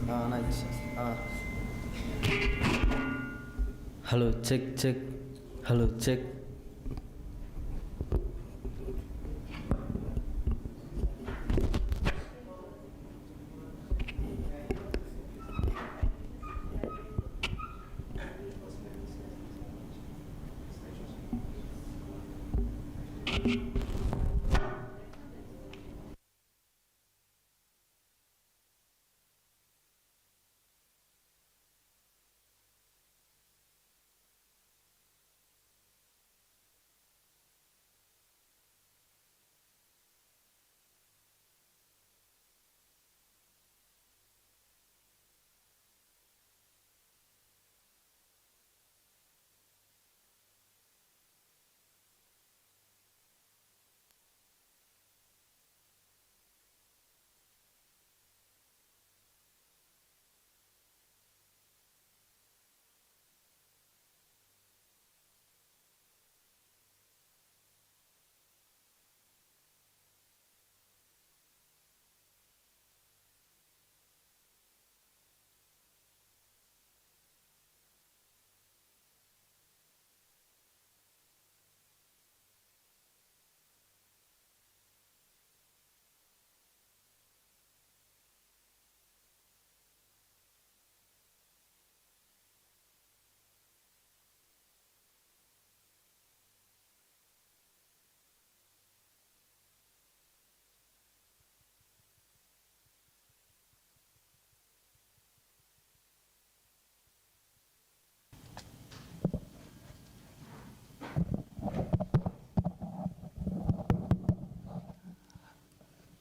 Nice. Hello, check, check. Hello, check.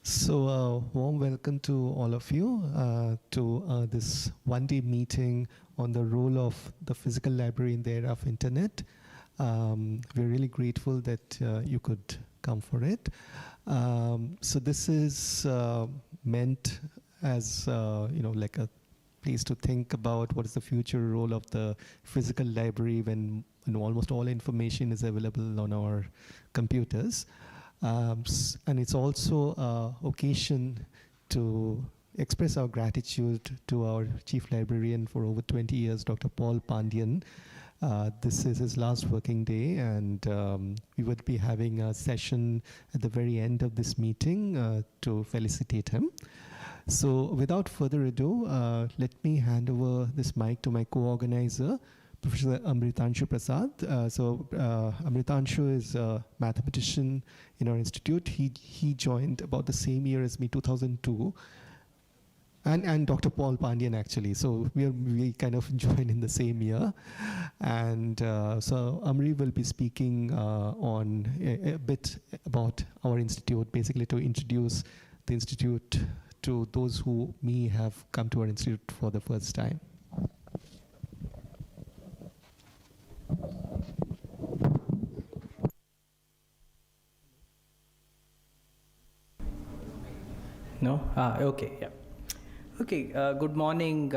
So, warm welcome to all of you to this one-day meeting on the role of the physical library in the era of internet. We're really grateful that you could come for it. So this is meant as like a place to think about what is the future role of the physical library when almost all information is available on our computers. And it's also an occasion to express our gratitude to our chief librarian for over 20 years, Dr. Paul Pandian. This is his last working day, and we would be having a session at the very end of this meeting to felicitate him. So without further ado, let me hand over this mic to my co-organizer, Professor Amritanshu Prasad. Amritanshu is a mathematician in our institute. He joined about the same year as me, 2002. And Dr. Paul Pandian, actually. So we kind of joined in the same year. And so Amri will be speaking on a bit about our institute, basically to introduce the institute to those who may have come to our institute for the first time. No? Okay, yeah. Okay, good morning,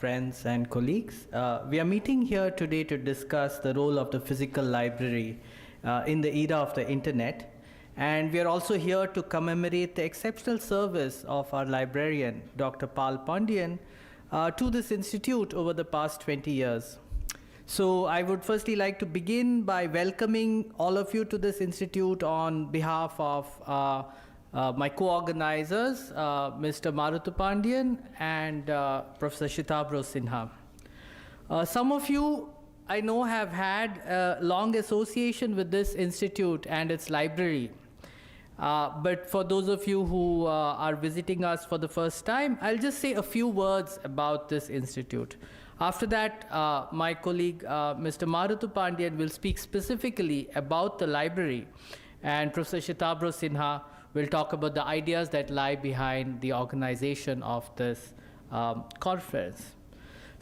friends and colleagues. We are meeting here today to discuss the role of the physical library in the era of the internet. And we are also here to commemorate the exceptional service of our librarian, Dr. Paul Pandian, to this institute over the past 20 years. So I would firstly like to begin by welcoming all of you to this institute on behalf of my co-organizers, Mr. Maruthu Pandian and Professor Shitabro Sinha. Some of you, I know, have had a long association with this institute and its library. But for those of you who are visiting us for the first time, I'll just say a few words about this institute. After that, my colleague, Mr. Maruthu Pandian, will speak specifically about the library, and Professor Shitabro Sinha will talk about the ideas that lie behind the organization of this conference.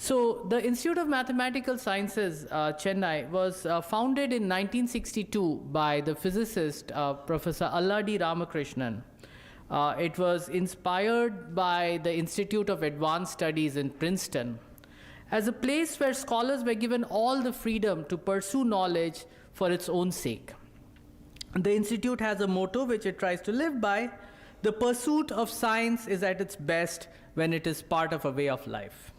So the Institute of Mathematical Sciences, Chennai, was founded in 1962 by the physicist, Professor Alladi Ramakrishnan. It was inspired by the Institute of Advanced Studies in Princeton as a place where scholars were given all the freedom to pursue knowledge for its own sake. The institute has a motto which it tries to live by: the pursuit of science is at its best when it is part of a way of life.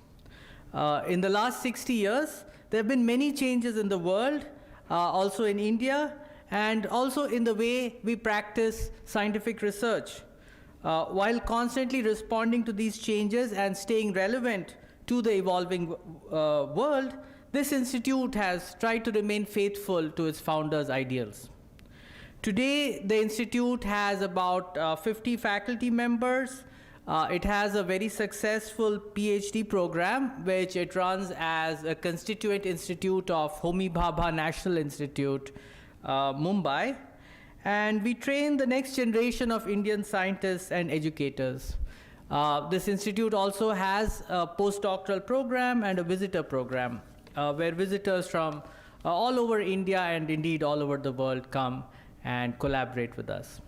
In the last 60 years, there have been many changes in the world, also in India, and also in the way we practice scientific research. While constantly responding to these changes and staying relevant to the evolving world, this institute has tried to remain faithful to its founders' ideals. Today, the institute has about 50 faculty members. It has a very successful PhD program, which it runs as a constituent institute of Homi Bhabha National Institute, Mumbai. And we train the next generation of Indian scientists and educators. This institute also has a postdoctoral program and a visitor program, where visitors from all over India and indeed all over the world come and collaborate with us.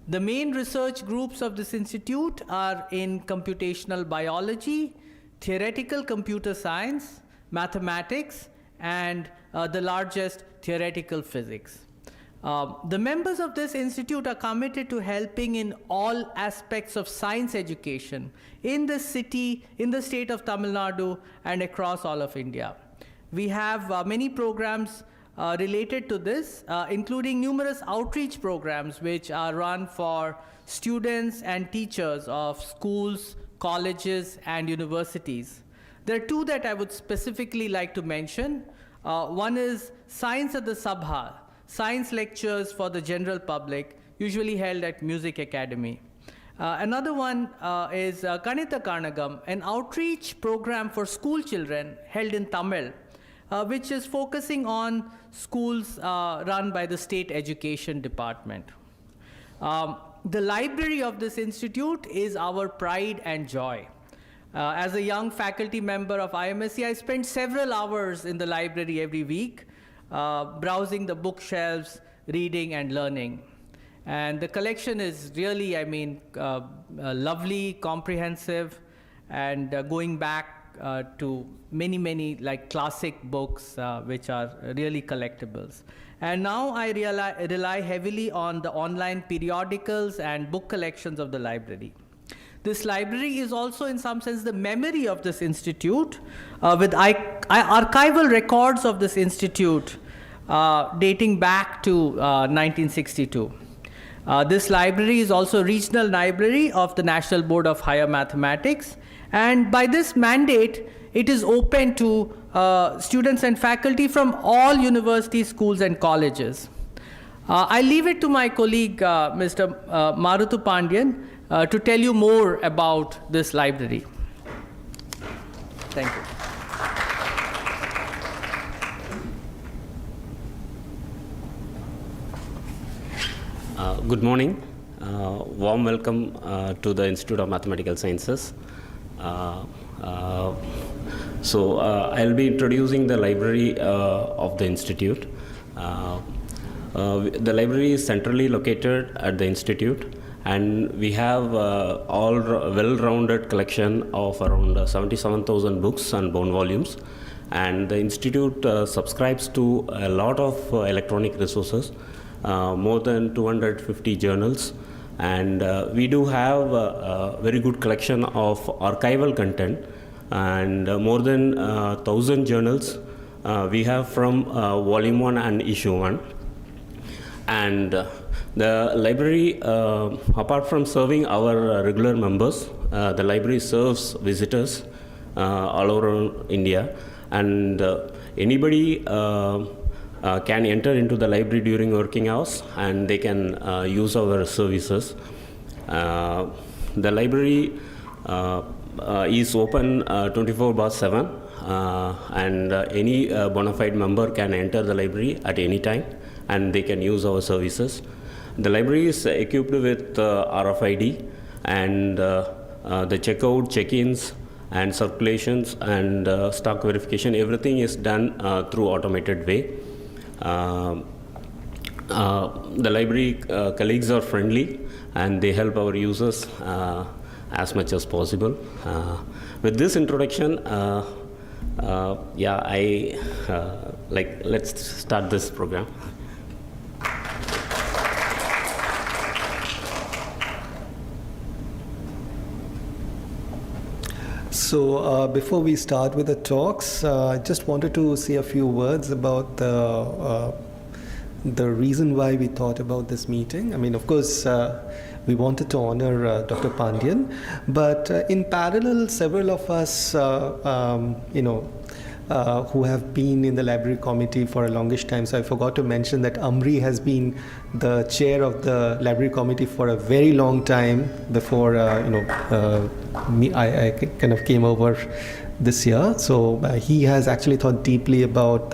The main research groups of this institute are in computational biology, theoretical computer science, mathematics, and the largest, theoretical physics. The members of this institute are committed to helping in all aspects of science education in the city, in the state of Tamil Nadu, and across all of India. We have many programs related to this, including numerous outreach programs which are run for students and teachers of schools, colleges, and universities. There are two that I would specifically like to mention. One is Science at the Sabha, science lectures for the general public, usually held at Music Academy. Another one is Kanitha Karnagam, an outreach program for school children held in Tamil, which is focusing on schools run by the State Education Department. The library of this institute is our pride and joy. As a young faculty member of IMSC, I spent several hours in the library every week, browsing the bookshelves, reading and learning. And the collection is really, lovely, comprehensive, and going back to many like classic books which are really collectibles. And now I rely heavily on the online periodicals and book collections of the library. This library is also in some sense the memory of this institute, with archival records of this institute dating back to 1962. This library is also a regional library of the National Board of Higher Mathematics, and by this mandate, it is open to students and faculty from all universities, schools, and colleges. I leave it to my colleague, Mr. Maruthu Pandian, to tell you more about this library. Thank you. Good morning. Warm welcome to the Institute of Mathematical Sciences. I'll be introducing the library of the Institute. The library is centrally located at the Institute, and we have all well-rounded collection of around 77,000 books and bound volumes. And the Institute subscribes to a lot of electronic resources, more than 250 journals, and we do have a very good collection of archival content, and more than 1,000 journals we have from volume 1 and issue 1. And the library, apart from serving our regular members, the library serves visitors all over India, and anybody can enter into the library during working hours, and they can use our services. The library is open 24/7, and any bona fide member can enter the library at any time, and they can use our services. The library is equipped with RFID, and the checkout, check-ins, and circulations, and stock verification, everything is done through automated way. The library colleagues are friendly, and they help our users as much as possible. With this introduction, let's start this program. So before we start with the talks, I just wanted to say a few words about the reason why we thought about this meeting. I mean, of course, we wanted to honor Dr. Pandyan, but in parallel, several of us, who have been in the library committee for a longish time. So I forgot to mention that Amri has been the chair of the library committee for a very long time before, I kind of came over this year. So he has actually thought deeply about,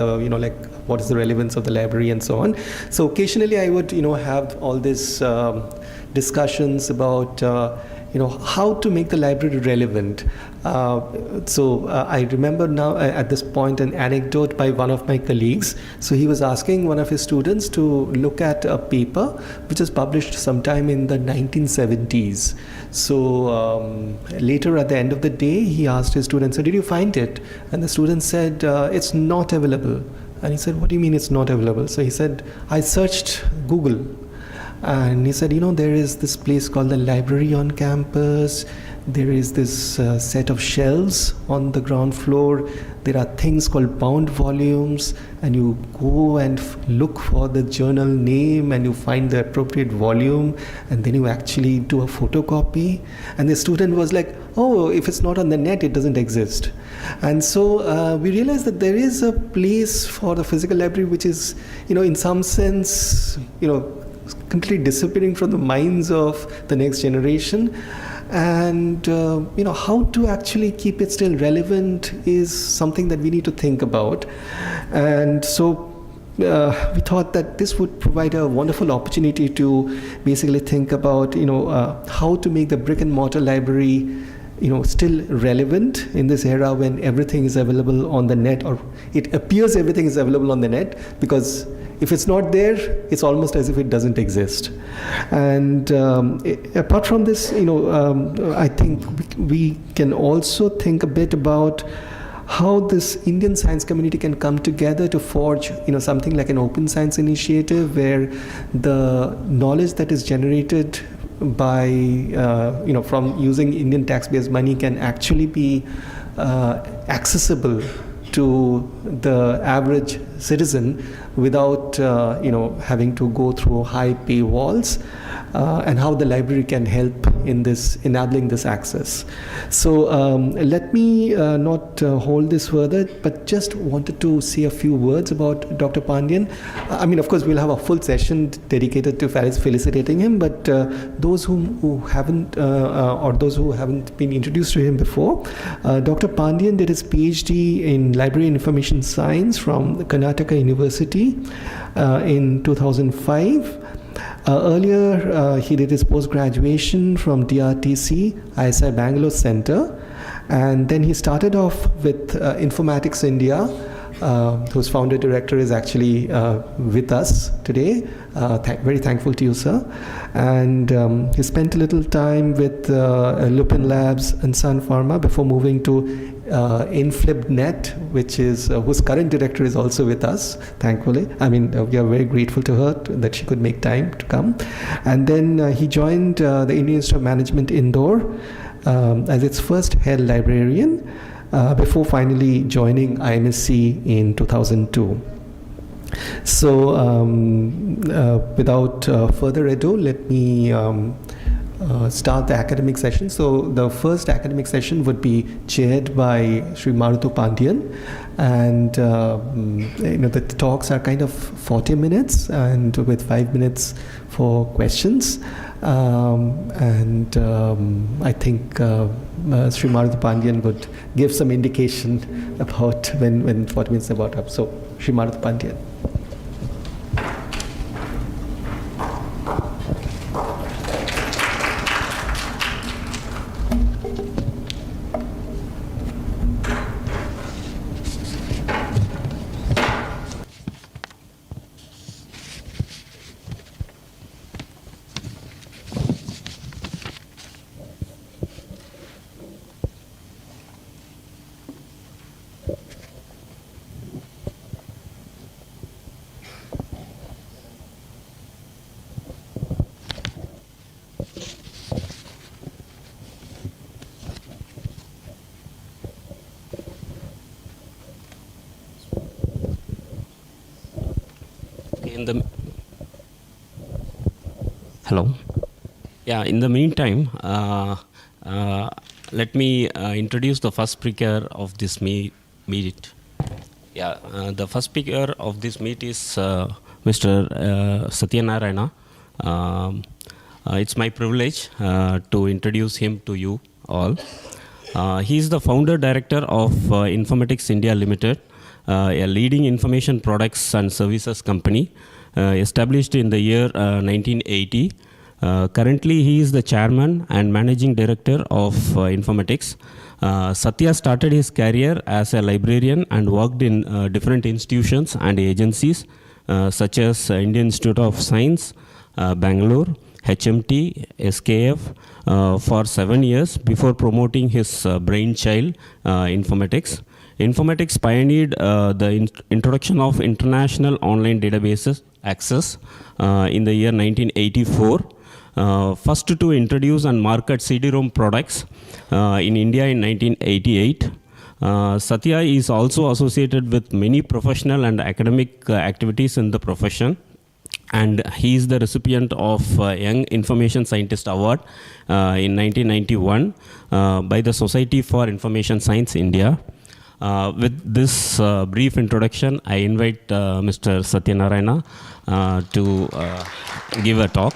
what is the relevance of the library and so on. So occasionally I would, have all these discussions about, how to make the library relevant. I remember now at this point an anecdote by one of my colleagues. So he was asking one of his students to look at a paper which was published sometime in the 1970s. So later at the end of the day, he asked his student, so did you find it? And the student said, it's not available. And he said, what do you mean it's not available? So he said, I searched Google. And he said, there is this place called the library on campus. There is this set of shelves on the ground floor. There are things called bound volumes, and you go and look for the journal name and you find the appropriate volume, and then you actually do a photocopy. And the student was like, oh, if it's not on the net, it doesn't exist. And so we realized that there is a place for the physical library which is, in some sense, completely disappearing from the minds of the next generation. And how to actually keep it still relevant is something that we need to think about. And so we thought that this would provide a wonderful opportunity to basically think about how to make the brick and mortar library still relevant in this era when everything is available on the net, or it appears everything is available on the net, because if it's not there, it's almost as if it doesn't exist. And apart from this, I think we can also think a bit about how this Indian science community can come together to forge, something like an open science initiative where the knowledge that is generated by, from using Indian taxpayers' money can actually be accessible to the average citizen without having to go through high paywalls, and how the library can help in this enabling this access. So let me not hold this further, but just wanted to say a few words about Dr. Pandyan. I mean, of course, we'll have a full session dedicated to felicitating him, but those who haven't or those who haven't been introduced to him before, Dr. Pandyan did his PhD in Library and Information Science from Karnataka University in 2005. Earlier, he did his post-graduation from DRTC, ISI Bangalore Center, and then he started off with Informatics India, whose founder director is actually with us today. Very thankful to you, sir. And he spent a little time with Lupin Labs and Sun Pharma before moving to InflipNet, which is whose current director is also with us, thankfully. I mean, we are very grateful to her that she could make time to come. And then he joined the Indian Institute of Management Indore as its first head librarian, before finally joining IMSC in 2002. So without further ado, let me start the academic session. So the first academic session would be chaired by Sri Maruthu Pandyan, and the talks are kind of 40 minutes and with 5 minutes for questions. I think Sri Maruthu Pandyan would give some indication about when 40 minutes are about up. So Sri Maruthu Pandyan. in the hello. Yeah, in the meantime, let me introduce the first speaker of this meet. Yeah, the first speaker of this meet is Mr. Satyanarayana. It's my privilege to introduce him to you all. He is the founder director of Informatics India Limited, a leading information products and services company established in the year 1980. Currently, he is the chairman and managing director of Informatics. Satya started his career as a librarian and worked in different institutions and agencies such as Indian Institute of Science, Bangalore, HMT, SKF for 7 years before promoting his brainchild, Informatics. Informatics pioneered the introduction of international online databases access in the year 1984. First to introduce and market CD-ROM products in India in 1988. Satya is also associated with many professional and academic activities in the profession, and he is the recipient of Young Information Scientist Award in 1991 by the Society for Information Science India. With this brief introduction, I invite Mr. Satyanarayana to give a talk.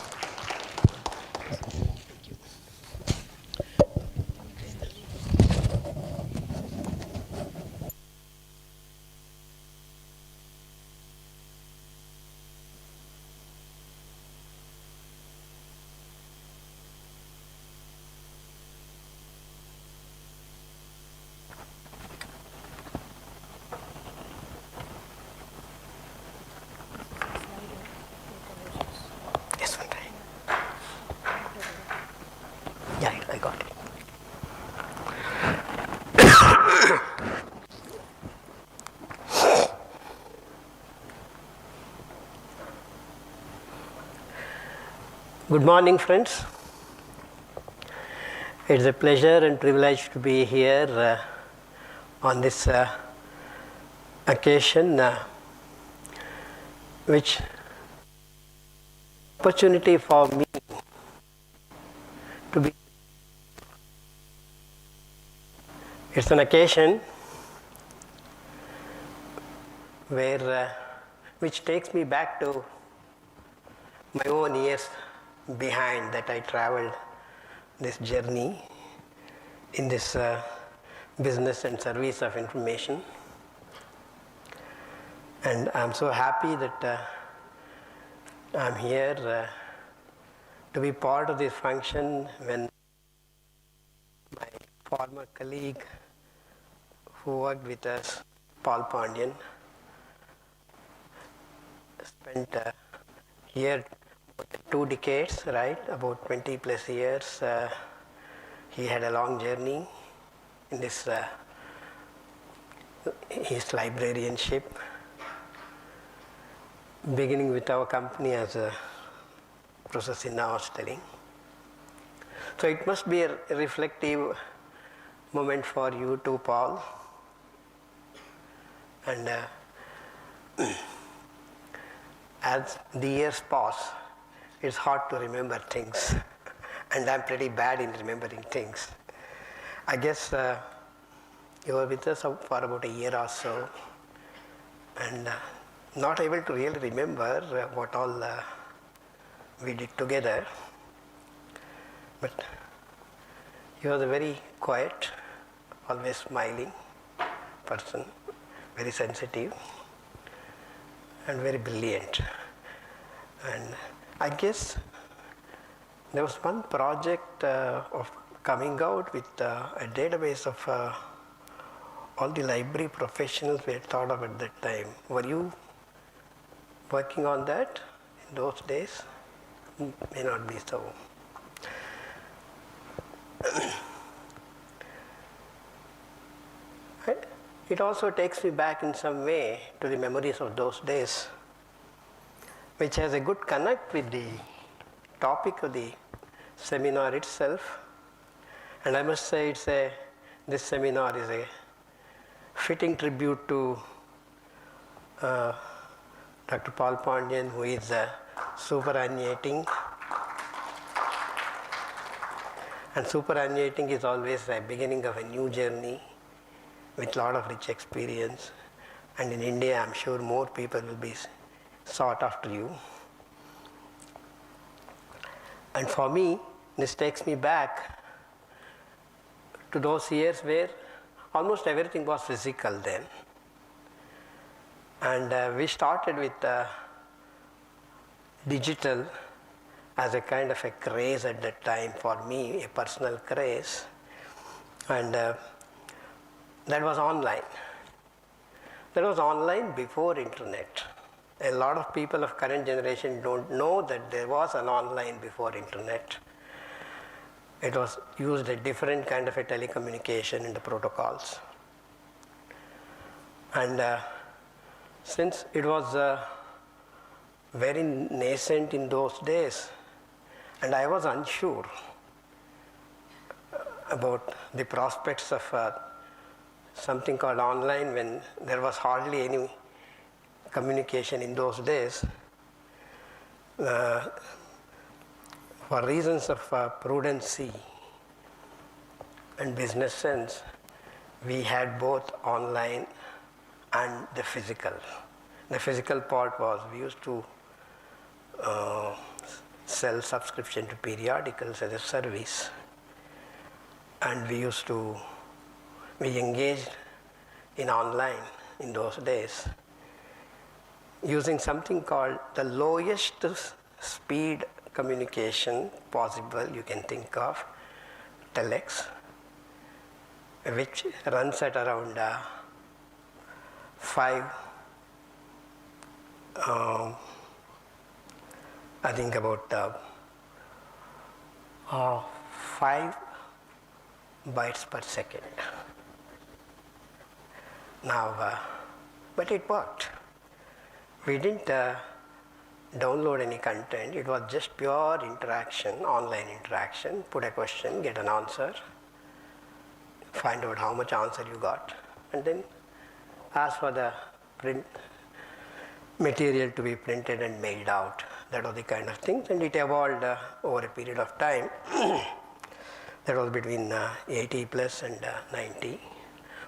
Good morning, friends. It's a pleasure and privilege to be here on this occasion, which opportunity for me to be. It's an occasion where which takes me back to my own years behind that I traveled this journey in this business and service of information. And I'm so happy that I'm here to be part of this function when my former colleague who worked with us, Paul Pandian, spent here 2 decades, right? About 20 plus years. He had a long journey in this his librarianship, beginning with our company as a process in our studying. So it must be a reflective moment for you too, Paul. And as the years pass, it's hard to remember things, and I'm pretty bad in remembering things. I guess you were with us for about a year or so, and not able to really remember what all we did together. But you was a very quiet, always smiling person, very sensitive, and very brilliant. And I guess there was one project of coming out with a database of all the library professionals we had thought of at that time. Were you working on that in those days? May not be so. It also takes me back in some way to the memories of those days, which has a good connect with the topic of the seminar itself. And I must say this seminar is a fitting tribute to Dr. Paul Pandian, who is superannuating. And superannuating is always the beginning of a new journey with a lot of rich experience. And in India, I'm sure more people will be sought after you. And for me, this takes me back to those years where almost everything was physical then. And we started with digital as a kind of a craze at that time, for me, a personal craze. And that was online. That was online before internet. A lot of people of current generation don't know that there was an online before internet. It was used a different kind of a telecommunication in the protocols. And since it was very nascent in those days, and I was unsure about the prospects of something called online when there was hardly any communication in those days. For reasons of prudency and business sense, we had both online and the physical. The physical part was we used to sell subscription to periodicals as a service, and we engaged in online in those days using something called the lowest speed communication possible you can think of, telex, which runs at around 5 bytes per second. Now, but it worked. We didn't download any content. It was just pure interaction, online interaction. Put a question, get an answer, find out how much answer you got, and then ask for the print material to be printed and mailed out. That was the kind of things, and it evolved over a period of time. That was between 80 plus and 90.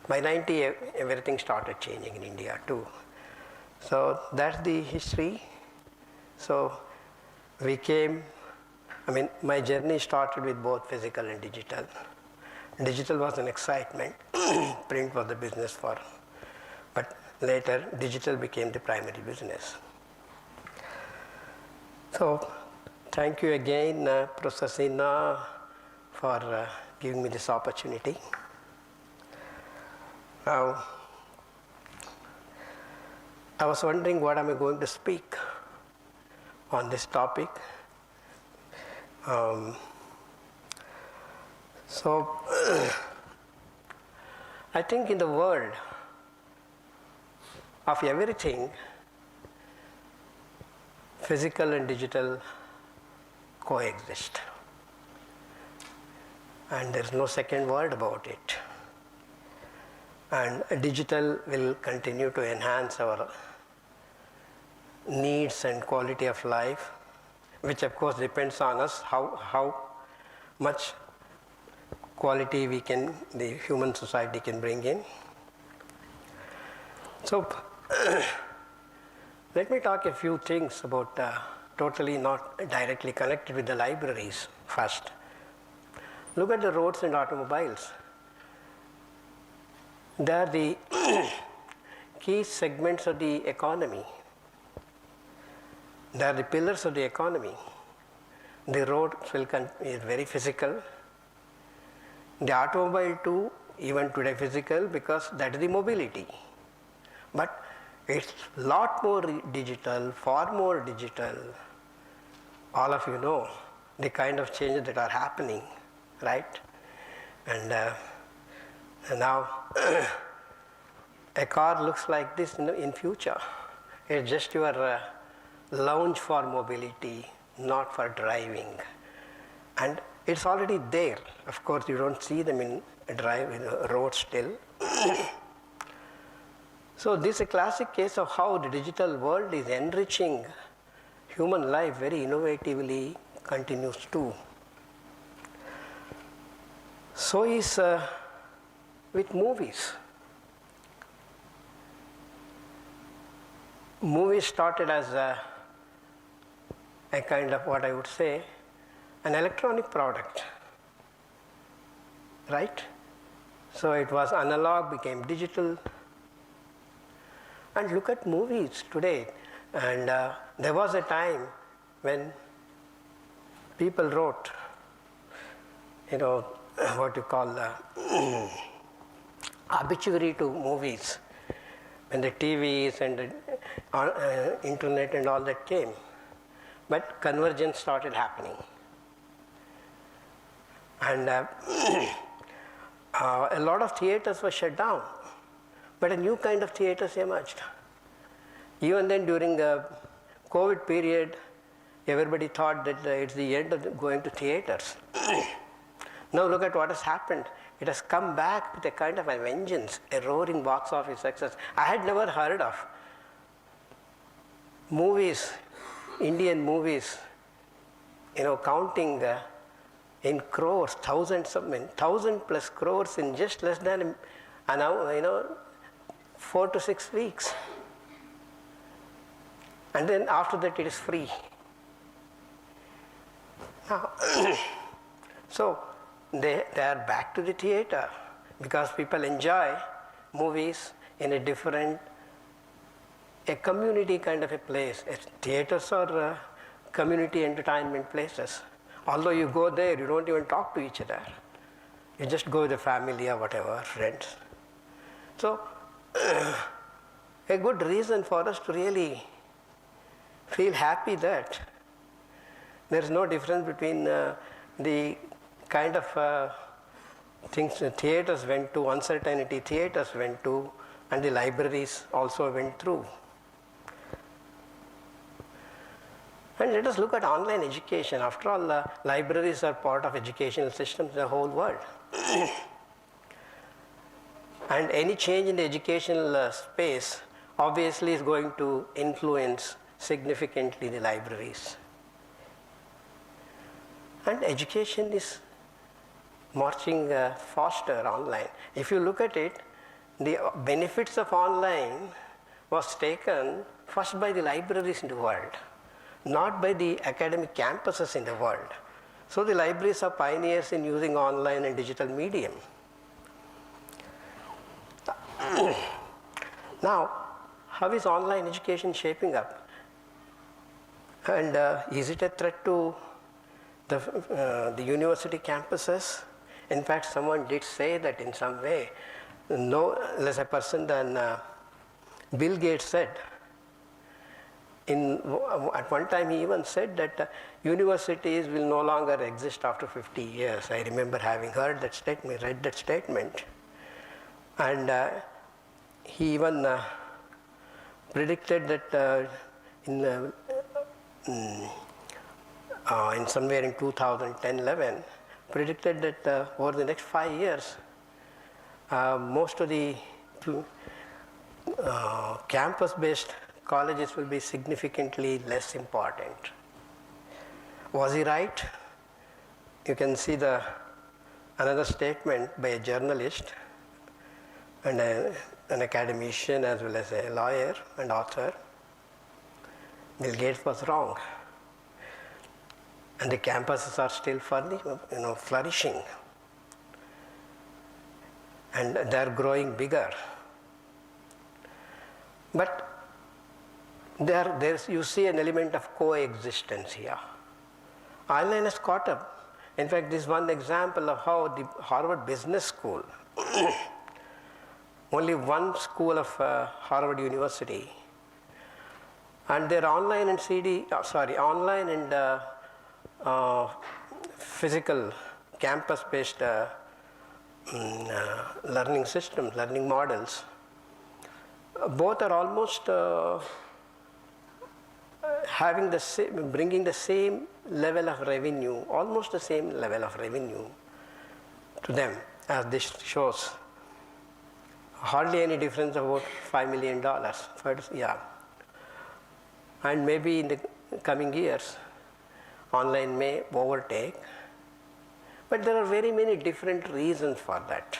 By 90, everything started changing in India too. So that's the history. So my journey started with both physical and digital. Digital was an excitement. Print was the business but later digital became the primary business. So thank you again, Professor Sinha, for giving me this opportunity. Now, I was wondering what am I going to speak on this topic. So I think in the world of everything, physical and digital coexist. And there's no second word about it. And digital will continue to enhance our needs and quality of life, which of course depends on us how much quality the human society can bring in. So let me talk a few things about totally not directly connected with the libraries first. Look at the roads and automobiles. They are the key segments of the economy. They are the pillars of the economy. The road is very physical. The automobile too, even today physical, because that is the mobility. But it's a lot more digital, far more digital. All of you know the kind of changes that are happening, right? And now a car looks like this in future. It's just your lounge for mobility, not for driving. And it's already there. Of course, you don't see them in roads still. So this is a classic case of how the digital world is enriching human life very innovatively, continues to. So is with movies. Movies started as a kind of, what I would say, an electronic product, right? So it was analog, became digital. And look at movies today. And there was a time when people wrote, what you call the obituary to movies, when the TVs and the internet and all that came. But convergence started happening. And a lot of theaters were shut down, but a new kind of theaters emerged. Even then, during the COVID period, everybody thought that it's the end of going to theaters. Now look at what has happened. It has come back with a kind of a vengeance, a roaring box office success. I had never heard of movies, Indian movies, counting in crores, 1,000 plus crores in just less than an hour, 4 to 6 weeks. And then after that it is free. Now, so they are back to the theater because people enjoy movies in a different, a community kind of a place. Theaters are community entertainment places. Although you go there, you don't even talk to each other. You just go with the family or whatever, friends. So, a good reason for us to really feel happy that there is no difference between the kind of things the theaters went to, uncertainty theaters went to, and the libraries also went through. And let us look at online education. After all, libraries are part of educational systems in the whole world. And any change in the educational space obviously is going to influence significantly the libraries. And education is marching faster online. If you look at it, the benefits of online was taken first by the libraries in the world, not by the academic campuses in the world. So the libraries are pioneers in using online and digital medium. Now, how is online education shaping up? And is it a threat to the university campuses? In fact, someone did say that in some way, no less a person than Bill Gates said. At one time he even said that universities will no longer exist after 50 years. I remember having heard that statement, read that statement. And he even predicted that in somewhere in 2010-11, predicted that over the next 5 years, most of the campus-based colleges will be significantly less important. Was he right? You can see another statement by a journalist and an academician as well as a lawyer and author. Bill Gates was wrong. And the campuses are still flourishing. And they are growing bigger. But you see an element of coexistence here. Online has caught up. In fact, this is one example of how the Harvard Business School, only one school of Harvard University, and their online and online and physical campus-based learning systems, learning models, both are almost bringing the same level of revenue, almost the same level of revenue to them, as this shows hardly any difference, about $5 million. Yeah. And maybe in the coming years, online may overtake. But there are very many different reasons for that.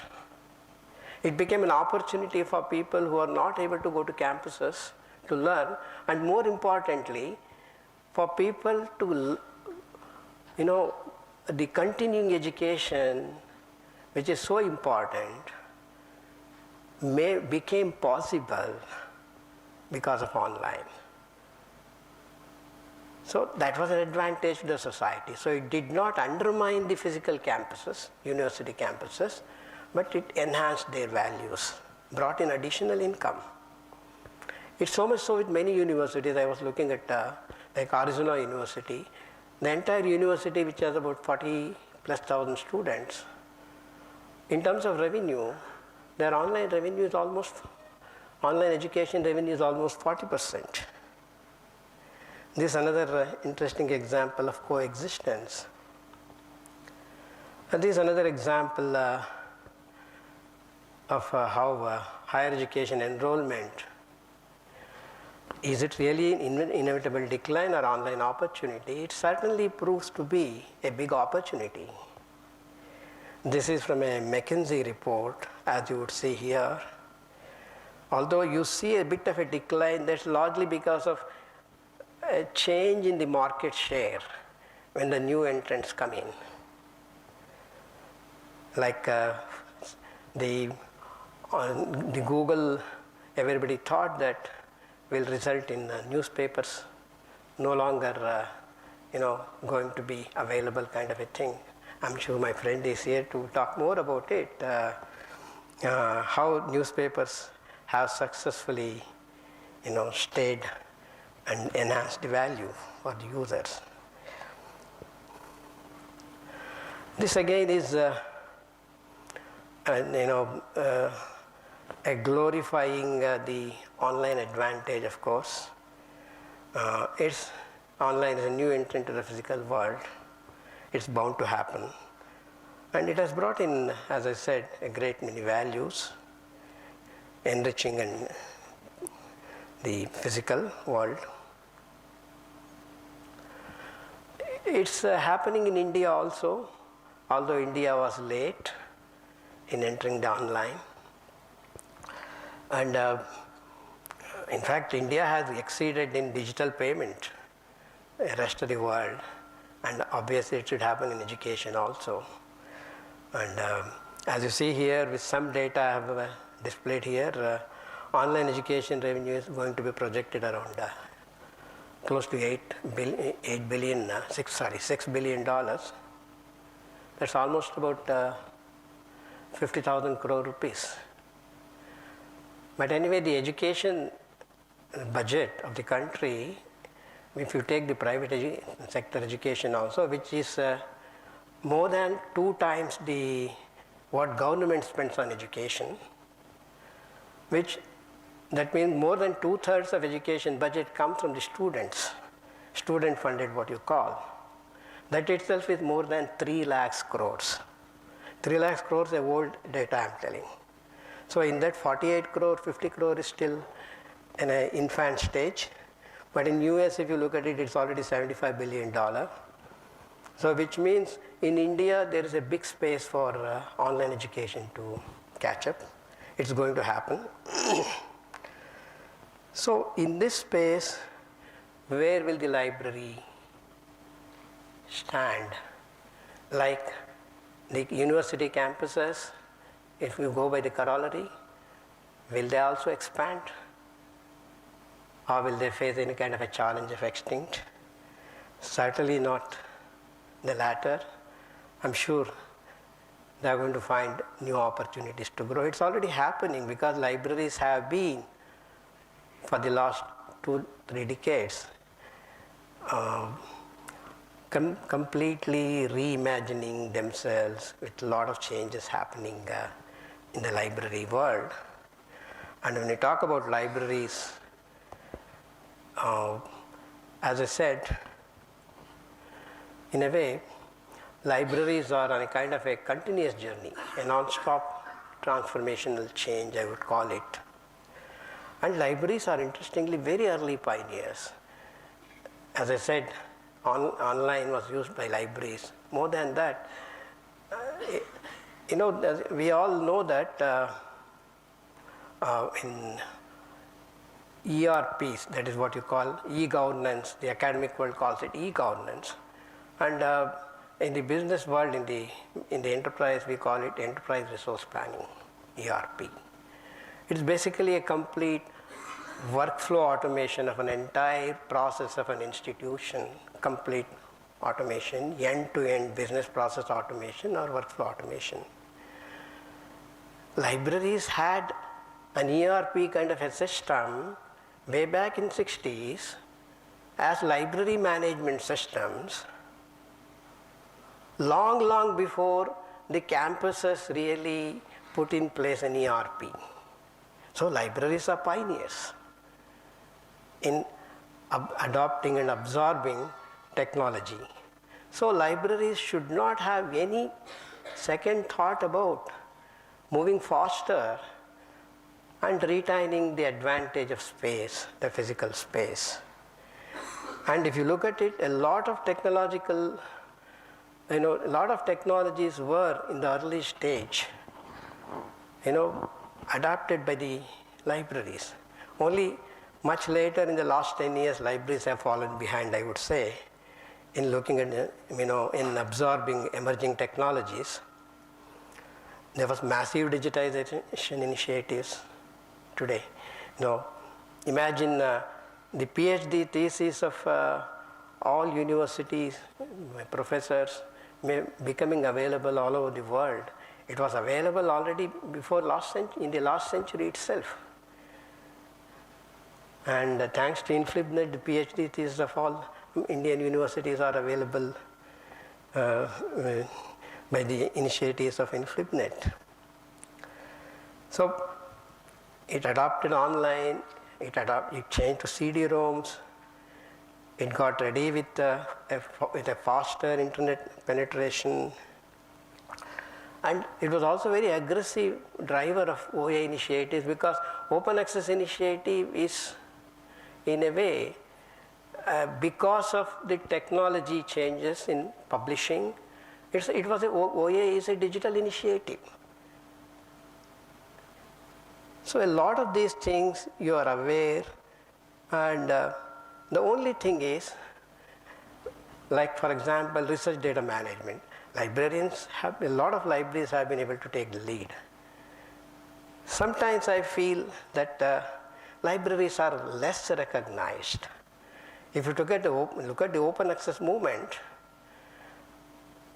It became an opportunity for people who are not able to go to campuses to learn, and more importantly, for people to, the continuing education, which is so important, became possible because of online. So that was an advantage to the society. So it did not undermine the physical campuses, university campuses, but it enhanced their values, brought in additional income. It's so much so with many universities. I was looking at like Arizona University, the entire university, which has about 40,000+ students. In terms of revenue, their online education revenue is almost 40%. This is another interesting example of coexistence. And this is another example of how higher education enrollment, is it really an inevitable decline or online opportunity? It certainly proves to be a big opportunity. This is from a McKinsey report, as you would see here. Although you see a bit of a decline, that's largely because of a change in the market share when the new entrants come in. Like the Google, everybody thought that will result in newspapers no longer going to be available, kind of a thing. I'm sure my friend is here to talk more about it, how newspapers have successfully stayed and enhanced the value for the users. This again is a glorifying the online advantage, of course. Online is a new entrant to the physical world. It's bound to happen. And it has brought in, as I said, a great many values, enriching and the physical world. It's happening in India also, although India was late in entering the online. And in fact, India has exceeded in digital payment the rest of the world, and obviously it should happen in education also. And as you see here, with some data I have displayed here, online education revenue is going to be projected around close to $6 billion. That's almost about 50,000 crore rupees. But anyway, the education budget of the country, if you take the private sector education also, which is more than 2 times what government spends on education, that means more than 2/3 of education budget comes from the students, student funded what you call. That itself is more than 3 lakhs crores. 3 lakhs crores is old data I'm telling. So in that 48 crore, 50 crore is still in an infant stage. But in US, if you look at it, it's already $75 billion. So which means in India, there is a big space for online education to catch up. It's going to happen. So in this space, where will the library stand? Like the university campuses, if you go by the corollary, will they also expand? Or will they face any kind of a challenge of extinct? Certainly not the latter. I'm sure they are going to find new opportunities to grow. It's already happening because libraries have been, for the last 2-3 decades, completely reimagining themselves with a lot of changes happening in the library world. And when we talk about libraries, as I said, in a way, libraries are on a kind of a continuous journey, a non-stop transformational change, I would call it. And libraries are interestingly very early pioneers. As I said, online was used by libraries. More than that, we all know that in ERPs, that is what you call e-governance, the academic world calls it e-governance. And in the business world, in the enterprise, we call it enterprise resource planning, ERP. It's basically a complete workflow automation of an entire process of an institution, complete automation, end-to-end business process automation or workflow automation. Libraries had an ERP kind of a system way back in 60s as library management systems, long before the campuses really put in place an ERP. So libraries are pioneers in adopting and absorbing technology. So libraries should not have any second thought about moving faster and retaining the advantage of space, the physical space. And if you look at it, a lot of technologies were in the early stage, adapted by the libraries. Only much later in the last 10 years, libraries have fallen behind, I would say, in looking at, in absorbing emerging technologies. There was massive digitization initiatives today. Imagine the PhD thesis of all universities, professors, becoming available all over the world. It was available already before in the last century itself. And thanks to InflibNet, the PhD thesis of all Indian universities are available by the initiatives of InflibNet. So it adopted online, it changed to CD-ROMs, it got ready with a faster internet penetration, and it was also very aggressive driver of OA initiatives, because open access initiative is, in a way, because of the technology changes in publishing, OA is a digital initiative. So a lot of these things you are aware, and the only thing is, like for example, research data management. A lot of libraries have been able to take the lead. Sometimes I feel that libraries are less recognized. If you look at the open access movement,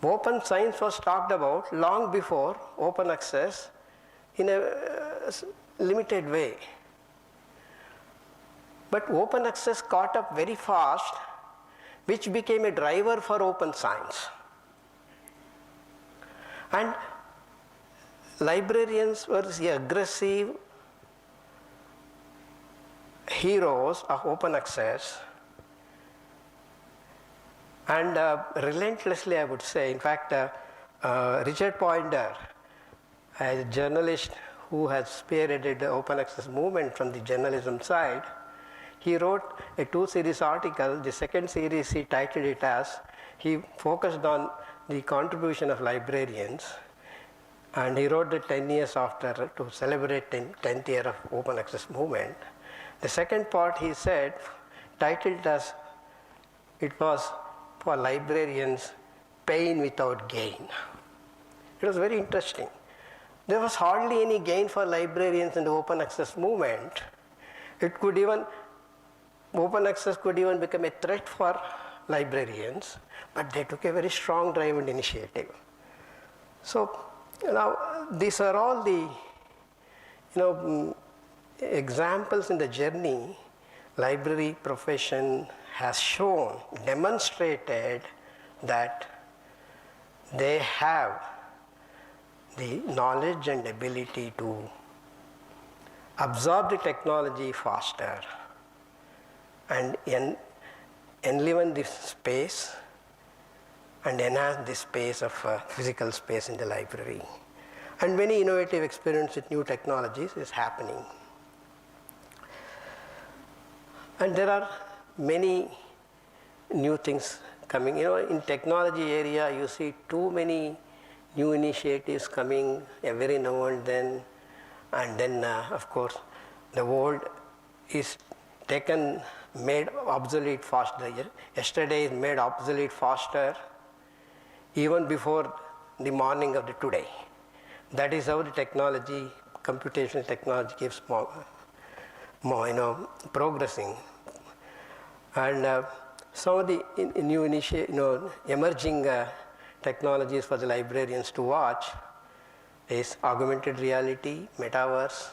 open science was talked about long before open access in a limited way. But open access caught up very fast, which became a driver for open science. And librarians were the aggressive heroes of open access, and relentlessly, I would say. In fact, Richard Poindar, a journalist who has spearheaded the open access movement from the journalism side, he wrote a 2-series article. The second series he titled it as, he focused on the contribution of librarians, and he wrote the 10 years after to celebrate 10th year of open access movement. The second part he said, titled as, it was for librarians, pain without gain. It was very interesting. There was hardly any gain for librarians in the open access movement. Open access could even become a threat for librarians, but they took a very strong drive and initiative. So now these are all the examples in the journey library profession has shown, demonstrated that they have the knowledge and ability to absorb the technology faster and enliven the space and enhance the space of physical space in the library. And many innovative experiments with new technologies is happening. And there are many new things coming. In technology area, you see too many new initiatives coming every now and then. And then, of course, the world is made obsolete faster. Yesterday is made obsolete faster even before the morning of the today. That is how the technology, computational technology keeps more progressing. And some of the new emerging technologies for the librarians to watch is augmented reality, metaverse,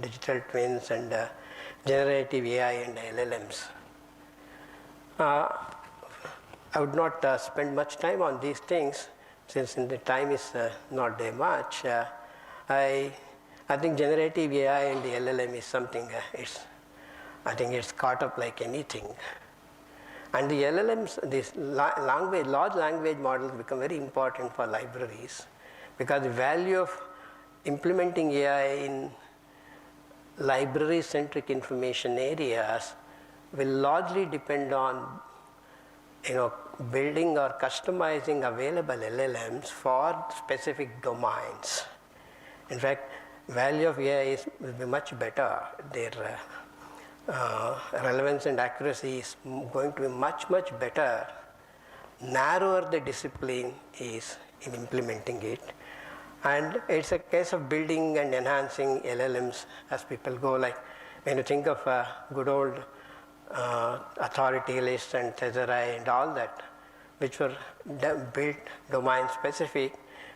digital twins, and generative AI and LLMs. I would not spend much time on these things since the time is not that much. I think generative AI and the LLM is something, I think it's caught up like anything. And the LLMs, these large language models become very important for libraries because the value of implementing AI in library-centric information areas will largely depend on building or customizing available LLMs for specific domains. In fact, value of AI will be much better. Their relevance and accuracy is going to be much, much better. Narrower the discipline is in implementing it. And it's a case of building and enhancing LLMs as people go. Like when you think of good old authority lists and thesauri and all that, which were built domain specific,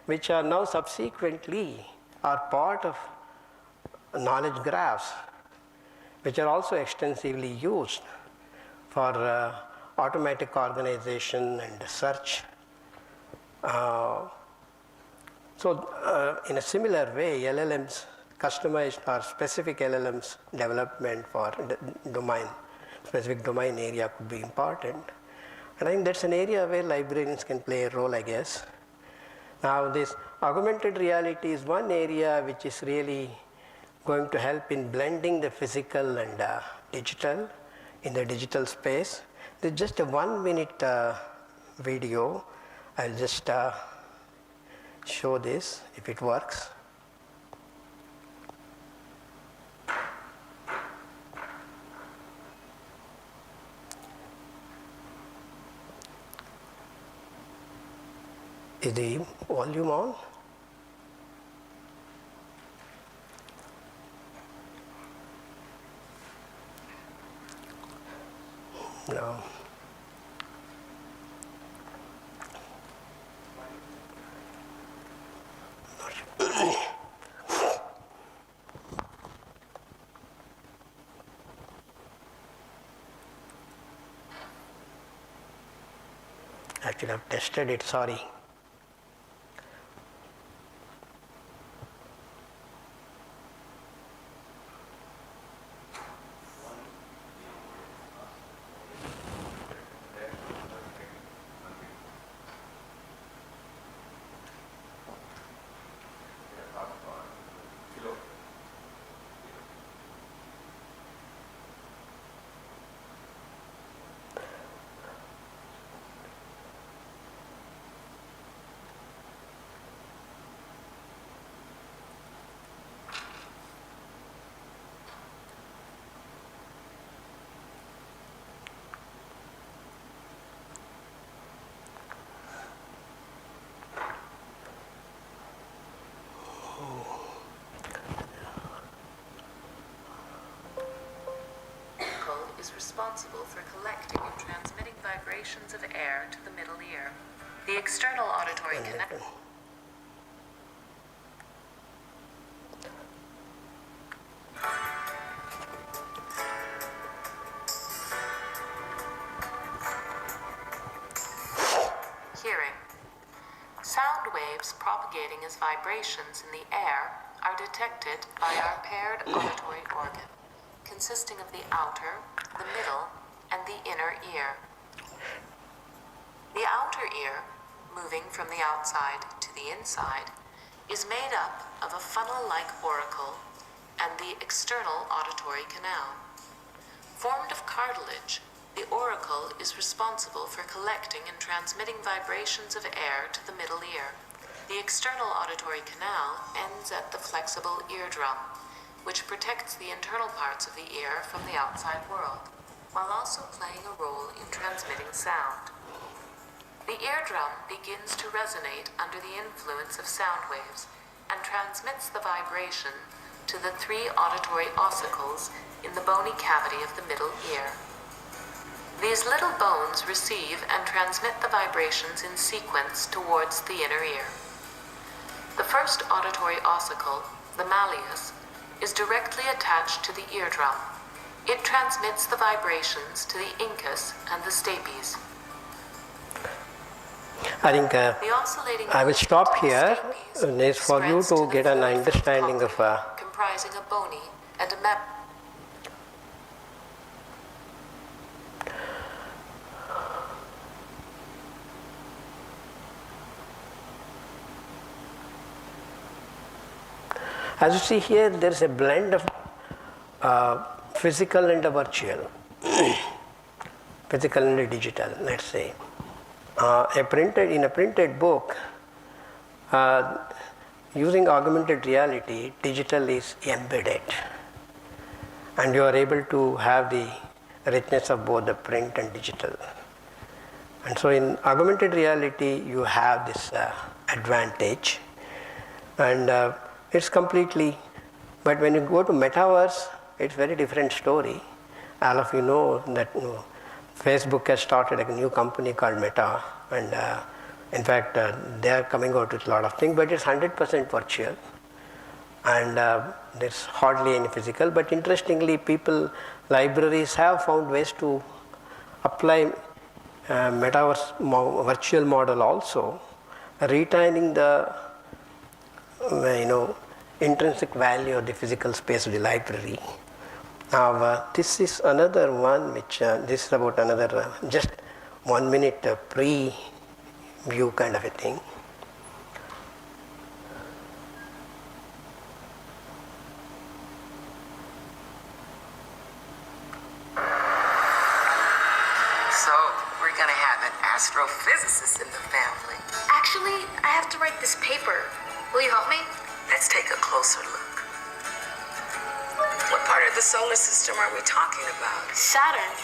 which are now subsequently are part of knowledge graphs, which are also extensively used for automatic organization and search. So in a similar way, LLMs, customized or specific LLMs development for specific domain area could be important. And I think that's an area where librarians can play a role, I guess. Now this augmented reality is one area which is really going to help in blending the physical and digital in the digital space. There's just a 1 minute video. I'll just show this if it works. Is the volume on? No. Actually, I've tested it, sorry. Is responsible for collecting and transmitting vibrations of air to the middle ear. The external auditory connection. Hearing. Sound waves propagating as vibrations in the air are detected by our paired auditory organ, consisting of the outer, the middle, and the inner ear. The outer ear, moving from the outside to the inside, is made up of a funnel-like auricle and the external auditory canal. Formed of cartilage, the auricle is responsible for collecting and transmitting vibrations of air to the middle ear. The external auditory canal ends at the flexible eardrum, which protects the internal parts of the ear from the outside world, while also playing a role in transmitting sound. The eardrum begins to resonate under the influence of sound waves and transmits the vibration to the 3 auditory ossicles in the bony cavity of the middle ear. These little bones receive and transmit the vibrations in sequence towards the inner ear. The first auditory ossicle, the malleus, is directly attached to the eardrum. It transmits the vibrations to the incus and the stapes. I think The oscillating I will stop here stapes for you spreads to the get an full understanding of comprising a bony and a map. as you see here, there is a blend of physical and virtual, physical and digital, let's say. In a printed book, using augmented reality, digital is embedded, and you are able to have the richness of both the print and digital. And so in augmented reality, you have this advantage, and it's completely, but when you go to metaverse, it's very different story. All of you know that Facebook has started a new company called Meta, and in fact, they are coming out with a lot of things, but it's 100% virtual, and there's hardly any physical. But interestingly, libraries have found ways to apply metaverse virtual model also, retaining the intrinsic value of the physical space of the library. Now, this is another one which, this is about another, just 1 minute pre-view kind of a thing. So, we're going to have an astrophysicist in the family. Actually, I have to write this paper. Will you help me? Let's take a closer look. What part of the solar system are we talking about? Saturn.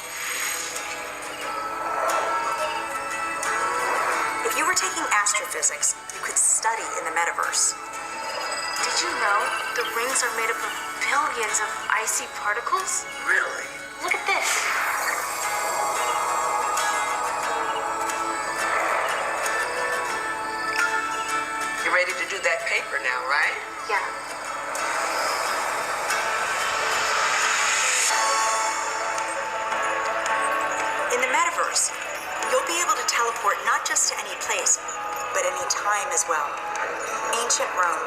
If you were taking astrophysics, you could study in the metaverse. Did you know the rings are made up of billions of icy particles? Really? Look at this. You're ready to do that paper now, right? Yeah. In the metaverse, you'll be able to teleport not just to any place, but any time as well. Ancient Rome.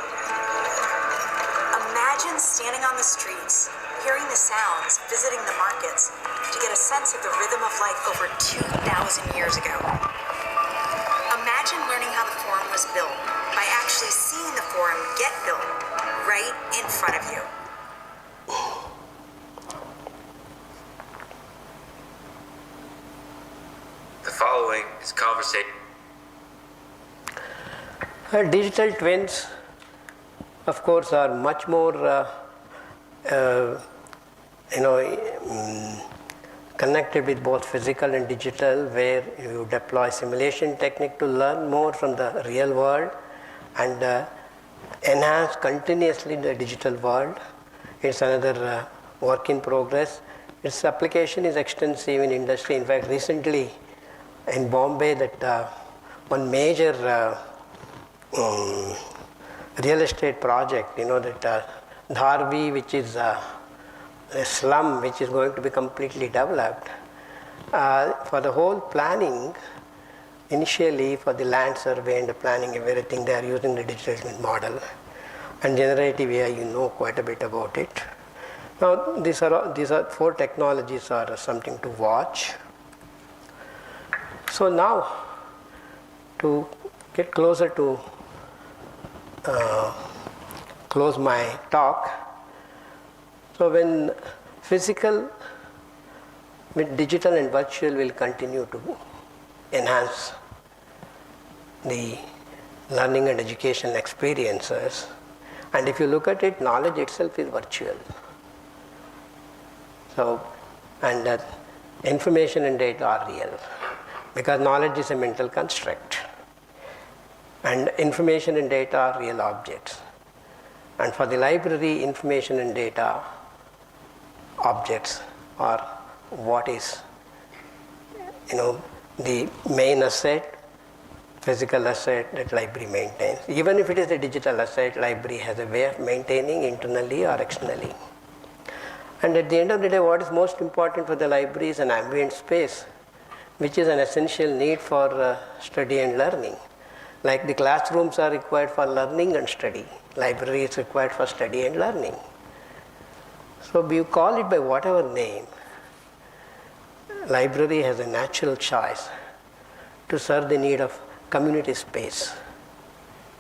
Imagine standing on the streets, hearing the sounds, visiting the markets, to get a sense of the rhythm of life over 2,000 years ago. Imagine learning how the Forum was built by actually seeing the Forum get built right in front of you. The following is conversation. Digital twins, of course, are much more connected with both physical and digital, where you deploy simulation technique to learn more from the real world and enhance continuously the digital world. It's another work in progress. Its application is extensive in industry. In fact, recently in Bombay, that one major real estate project, that Dharvi, which is a slum which is going to be completely developed. For the whole planning, initially for the land survey and the planning, everything, they are using the digital twin model. And generative AI, you know quite a bit about it. Now, these are 4 technologies are something to watch. So now, to get closer to close my talk. So when physical with digital and virtual will continue to enhance the learning and education experiences. And if you look at it, knowledge itself is virtual. So, and information and data are real, because knowledge is a mental construct. And information and data are real objects. And for the library, information and data objects are what is, the main asset, physical asset that library maintains. Even if it is a digital asset, library has a way of maintaining internally or externally. And at the end of the day, what is most important for the library is an ambient space, which is an essential need for study and learning. Like the classrooms are required for learning and study, library is required for study and learning. So you call it by whatever name, library has a natural choice to serve the need of community space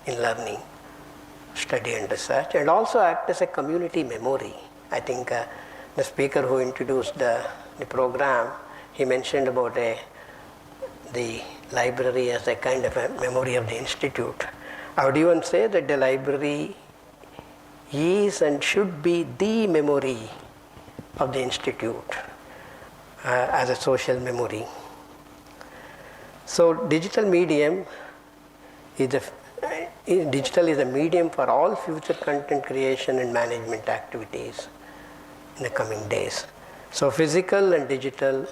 in learning, study and research, and also act as a community memory. I think the speaker who introduced the program, he mentioned about the library as a kind of a memory of the institute. I would even say that the library is and should be the memory of the institute as a social memory. So digital medium is a medium for all future content creation and management activities in the coming days. So physical and digital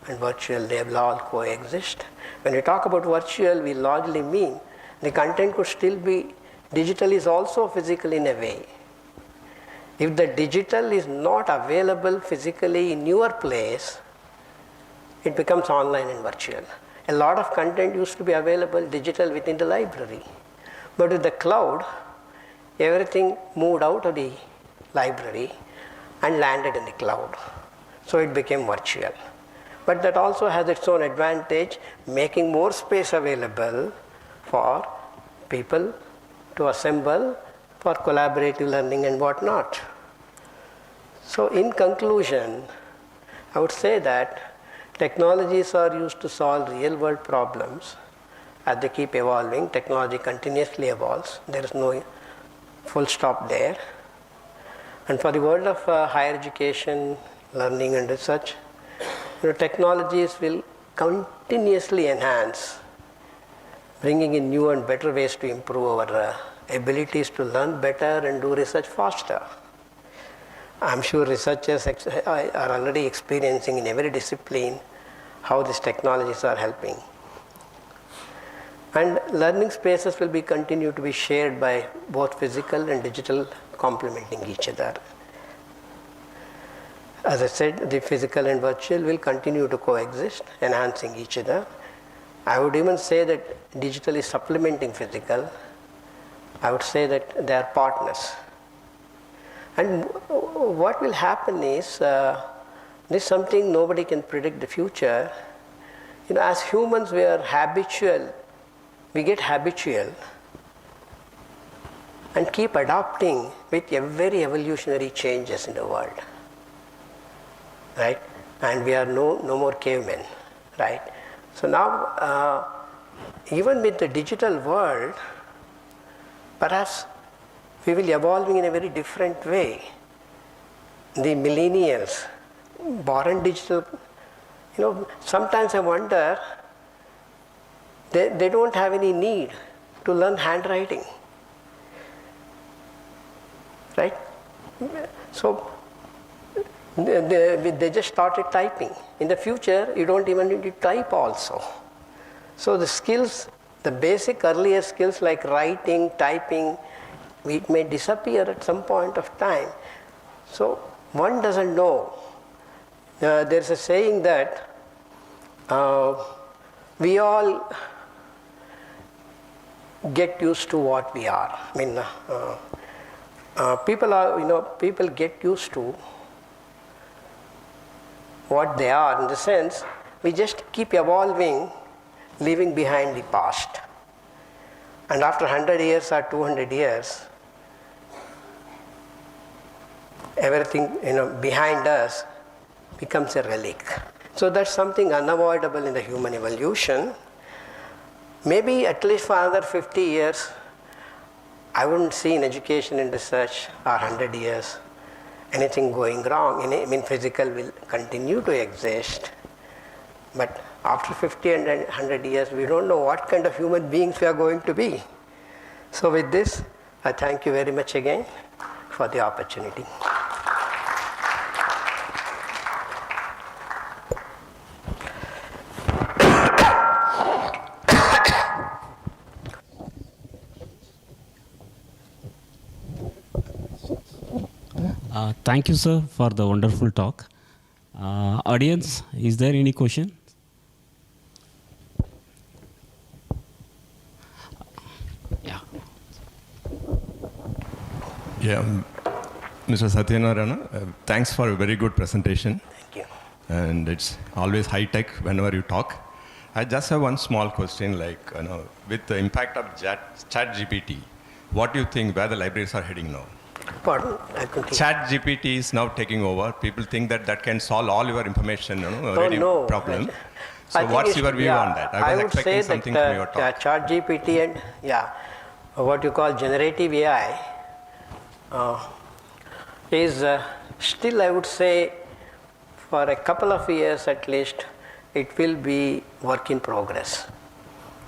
and virtual, they will all coexist. When we talk about virtual, we largely mean the content could still be digital is also physical in a way. If the digital is not available physically in your place, it becomes online and virtual. A lot of content used to be available digital within the library. But with the cloud, everything moved out of the library and landed in the cloud. So it became virtual. But that also has its own advantage, making more space available for people to assemble for collaborative learning and whatnot. So in conclusion, I would say that technologies are used to solve real world problems. As they keep evolving, technology continuously evolves. There is no full stop there. And for the world of higher education, learning and research, technologies will continuously enhance, bringing in new and better ways to improve our abilities to learn better and do research faster. I'm sure researchers are already experiencing in every discipline how these technologies are helping. And learning spaces will continue to be shared by both physical and digital, complementing each other. As I said, the physical and virtual will continue to coexist, enhancing each other. I would even say that digital is supplementing physical. I would say that they are partners. And what will happen is, this is something nobody can predict the future. As humans, we are habitual. We get habitual and keep adapting with very evolutionary changes in the world. Right? And we are no more cavemen, right? So now, even with the digital world, perhaps we will evolving in a very different way. The millennials, born digital, sometimes I wonder, they don't have any need to learn handwriting, right? So they just started typing. In the future, you don't even need to type also. So the skills, the basic earlier skills like writing, typing, it may disappear at some point of time. So one doesn't know. There's a saying that we all get used to what we are. I mean, people get used to what they are, in the sense we just keep evolving, leaving behind the past. And after 100 years or 200 years, everything behind us becomes a relic. So that's something unavoidable in the human evolution. Maybe at least for another 50 years, I wouldn't see in education and research, or 100 years, anything going wrong. I mean, physical will continue to exist. But after 50 and 100 years, we don't know what kind of human beings we are going to be. So with this, I thank you very much again for the opportunity. Thank you, sir, for the wonderful talk. Audience, is there any question? Yeah. Yeah, Mr. Satyanarayana, thanks for a very good presentation. Thank you. And it's always high tech whenever you talk. I just have one small question, like, with the impact of ChatGPT, what do you think where the libraries are heading now? Pardon? ChatGPT is now taking over. People think that can solve all your information, problem. So what's your view on that? I was expecting something from your talk. ChatGPT and what you call generative AI is still, I would say, for a couple of years at least, it will be work in progress.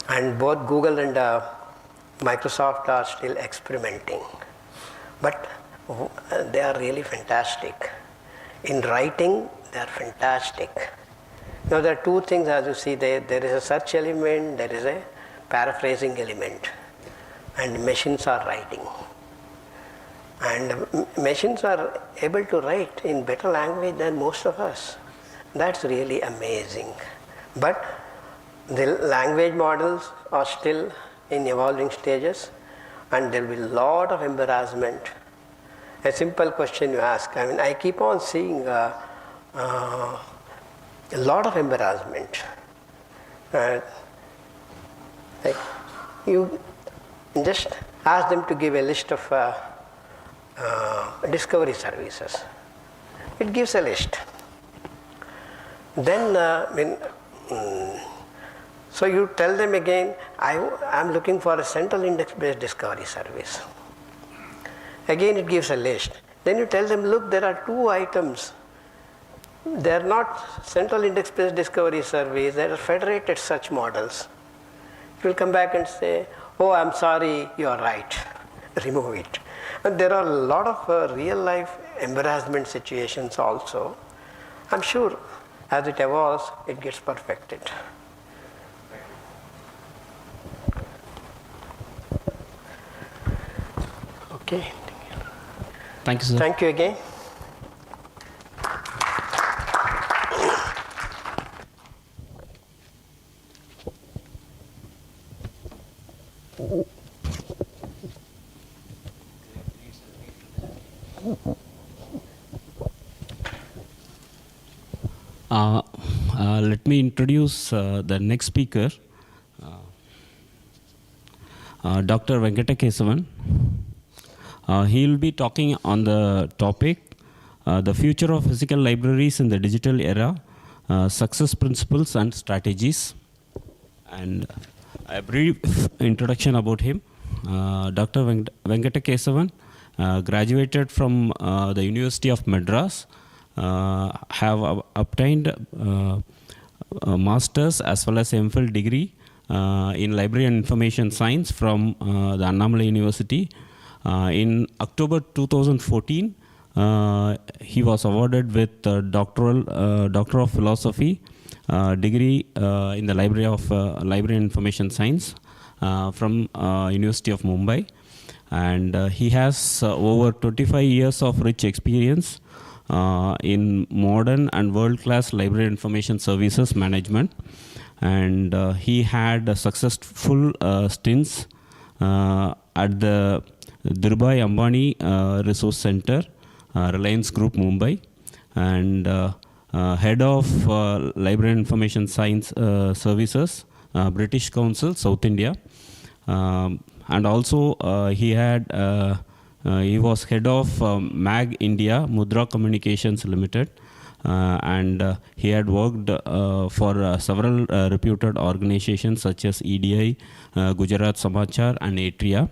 And both Google and Microsoft are still experimenting. But they are really fantastic. In writing, they are fantastic. Now there are two things, as you see, there is a search element, there is a paraphrasing element, and machines are writing. And machines are able to write in better language than most of us. That's really amazing. But the language models are still in evolving stages, and there will be a lot of embarrassment. A simple question you ask, I keep on seeing a lot of embarrassment. Like you just ask them to give a list of discovery services. It gives a list. Then, so you tell them again, I'm looking for a central index-based discovery service. Again, it gives a list. Then you tell them, look, there are 2 items. They are not central index-based discovery service, they are federated search models. It will come back and say, oh, I'm sorry, you are right. Remove it. And there are a lot of real-life embarrassment situations also. I'm sure as it evolves, it gets perfected. Okay. Thank you, sir. Thank you again. Let me introduce the next speaker, Dr. Venkatakesavan. He will be talking on the topic, the future of physical libraries in the digital era, success principles and strategies. And a brief introduction about him. Dr. Venkatakesavan graduated from the University of Madras, have obtained a master's as well as MPhil degree in Library and Information Science from the Annamalai University. In October 2014, he was awarded with Doctor of Philosophy degree in the Library and Information Science from University of Mumbai. And he has over 25 years of rich experience in modern and world-class library information services management. And he had successful stints at the Dhirubhai Ambani Resource Center, Reliance Group, Mumbai, and head of Library and Information Science Services, British Council, South India. And also he had He was head of MAG India, Mudra Communications Limited, and he had worked for several reputed organizations such as EDI, Gujarat Samachar, and Atria.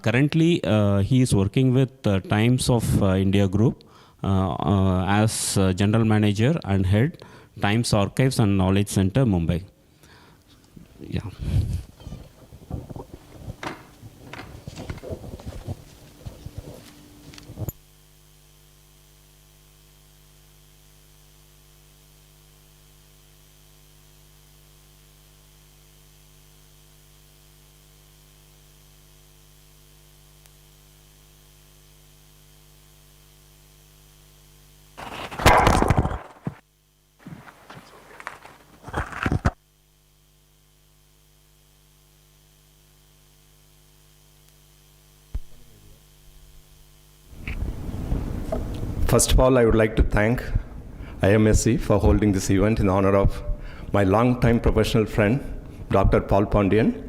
Currently, he is working with Times of India Group as General Manager and Head, Times Archives and Knowledge Center, Mumbai. Yeah. First of all, I would like to thank IMSC for holding this event in honor of my longtime professional friend, Dr. Paul Pondian.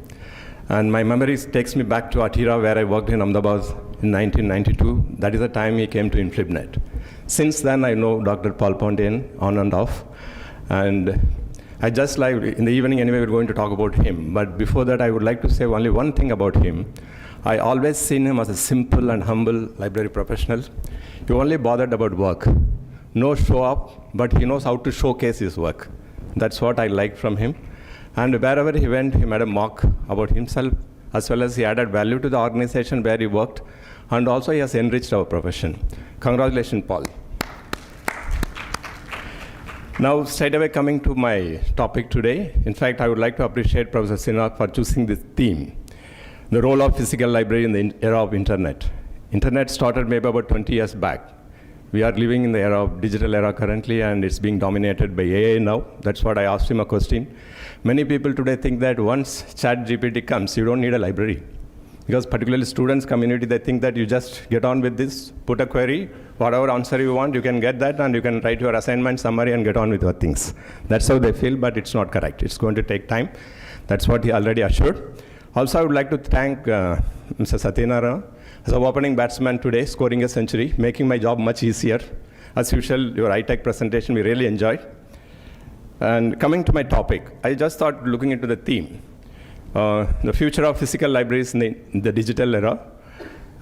And my memory takes me back to Atira, where I worked in Ahmedabad in 1992. That is the time he came to InflibNet. Since then, I know Dr. Paul Pondian on and off. And I just like, in the evening anyway, we're going to talk about him. But before that, I would like to say only one thing about him. I always seen him as a simple and humble library professional. He only bothered about work. No show up, but he knows how to showcase his work. That's what I like from him. And wherever he went, he made a mock about himself, as well as he added value to the organization where he worked, and also he has enriched our profession. Congratulations, Paul. Now, straight away coming to my topic today. In fact, I would like to appreciate Professor Sinha for choosing this theme, the role of physical library in the era of internet. Internet started maybe about 20 years back. We are living in the era of digital era currently, and it's being dominated by AI now. That's what I asked him a question. Many people today think that once ChatGPT comes, you don't need a library. Because particularly students community, they think that you just get on with this, put a query, whatever answer you want, you can get that, and you can write your assignment summary and get on with your things. That's how they feel, but it's not correct. It's going to take time. That's what he already assured. Also, I would like to thank Mr. Satyanarayana as an opening batsman today, scoring a century, making my job much easier. As usual, your high-tech presentation, we really enjoyed. And coming to my topic, I just thought looking into the theme, the future of physical libraries in the digital era,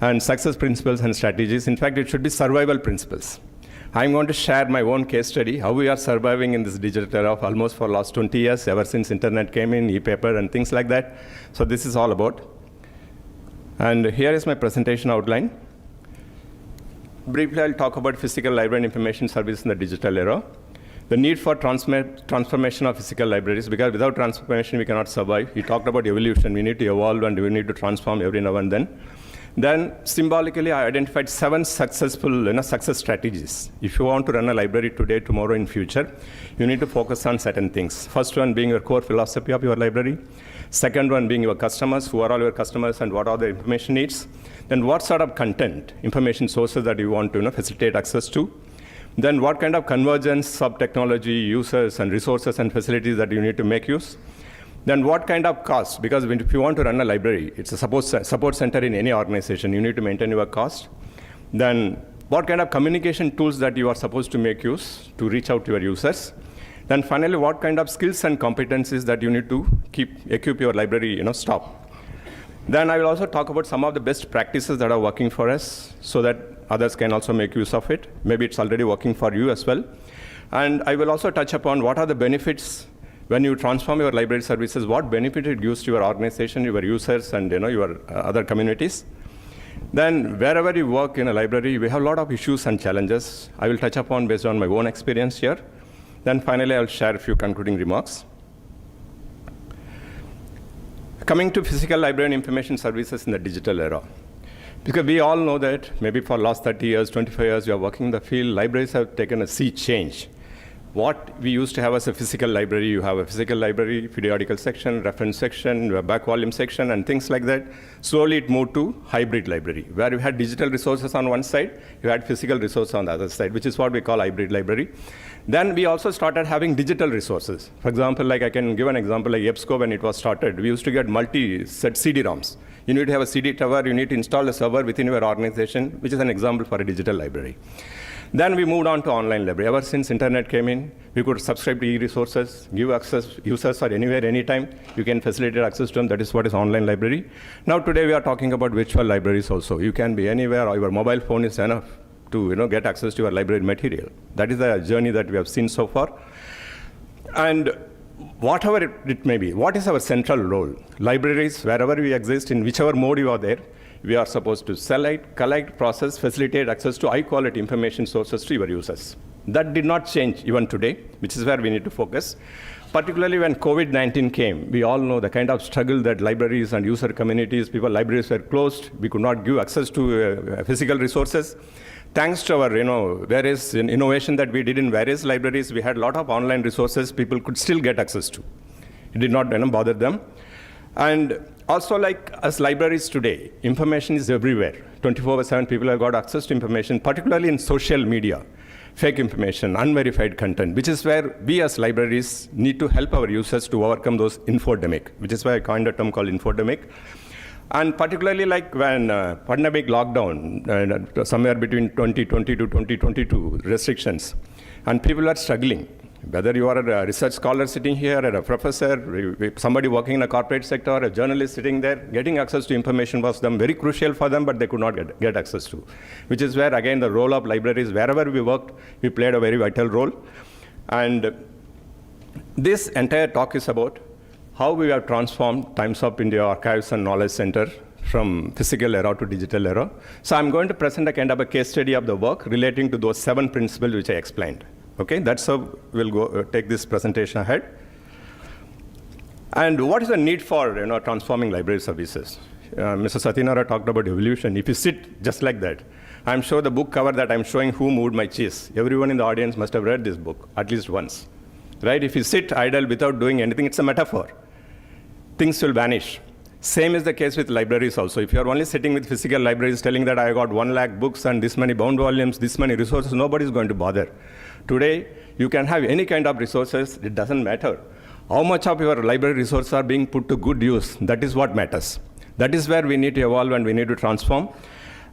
and success principles and strategies. In fact, it should be survival principles. I'm going to share my own case study, how we are surviving in this digital era of almost for the last 20 years, ever since internet came in, e-paper and things like that. So this is all about. And here is my presentation outline. Briefly, I'll talk about physical library and information service in the digital era. The need for transformation of physical libraries, because without transformation, we cannot survive. We talked about evolution. We need to evolve, and we need to transform every now and then. Then, symbolically, I identified 7 successful success strategies. If you want to run a library today, tomorrow, in future, you need to focus on certain things. First one being your core philosophy of your library. Second one being your customers. Who are all your customers and what are their information needs? Then what sort of content, information sources that you want to facilitate access to? Then what kind of convergence of technology, users, and resources and facilities that you need to make use? Then what kind of cost? Because if you want to run a library, it's a support center in any organization. You need to maintain your cost. Then what kind of communication tools that you are supposed to make use to reach out to your users? Then finally, what kind of skills and competencies that you need to equip your library stock? Then I will also talk about some of the best practices that are working for us so that others can also make use of it. Maybe it's already working for you as well. And I will also touch upon what are the benefits when you transform your library services, what benefit it gives to your organization, your users, and your other communities. Then wherever you work in a library, we have a lot of issues and challenges. I will touch upon based on my own experience here. Then finally, I'll share a few concluding remarks. Coming to physical library and information services in the digital era. Because we all know that maybe for the last 30 years, 25 years, we are working in the field, libraries have taken a sea change. what we used to have as a physical library. You have a physical library, periodical section, reference section, a back volume section, and things like that. Slowly it moved to hybrid library, where you had digital resources on one side, you had physical resources on the other side, which is what we call hybrid library. Then we also started having digital resources. For example, like I can give an example, like EBSCO, when it was started, we used to get multi-set CD-ROMs. You need to have a CD tower, you need to install a server within your organization, which is an example for a digital library. Then we moved on to online library. Ever since internet came in, we could subscribe to e-resources, give access, users are anywhere, anytime. You can facilitate access to them. That is what is online library. Now today we are talking about virtual libraries also. You can be anywhere, or your mobile phone is enough to get access to your library material. That is the journey that we have seen so far. And whatever it may be, what is our central role? Libraries, wherever we exist, in whichever mode you are there, we are supposed to select, collect, process, facilitate access to high-quality information sources to your users. That did not change even today, which is where we need to focus. Particularly when COVID-19 came, we all know the kind of struggle that libraries and user communities, libraries were closed. We could not give access to physical resources. Thanks to our various innovation that we did in various libraries, we had a lot of online resources people could still get access to. It did not bother them. And also, like as libraries today, information is everywhere. 24/7 people have got access to information, particularly in social media, fake information, unverified content, which is where we as libraries need to help our users to overcome those infodemic, which is why I coined a term called infodemic. And particularly like when pandemic lockdown, somewhere between 2020 to 2022 restrictions, and people are struggling. Whether you are a research scholar sitting here, or a professor, somebody working in a corporate sector, a journalist sitting there, getting access to information was very crucial for them, but they could not get access to. Which is where, again, the role of libraries, wherever we worked, we played a very vital role. And this entire talk is about how we have transformed Times of India Archives and Knowledge Center from physical era to digital era. So I'm going to present a kind of a case study of the work relating to those 7 principles which I explained. Okay, that's how we'll go take this presentation ahead. And what is the need for transforming library services? Mr. Satyanara talked about evolution. If you sit just like that, I'm sure the book cover that I'm showing, Who Moved My Cheese, everyone in the audience must have read this book at least once, right? If you sit idle without doing anything, it's a metaphor. Things will vanish. Same is the case with libraries also. If you're only sitting with physical libraries telling that I got 1 lakh books and this many bound volumes, this many resources, nobody's going to bother. Today, you can have any kind of resources, it doesn't matter. How much of your library resources are being put to good use, that is what matters. That is where we need to evolve and we need to transform.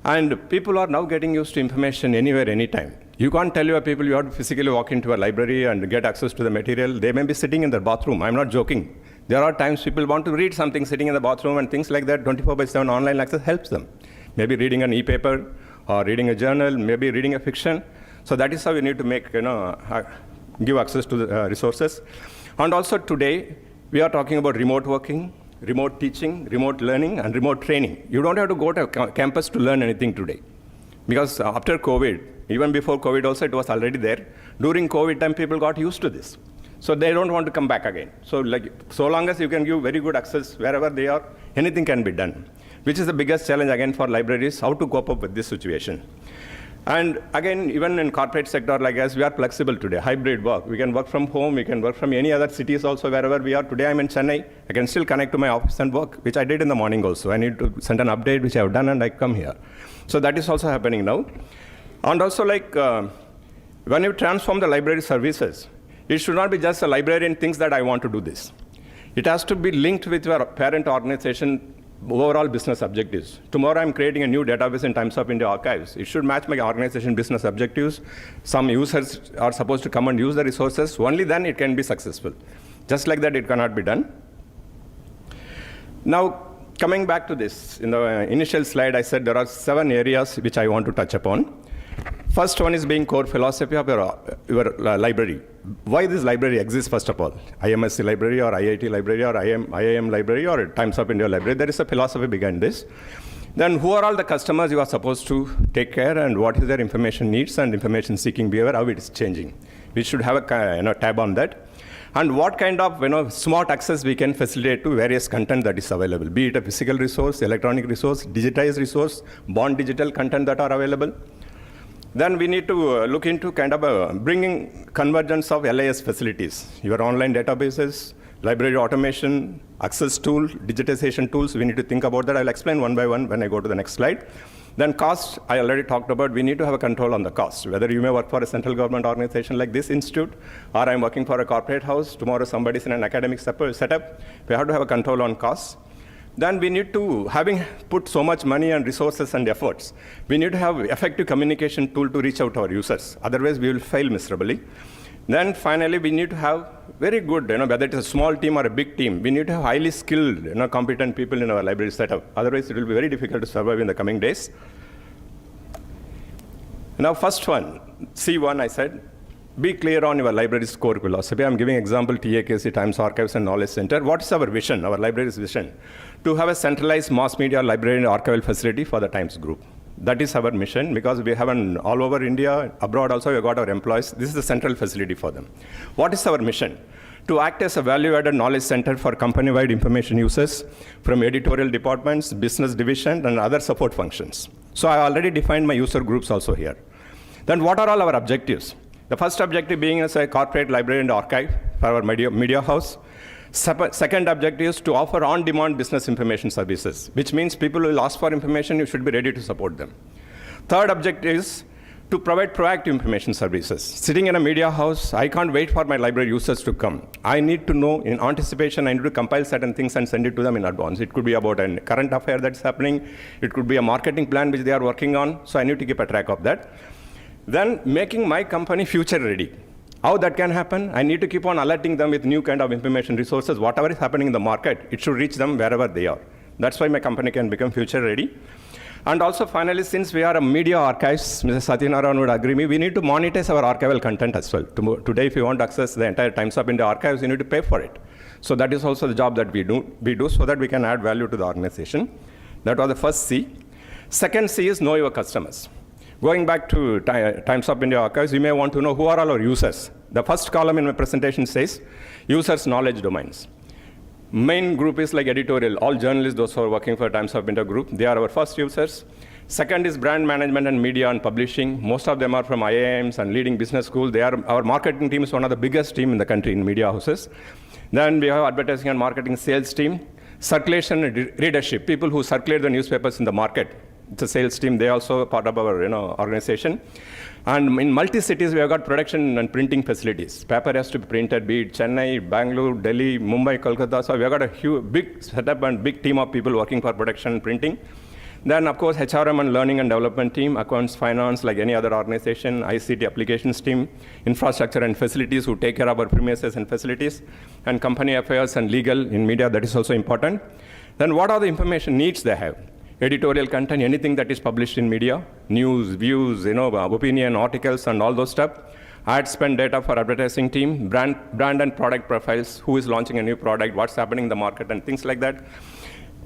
And people are now getting used to information anywhere, anytime. You can't tell your people you have to physically walk into a library and get access to the material. They may be sitting in their bathroom. I'm not joking. There are times people want to read something sitting in the bathroom and things like that. 24/7 online access helps them. Maybe reading an e-paper or reading a journal, maybe reading a fiction. So that is how we need to make, give access to the resources. And also today, we are talking about remote working, remote teaching, remote learning, and remote training. You don't have to go to campus to learn anything today. Because after COVID, even before COVID also, it was already there. During COVID time, people got used to this. So they don't want to come back again. So so long as you can give very good access wherever they are, anything can be done. Which is the biggest challenge again for libraries, how to cope up with this situation. And again, even in corporate sector like us, we are flexible today, hybrid work. We can work from home, we can work from any other cities also, wherever we are. Today I'm in Chennai, I can still connect to my office and work, which I did in the morning also. I need to send an update, which I have done, and I come here. So that is also happening now. And also when you transform the library services, it should not be just a librarian thinks that I want to do this. It has to be linked with your parent organization overall business objectives. Tomorrow I'm creating a new database in Times of India Archives. It should match my organization business objectives. Some users are supposed to come and use the resources. Only then it can be successful. Just like that, it cannot be done. Now, coming back to this, in the initial slide, I said there are 7 areas which I want to touch upon. First one is being core philosophy of your library. Why this library exists, first of all. IMSC library or IIT library or IIM library or Times of India library. There is a philosophy behind this. Then who are all the customers you are supposed to take care and what is their information needs and information seeking behavior, how it is changing. We should have a tab on that. And what kind of smart access we can facilitate to various content that is available, be it a physical resource, electronic resource, digitized resource, born digital content that are available. Then we need to look into kind of bringing convergence of LIS facilities, your online databases, library automation, access tool, digitization tools. We need to think about that. I'll explain one by one when I go to the next slide. Then cost, I already talked about. We need to have a control on the cost. Whether you may work for a central government organization like this institute, or I'm working for a corporate house, tomorrow somebody's in an academic setup, we have to have a control on costs. Then we need to, having put so much money and resources and efforts, we need to have effective communication tool to reach out to our users. Otherwise, we will fail miserably. Then finally, we need to have very good, whether it's a small team or a big team, we need to have highly skilled, competent people in our library setup. Otherwise, it will be very difficult to survive in the coming days. Now, first one, C1, I said, be clear on your library's core philosophy. I'm giving example TAKC, Times Archives and Knowledge Center. What is our vision, our library's vision? To have a centralized mass media library and archival facility for the Times Group. That is our mission, because we have an all over India, abroad also, we have got our employees. This is the central facility for them. What is our mission? To act as a value-added knowledge center for company-wide information users from editorial departments, business division, and other support functions. So I already defined my user groups also here. Then what are all our objectives? The first objective being as a corporate library and archive for our media house. Second objective is to offer on-demand business information services, which means people will ask for information, you should be ready to support them. Third objective is to provide proactive information services. Sitting in a media house, I can't wait for my library users to come. I need to know in anticipation, I need to compile certain things and send it to them in advance. It could be about a current affair that's happening. It could be a marketing plan which they are working on, so I need to keep a track of that. Then making my company future ready. How that can happen? I need to keep on alerting them with new kind of information resources. Whatever is happening in the market, it should reach them wherever they are. That's why my company can become future ready. And also finally, since we are a media archives, Mr. Satyanarayan would agree with me, we need to monetize our archival content as well. Today, if you want to access the entire Times of India archives, you need to pay for it. So that is also the job that we do so that we can add value to the organization. That was the first C. Second C is know your customers. Going back to Times of India archives, you may want to know who are all our users. The first column in my presentation says users' knowledge domains. Main group is like editorial, all journalists, those who are working for Times of India group, they are our first users. Second is brand management and media and publishing. Most of them are from IIMs and leading business schools. Our marketing team is one of the biggest team in the country in media houses. Then we have advertising and marketing sales team. Circulation and readership, people who circulate the newspapers in the market. It's a sales team, they also are part of our organization. And in multi-cities, we have got production and printing facilities. Paper has to be printed, be it Chennai, Bangalore, Delhi, Mumbai, Kolkata. So we have got a huge, big setup and big team of people working for production and printing. Then, of course, HRM and learning and development team, accounts, finance, like any other organization, ICT applications team, infrastructure and facilities who take care of our premises and facilities, and company affairs and legal in media, that is also important. Then what are the information needs they have? Editorial content, anything that is published in media, news, views, opinion, articles, and all those stuff. Ad spend data for advertising team, brand and product profiles, who is launching a new product, what's happening in the market, and things like that.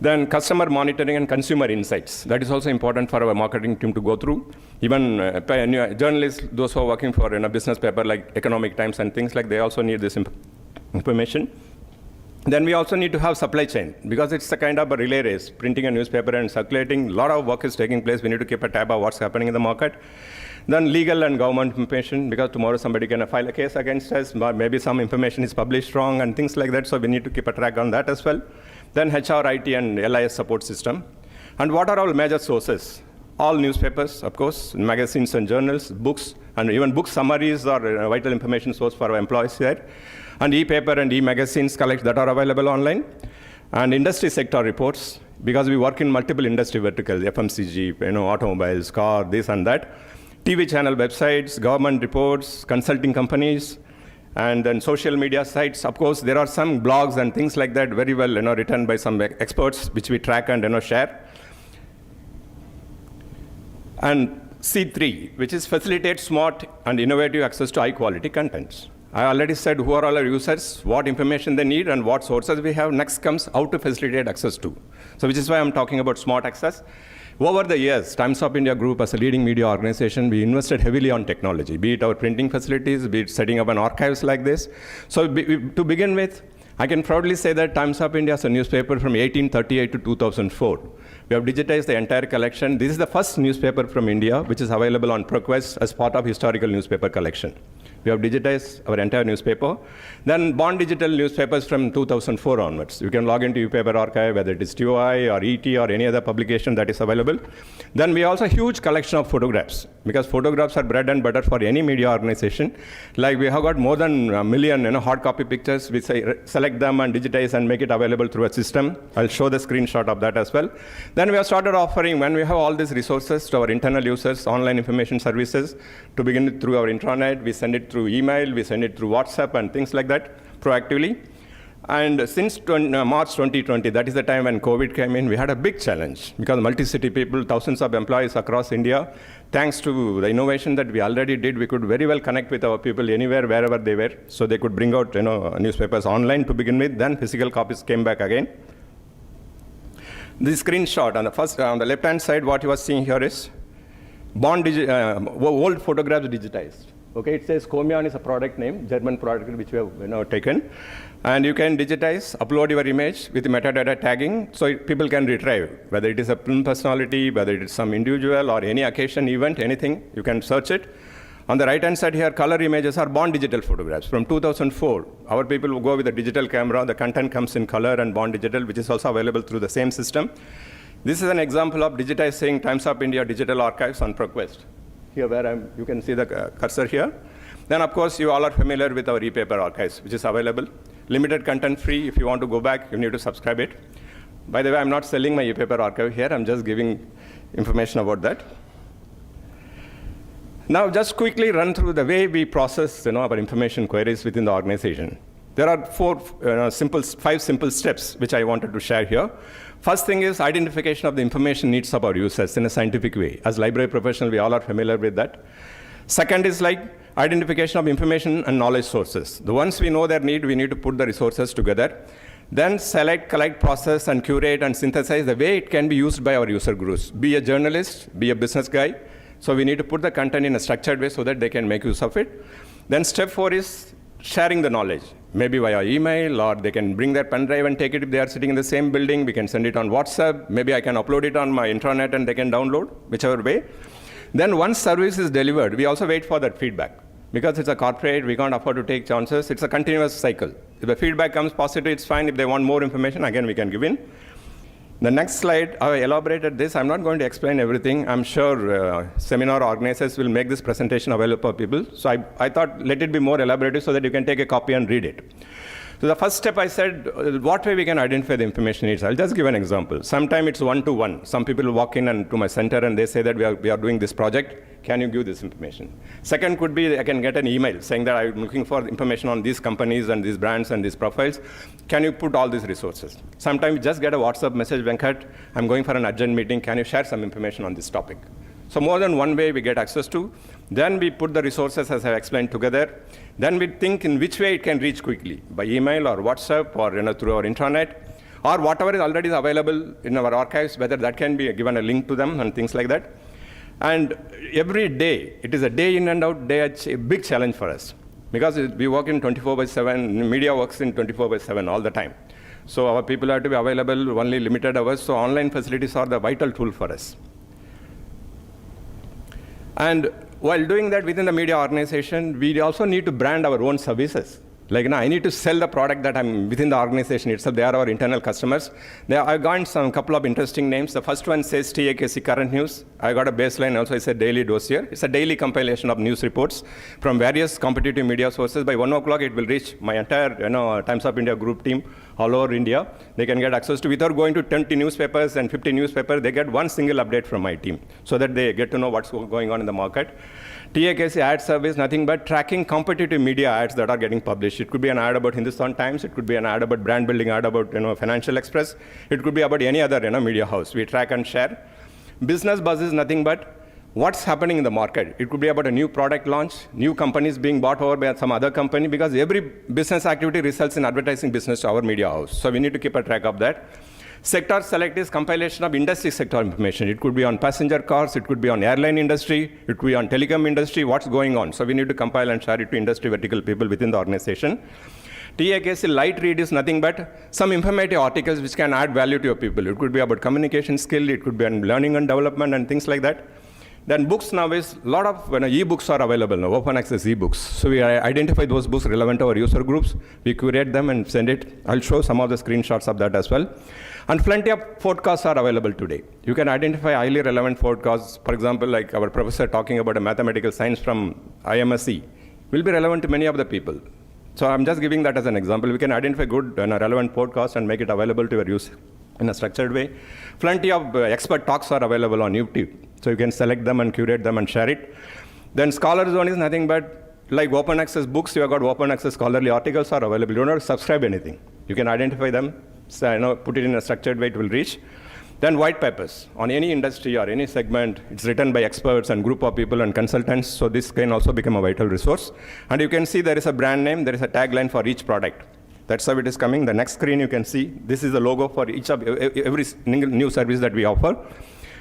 Then customer monitoring and consumer insights. That is also important for our marketing team to go through. Even journalists, those who are working for a business paper like Economic Times and things like, they also need this information. Then we also need to have supply chain, because it's a kind of a relay race, printing a newspaper and circulating. A lot of work is taking place. We need to keep a tab of what's happening in the market. Then legal and government information, because tomorrow somebody can file a case against us, but maybe some information is published wrong and things like that, so we need to keep a track on that as well. Then HR, IT, and LIS support system. And what are all major sources? All newspapers, of course, magazines and journals, books, and even book summaries are a vital information source for our employees here. And e-paper and e-magazines collect that are available online. And industry sector reports, because we work in multiple industry verticals, FMCG, automobiles, car, this and that. TV channel websites, government reports, consulting companies, and then social media sites. Of course, there are some blogs and things like that, very well written by some experts, which we track and share. And C3, which is facilitate smart and innovative access to high-quality contents. I already said who are all our users, what information they need, and what sources we have. Next comes how to facilitate access to. So which is why I'm talking about smart access. Over the years, Times of India Group, as a leading media organization, we invested heavily on technology, be it our printing facilities, be it setting up an archives like this. So to begin with, I can proudly say that Times of India is a newspaper from 1838 to 2004. We have digitized the entire collection. This is the first newspaper from India, which is available on ProQuest as part of historical newspaper collection. We have digitized our entire newspaper. Then born digital newspapers from 2004 onwards. You can log into e-paper archive, whether it is TOI or ET or any other publication that is available. Then we also huge collection of photographs, because photographs are bread and butter for any media organization. Like we have got more than 1 million hard copy pictures. We select them and digitize and make it available through a system. I'll show the screenshot of that as well. Then we have started offering, when we have all these resources to our internal users, online information services, to begin with through our intranet. We send it through email, we send it through WhatsApp and things like that proactively. And since March 2020, that is the time when COVID came in, we had a big challenge because multi-city people, thousands of employees across India, thanks to the innovation that we already did, we could very well connect with our people anywhere, wherever they were, so they could bring out newspapers online to begin with, then physical copies came back again. This screenshot on the left-hand side, what you are seeing here is old photographs digitized. Okay, it says Comion is a product name, German product which we have taken. And you can digitize, upload your image with metadata tagging, so people can retrieve, whether it is a film personality, whether it is some individual or any occasion, event, anything, you can search it. On the right-hand side here, color images are born digital photographs. From 2004, our people will go with a digital camera, the content comes in color and born digital, which is also available through the same system. This is an example of digitizing Times of India digital archives on ProQuest. Here where you can see the cursor here. Then of course you all are familiar with our e-paper archives, which is available. Limited content free. If you want to go back, you need to subscribe it. By the way, I'm not selling my e-paper archive here. I'm just giving information about that. Now just quickly run through the way we process our information queries within the organization. There are 5 simple steps which I wanted to share here. First thing is identification of the information needs of our users in a scientific way. As library professionals, we all are familiar with that. Second is like identification of information and knowledge sources. The ones we know their need, we need to put the resources together. Then select, collect, process, and curate and synthesize the way it can be used by our user groups. Be a journalist, be a business guy. So we need to put the content in a structured way so that they can make use of it. Then step 4 is sharing the knowledge, maybe via email, or they can bring their pen drive and take it if they are sitting in the same building. We can send it on WhatsApp. Maybe I can upload it on my intranet and they can download, whichever way. Then once service is delivered, we also wait for that feedback. Because it's a corporate, we can't afford to take chances. It's a continuous cycle. If the feedback comes positive, it's fine. If they want more information, again, we can give in. The next slide, I elaborated this. I'm not going to explain everything. I'm sure seminar organizers will make this presentation available for people. So I thought, let it be more elaborative so that you can take a copy and read it. So the first step I said, what way we can identify the information needs. I'll just give an example. Sometimes it's one-to-one. Some people walk in to my center and they say that we are doing this project. Can you give this information? Second could be I can get an email saying that I'm looking for information on these companies and these brands and these profiles. Can you put all these resources? Sometimes you just get a WhatsApp message, Venkat, I'm going for an urgent meeting. Can you share some information on this topic? So more than one way we get access to. Then we put the resources, as I explained, together. Then we think in which way it can reach quickly, by email or WhatsApp or through our intranet, or whatever is already available in our archives, whether that can be given a link to them and things like that. And every day, it is a day in and out day, a big challenge for us. Because we work in 24/7, media works in 24/7 all the time. So our people have to be available only limited hours, so online facilities are the vital tool for us. And while doing that within the media organization, we also need to brand our own services. Like I need to sell the product that I'm within the organization itself. They are our internal customers. I've got some couple of interesting names. The first one says TAKC Current News. I got a baseline also. It's a daily dossier. It's a daily compilation of news reports from various competitive media sources. By 1 o'clock, it will reach my entire Times of India group team all over India. They can get access to, without going to 20 newspapers and 50 newspapers, they get one single update from my team so that they get to know what's going on in the market. TAKC ad service, nothing but tracking competitive media ads that are getting published. It could be an ad about Hindustan Times. It could be an ad about brand building ad about Financial Express. It could be about any other media house. We track and share. Business buzz is nothing but what's happening in the market. It could be about a new product launch, new companies being bought over by some other company, because every business activity results in advertising business to our media house. So we need to keep a track of that. Sector select is compilation of industry sector information. It could be on passenger cars, it could be on airline industry, it could be on telecom industry, what's going on. So we need to compile and share it to industry vertical people within the organization. TAKC light read is nothing but some informative articles which can add value to your people. It could be about communication skill, it could be on learning and development and things like that. Then books nowadays, a lot of e-books are available now, open access e-books. So we identify those books relevant to our user groups, we curate them and send it. I'll show some of the screenshots of that as well. And plenty of podcasts are available today. You can identify highly relevant podcasts. For example, like our professor talking about a mathematical science from IMSC will be relevant to many of the people. So I'm just giving that as an example. We can identify good and relevant podcasts and make it available to your use in a structured way. Plenty of expert talks are available on YouTube. So you can select them and curate them and share it. Then Scholar Zone is nothing but like open access books. You have got open access scholarly articles are available. You don't have to subscribe anything. You can identify them, so, put it in a structured way, it will reach. Then white papers on any industry or any segment. It's written by experts and group of people and consultants. So this can also become a vital resource. And you can see there is a brand name, there is a tagline for each product. That's how it is coming. The next screen you can see, this is the logo for each of every new service that we offer.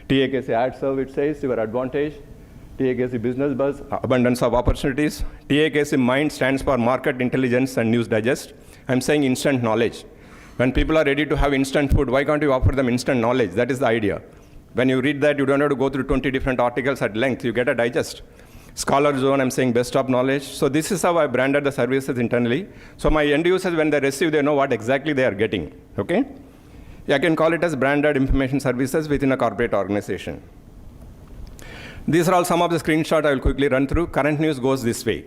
TAKC Ad Serve, it says, your advantage. TAKC Business Buzz, abundance of opportunities. TAKC Mind stands for Market Intelligence and News Digest. I'm saying instant knowledge. When people are ready to have instant food, why can't you offer them instant knowledge? That is the idea. When you read that, you don't have to go through 20 different articles at length. You get a digest. Scholar Zone, I'm saying best of knowledge. So this is how I branded the services internally. So my end users, when they receive, they know what exactly they are getting. Okay? I can call it as branded information services within a corporate organization. These are all some of the screenshots I will quickly run through. Current news goes this way.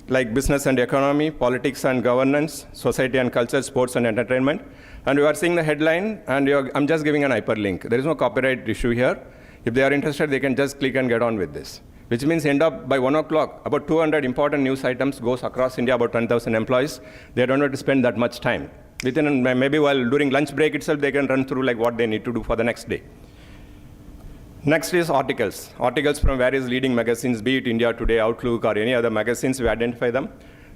Like business and economy, politics and governance, society and culture, sports and entertainment. And you are seeing the headline, and I'm just giving an hyperlink. There is no copyright issue here. If they are interested, they can just click and get on with this. Which means end up by 1 o'clock, about 200 important news items goes across India, about 10,000 employees. They don't have to spend that much time. Within, maybe while during lunch break itself, they can run through like what they need to do for the next day. Next is articles. Articles from various leading magazines, be it India Today, Outlook, or any other magazines, we identify them.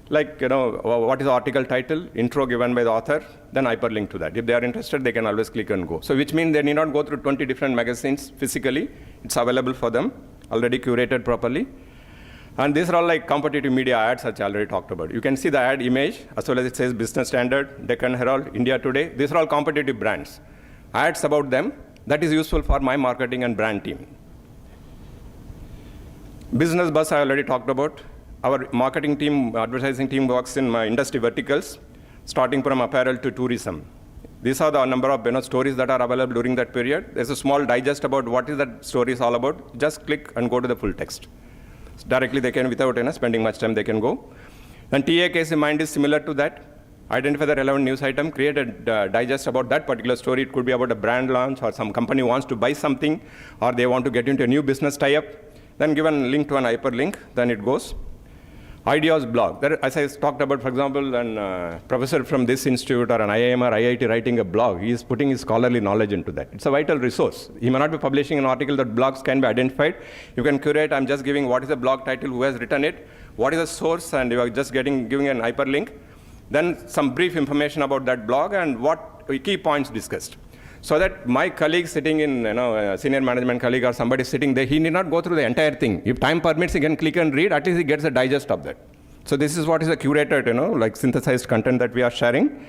Like, what is the article title, intro given by the author, then hyperlink to that. If they are interested, they can always click and go. So which means they need not go through 20 different magazines physically. It's available for them, already curated properly. And these are all like competitive media ads, which I already talked about. You can see the ad image, as well as it says Business Standard, Deccan Herald, India Today. These are all competitive brands. Ads about them, that is useful for my marketing and brand team. Business Buzz, I already talked about. Our marketing team, advertising team works in my industry verticals, starting from apparel to tourism. These are the number of stories that are available during that period. There's a small digest about what is that story is all about. Just click and go to the full text. Directly they can, without spending much time, they can go. And TAKC Mind is similar to that. Identify the relevant news item, create a digest about that particular story. It could be about a brand launch, or some company wants to buy something, or they want to get into a new business tie-up. Then give a link to an hyperlink, then it goes. Ideas blog. There, as I talked about, for example, a professor from this institute or an IIM or IIT writing a blog, he is putting his scholarly knowledge into that. It's a vital resource. He may not be publishing an article, that blogs can be identified. You can curate. I'm just giving what is the blog title, who has written it, what is the source, and you are just giving an hyperlink. Then some brief information about that blog and what key points discussed. So that my colleague sitting in, a senior management colleague or somebody sitting there, he need not go through the entire thing. If time permits, he can click and read, at least he gets a digest of that. So this is what is a curated, like synthesized content that we are sharing.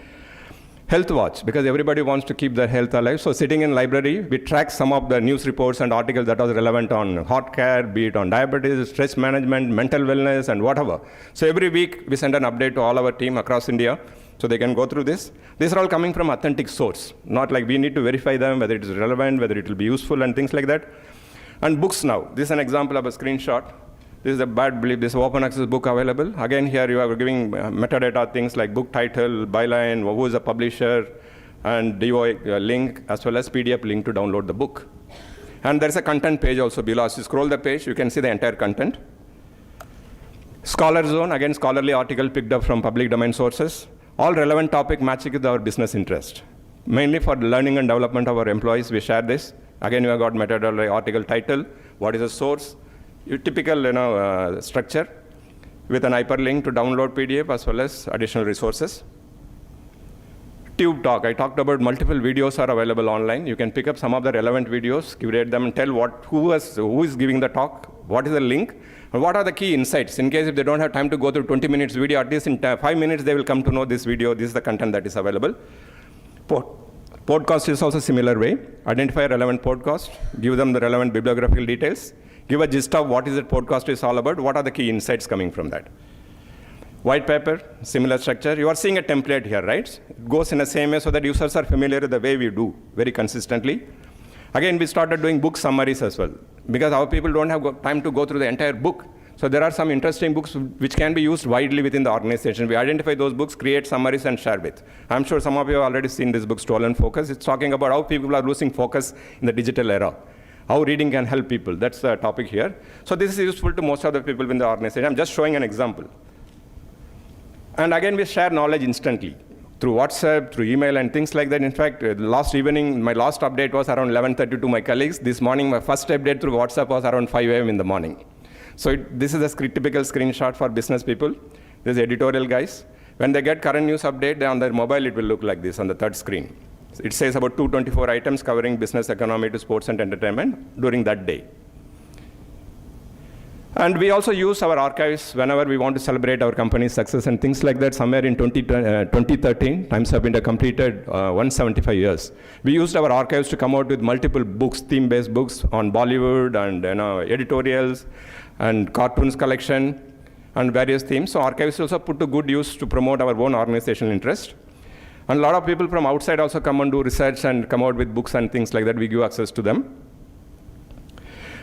Health Watch, because everybody wants to keep their health alive. So sitting in library, we track some of the news reports and articles that are relevant on heart care, be it on diabetes, stress management, mental wellness, and whatever. So every week, we send an update to all our team across India, so they can go through this. These are all coming from authentic source, not like we need to verify them, whether it is relevant, whether it will be useful, and things like that. And books now. This is an example of a screenshot. This is a bad belief. This is open access book available. Again, here you are giving metadata things like book title, byline, who is the publisher, and DOI link, as well as PDF link to download the book. And there's a content page also below. As you scroll the page, you can see the entire content. Scholar Zone, again, scholarly article picked up from public domain sources. All relevant topic matching with our business interest. Mainly for learning and development of our employees, we share this. Again, you have got metadata, article title, what is the source, your typical structure with an hyperlink to download PDF as well as additional resources. Tube Talk. I talked about multiple videos are available online. You can pick up some of the relevant videos, curate them, and tell who is giving the talk, what is the link, and what are the key insights. In case if they don't have time to go through 20 minutes video, at least in 5 minutes they will come to know this video, this is the content that is available. Podcast is also similar way. Identify a relevant podcast, give them the relevant bibliographical details, give a gist of what is that podcast is all about, what are the key insights coming from that. White paper, similar structure. You are seeing a template here, right? It goes in the same way so that users are familiar with the way we do very consistently. Again, we started doing book summaries as well because our people don't have time to go through the entire book. So there are some interesting books which can be used widely within the organization. We identify those books, create summaries, and share with. I'm sure some of you have already seen this book, Stolen Focus. It's talking about how people are losing focus in the digital era. How reading can help people. That's the topic here. So this is useful to most of the people in the organization. I'm just showing an example. And again, we share knowledge instantly through WhatsApp, through email, and things like that. In fact, last evening, my last update was around 11:30 to my colleagues. This morning, my first update through WhatsApp was around 5 a.m. in the morning. So this is a typical screenshot for business people. There's editorial guys. When they get current news update on their mobile, it will look like this on the third screen. It says about 224 items covering business, economy to sports and entertainment during that day. And we also use our archives whenever we want to celebrate our company's success and things like that. Somewhere in 2013, Times of India completed 175 years. We used our archives to come out with multiple books, theme-based books on Bollywood and editorials and cartoons collection and various themes. So archives also put to good use to promote our own organizational interest. And a lot of people from outside also come and do research and come out with books and things like that. We give access to them.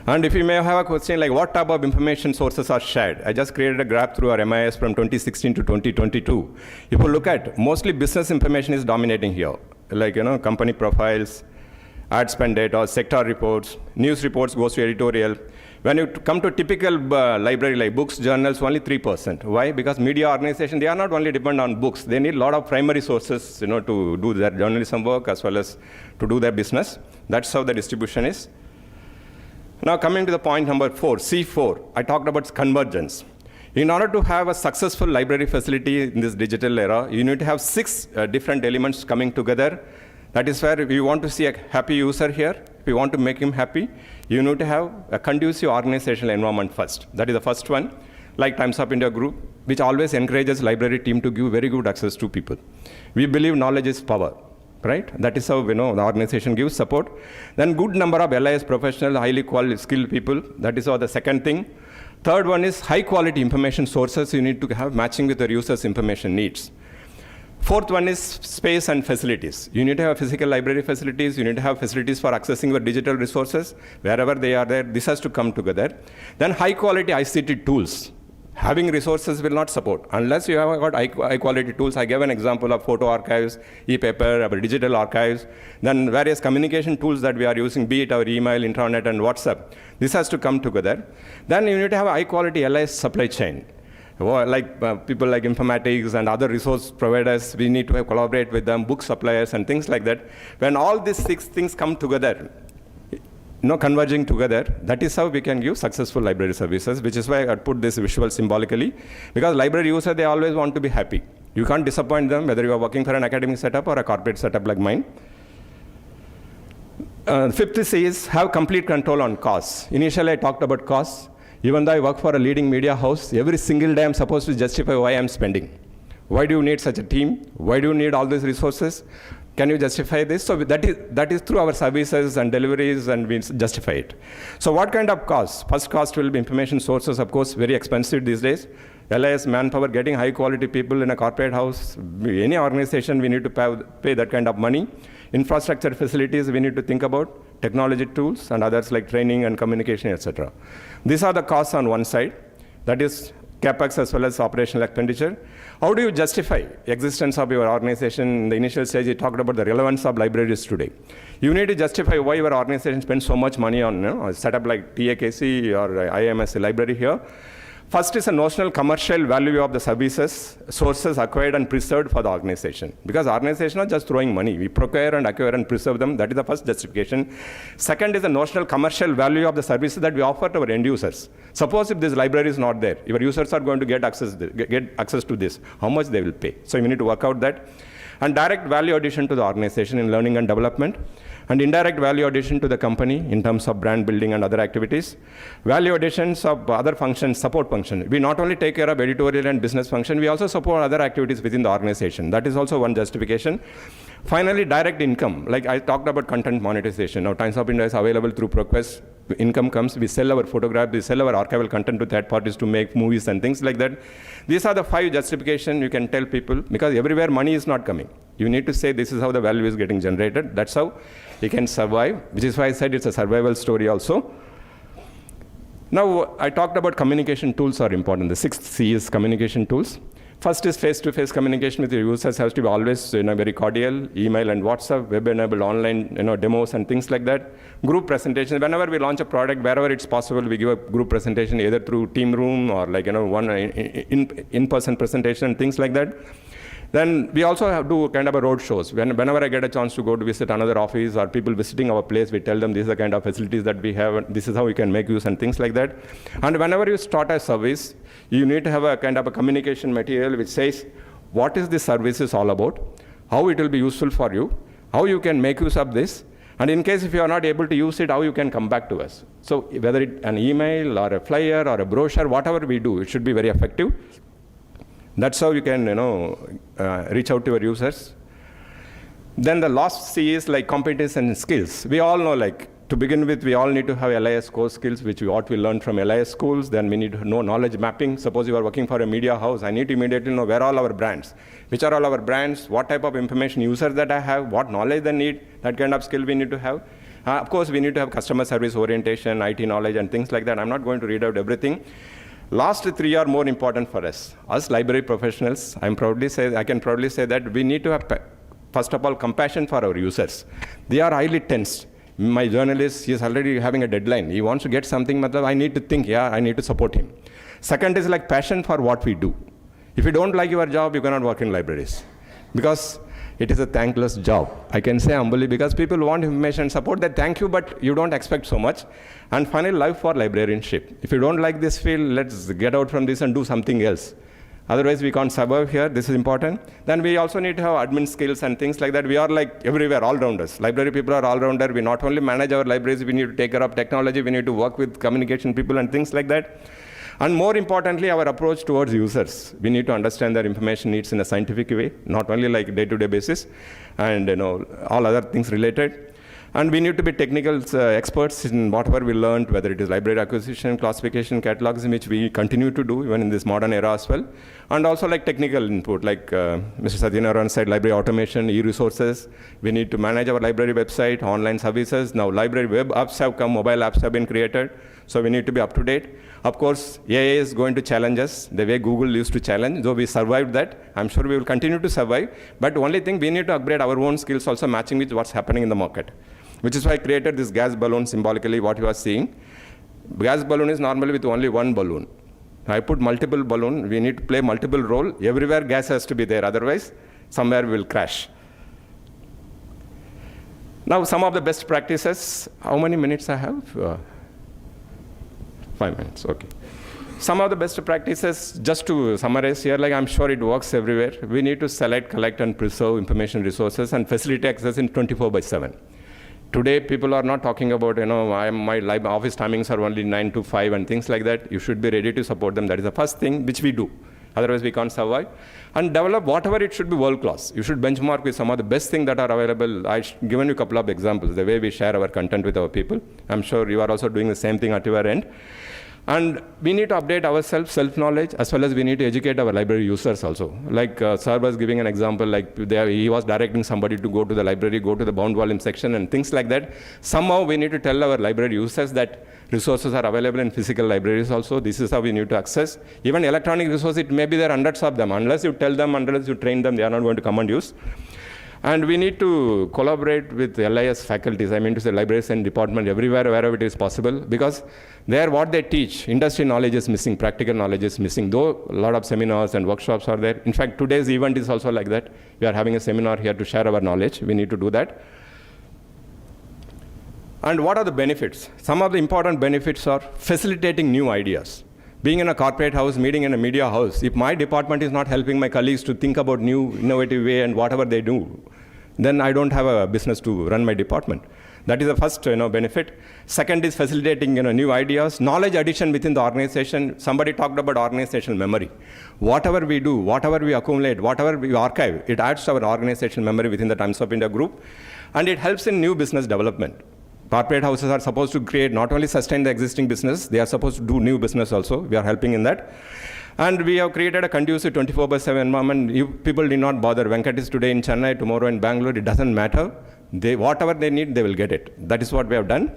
And if you may have a question like what type of information sources are shared, I just created a graph through our MIS from 2016 to 2022. If you look at, mostly business information is dominating here, like company profiles, ad spend data, sector reports, news reports goes to editorial. When you come to typical library like books, journals, only 3%. Why? Because media organization, they are not only dependent on books, they need a lot of primary sources to do their journalism work as well as to do their business. That's how the distribution is. Now coming to the point number 4, C4, I talked about convergence. In order to have a successful library facility in this digital era, you need to have 6 different elements coming together. That is where if you want to see a happy user here, if you want to make him happy, you need to have a conducive organizational environment first. That is the first one, like Times of India Group, which always encourages library team to give very good access to people. We believe knowledge is power. Right? That is how the organization gives support. Then good number of LIS professionals, highly skilled people. That is how the second thing. Third one is high quality information sources you need to have matching with your users' information needs. Fourth one is space and facilities. You need to have physical library facilities. You need to have facilities for accessing your digital resources. Wherever they are there, this has to come together. Then high quality ICT tools. Having resources will not support. Unless you have got high quality tools, I gave an example of photo archives, e-paper, our digital archives, then various communication tools that we are using, be it our email, intranet, and WhatsApp. This has to come together. Then you need to have a high quality LIS supply chain. Like people like informatics and other resource providers, we need to collaborate with them, book suppliers and things like that. When all these 6 things come together, converging together, that is how we can give successful library services, which is why I put this visual symbolically. Because library user, they always want to be happy. You can't disappoint them, whether you are working for an academic setup or a corporate setup like mine. Fifth C is have complete control on costs. Initially, I talked about costs. Even though I work for a leading media house, every single day I'm supposed to justify why I'm spending. Why do you need such a team? Why do you need all these resources? Can you justify this? So that is through our services and deliveries, and we justify it. So what kind of costs? First cost will be information sources, of course, very expensive these days. LIS, manpower, getting high quality people in a corporate house, any organization, we need to pay that kind of money. Infrastructure facilities, we need to think about. Technology tools and others like training and communication, etc. These are the costs on one side. That is CapEx as well as operational expenditure. How do you justify existence of your organization? In the initial stage, you talked about the relevance of libraries today. You need to justify why your organization spends so much money on a setup like TAKC or IMS library here. First is a notional commercial value of the services, sources acquired and preserved for the organization. Because organizations are just throwing money. We procure and acquire and preserve them. That is the first justification. Second is the notional commercial value of the services that we offer to our end users. Suppose if this library is not there, your users are going to get access to this. How much they will pay? So you need to work out that. And direct value addition to the organization in learning and development, and indirect value addition to the company in terms of brand building and other activities. Value additions of other functions, support function. We not only take care of editorial and business function, we also support other activities within the organization. That is also one justification. Finally, direct income. Like I talked about content monetization. Now, Times of India is available through ProQuest. Income comes, we sell our photographs, we sell our archival content to third parties to make movies and things like that. These are the 5 justifications you can tell people, because everywhere money is not coming. You need to say this is how the value is getting generated. That's how you can survive, which is why I said it's a survival story also. Now, I talked about communication tools are important. The 6th C is communication tools. First is face-to-face communication with your users has to be always very cordial, email and WhatsApp, web-enabled online demos and things like that. Group presentations. Whenever we launch a product, wherever it's possible, we give a group presentation either through Team Room or one in-person presentation and things like that. Then we also do kind of a road shows. Whenever I get a chance to go to visit another office or people visiting our place, we tell them this is the kind of facilities that we have, this is how we can make use and things like that. And whenever you start a service, you need to have a kind of a communication material which says what is this service is all about, how it will be useful for you, how you can make use of this, and in case if you are not able to use it, how you can come back to us. So whether it's an email or a flyer or a brochure, whatever we do, it should be very effective. That's how you can, reach out to your users. Then the last C is like competence and skills. We all know, to begin with, we all need to have LIS core skills, what we learned from LIS schools. Then we need to know knowledge mapping. Suppose you are working for a media house, I need to immediately know where are all our brands, which are all our brands, what type of information users that I have, what knowledge they need, that kind of skill we need to have. Of course, we need to have customer service orientation, IT knowledge, and things like that. I'm not going to read out everything. Last 3 are more important for us. As library professionals, I can proudly say that we need to have, first of all, compassion for our users. They are highly tensed. My journalist, he is already having a deadline. He wants to get something, I need to think, I need to support him. Second is passion for what we do. If you don't like your job, you cannot work in libraries. Because it is a thankless job. I can say humbly, because people want information and support. They thank you, but you don't expect so much. And finally, love for librarianship. If you don't like this field, let's get out from this and do something else. Otherwise, we can't survive here. This is important. Then we also need to have admin skills and things like that. We are everywhere, all-rounders. Library people are all-rounder. We not only manage our libraries, we need to take care of technology. We need to work with communication people and things like that. And more importantly, our approach towards users. We need to understand their information needs in a scientific way, not only day-to-day basis, and all other things related. And we need to be technical experts in whatever we learned, whether it is library acquisition, classification, catalogs, which we continue to do even in this modern era as well. And also technical input, Mr. Satyanarayan said, library automation, e-resources. We need to manage our library website, online services. Now library web apps have come, mobile apps have been created. So we need to be up to date. Of course, AI is going to challenge us the way Google used to challenge. Though we survived that, I'm sure we will continue to survive. But the only thing, we need to upgrade our own skills also matching with what's happening in the market. Which is why I created this gas balloon symbolically, what you are seeing. Gas balloon is normally with only one balloon. I put multiple balloon. We need to play multiple role. Everywhere gas has to be there. Otherwise, somewhere we will crash. Now, some of the best practices. How many minutes I have? 5 minutes, okay. Some of the best practices, just to summarize here, I'm sure it works everywhere. We need to select, collect, and preserve information resources and facilitate access in 24/7. Today, people are not talking about, my office timings are only 9 to 5 and things like that. You should be ready to support them. That is the first thing which we do. Otherwise, we can't survive. And develop whatever it should be world-class. You should benchmark with some of the best things that are available. I've given you a couple of examples, the way we share our content with our people. I'm sure you are also doing the same thing at your end. And we need to update ourselves, self-knowledge, as well as we need to educate our library users also. Sir was giving an example, he was directing somebody to go to the library, go to the bound volume section and things like that. Somehow we need to tell our library users that resources are available in physical libraries also. This is how we need to access. Even electronic resources, it may be there hundreds of them. Unless you tell them, unless you train them, they are not going to come and use. And we need to collaborate with LIS faculties, I mean to say libraries and department everywhere, wherever it is possible, because there what they teach, industry knowledge is missing, practical knowledge is missing, though a lot of seminars and workshops are there. In fact, today's event is also like that. We are having a seminar here to share our knowledge. We need to do that. And what are the benefits? Some of the important benefits are facilitating new ideas. being in a corporate house, meeting in a media house, if my department is not helping my colleagues to think about new, innovative way and whatever they do, then I don't have a business to run my department. That is the first benefit. Second is facilitating new ideas, knowledge addition within the organization. Somebody talked about organizational memory. Whatever we do, whatever we accumulate, whatever we archive, it adds to our organizational memory within the Times of India group, and it helps in new business development. Corporate houses are supposed to create, not only sustain the existing business, they are supposed to do new business also. We are helping in that. And we have created a conducive 24/7 environment. People did not bother. Venkat is today in Chennai, tomorrow in Bangalore. It doesn't matter. Whatever they need, they will get it. That is what we have done.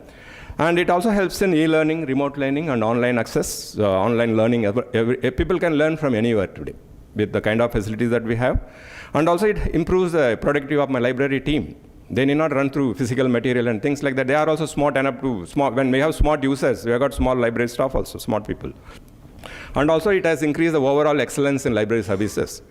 And it also helps in e-learning, remote learning, and online access, online learning. People can learn from anywhere today with the kind of facilities that we have. And also it improves the productivity of my library team. They need not run through physical material and things like that. They are also smart enough to, when we have smart users, we have got small library staff also, smart people. And also it has increased the overall excellence in library services.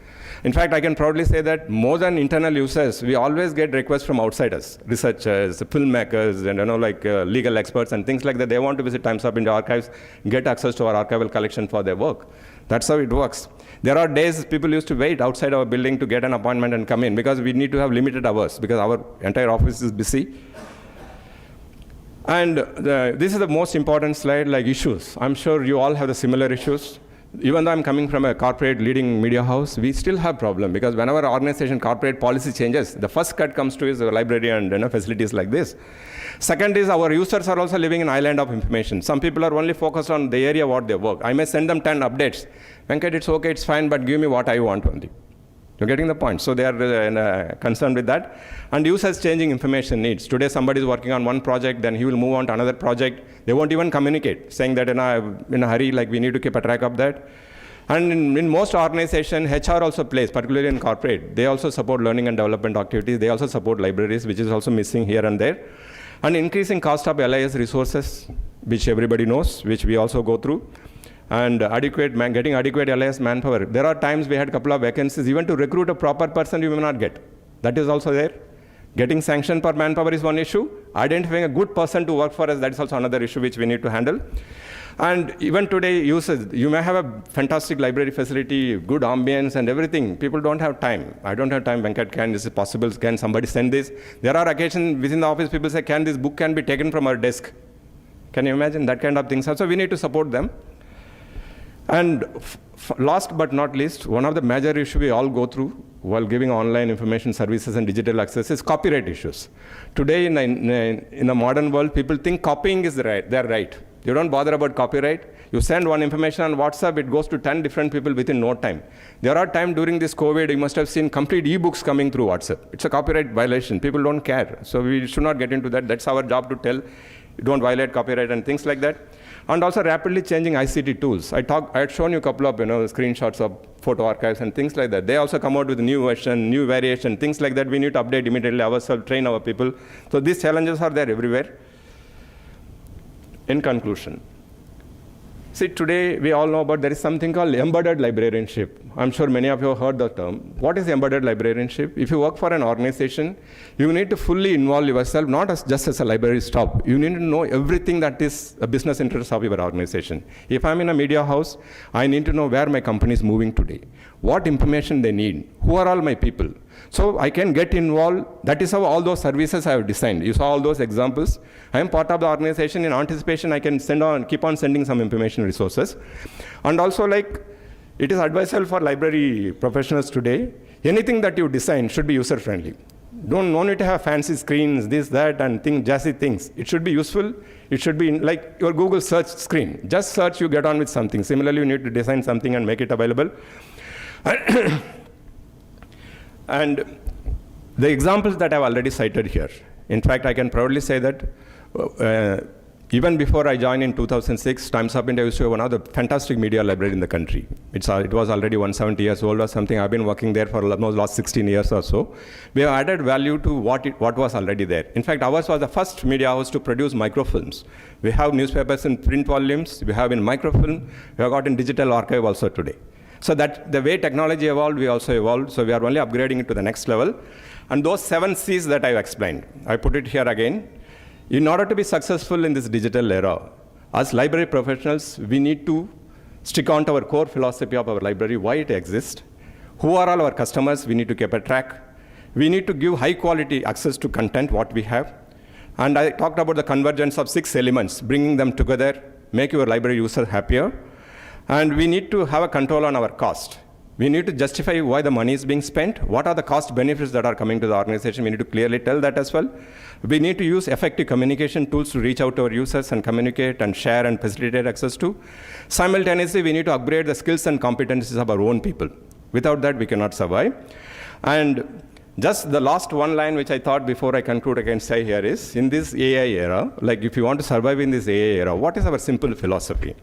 In fact, I can proudly say that more than internal users, we always get requests from outsiders, researchers, filmmakers, and legal experts and things like that. They want to visit Times of India archives, get access to our archival collection for their work. That's how it works. There are days people used to wait outside our building to get an appointment and come in because we need to have limited hours because our entire office is busy. And this is the most important slide, like issues. I'm sure you all have the similar issues. Even though I'm coming from a corporate leading media house, we still have problem because whenever organization corporate policy changes, the first cut comes to is the library and facilities like this. Second is our users are also living in island of information. Some people are only focused on the area what they work. I may send them 10 updates. Venkat, it's okay, it's fine, but give me what I want only. You're getting the point. So they are concerned with that. And users changing information needs. Today somebody is working on one project, then he will move on to another project. They won't even communicate, saying that in a hurry, like we need to keep a track of that. And in most organizations, HR also plays, particularly in corporate. They also support learning and development activities. They also support libraries, which is also missing here and there. And increasing cost of LIS resources, which everybody knows, which we also go through. And getting adequate LIS manpower. There are times we had a couple of vacancies. Even to recruit a proper person, you may not get. That is also there. Getting sanction per manpower is one issue. Identifying a good person to work for us, that is also another issue which we need to handle. And even today, users, you may have a fantastic library facility, good ambience and everything. People don't have time. I don't have time. Venkat, is it possible? Can somebody send this? There are occasions within the office, people say, this book can be taken from our desk? Can you imagine that kind of things? So we need to support them. And last but not least, one of the major issues we all go through while giving online information services and digital access is copyright issues. Today in the modern world, people think copying is right. They're right. You don't bother about copyright. You send one information on WhatsApp, it goes to 10 different people within no time. There are times during this COVID, you must have seen complete e-books coming through WhatsApp. It's a copyright violation. People don't care. So we should not get into that. That's our job to tell. You don't violate copyright and things like that. And also rapidly changing ICT tools. I had shown you a couple of screenshots of photo archives and things like that. They also come out with new version, new variation, things like that. We need to update immediately ourselves, train our people. So these challenges are there everywhere. In conclusion, see, today we all know about there is something called embedded librarianship. I'm sure many of you have heard the term. What is embedded librarianship? If you work for an organization, you need to fully involve yourself, not just as a library staff. You need to know everything that is a business interest of your organization. If I'm in a media house, I need to know where my company is moving today, what information they need, who are all my people. So I can get involved. That is how all those services I have designed. You saw all those examples. I am part of the organization. In anticipation, I can keep on sending some information resources. And also, it is advisable for library professionals today. Anything that you design should be user-friendly. No need to have fancy screens, this, that, and jazzy things. It should be useful. It should be like your Google search screen. Just search, you get on with something. Similarly, you need to design something and make it available. And the examples that I've already cited here, in fact, I can proudly say that even before I joined in 2006, Times of India used to have one of the fantastic media library in the country. It was already 170 years old or something. I've been working there for almost last 16 years or so. We have added value to what was already there. In fact, ours was the first media house to produce microfilms. We have newspapers in print volumes. We have in microfilm. We have got in digital archive also today. So that the way technology evolved, we also evolved. So we are only upgrading it to the next level. And those 7 C's that I've explained, I put it here again. In order to be successful in this digital era, as library professionals, we need to stick on to our core philosophy of our library, why it exists, who are all our customers, we need to keep a track. We need to give high quality access to content, what we have. And I talked about the convergence of 6 elements, bringing them together, make your library user happier. And we need to have a control on our cost. We need to justify why the money is being spent, what are the cost benefits that are coming to the organization. We need to clearly tell that as well. We need to use effective communication tools to reach out to our users and communicate and share and facilitate access to. Simultaneously, we need to upgrade the skills and competencies of our own people. Without that, we cannot survive. And just the last one line, which I thought before I conclude I can say here is, in this AI era, like if you want to survive in this AI era, what is our simple philosophy?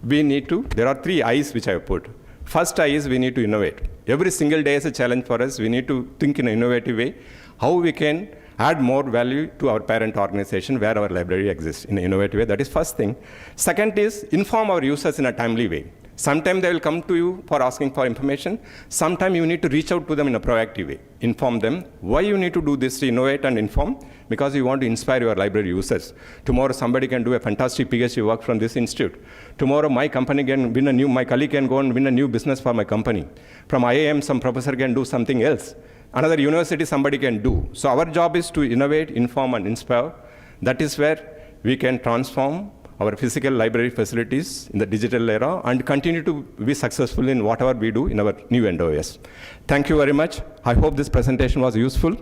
We need to, there are 3 I's which I have put. First I is we need to innovate. Every single day is a challenge for us. We need to think in an innovative way, how we can add more value to our parent organization where our library exists in an innovative way. That is first thing. Second is inform our users in a timely way. Sometimes they will come to you for asking for information. Sometimes you need to reach out to them in a proactive way. Inform them why you need to do this, to innovate and inform, because you want to inspire your library users. Tomorrow somebody can do a fantastic PhD work from this institute. Tomorrow my company can win my colleague can go and win a new business for my company. From IIM, some professor can do something else. Another university somebody can do. So our job is to innovate, inform and inspire. That is where we can transform our physical library facilities in the digital era and continue to be successful in whatever we do in our new endeavors. Thank you very much. I hope this presentation was useful.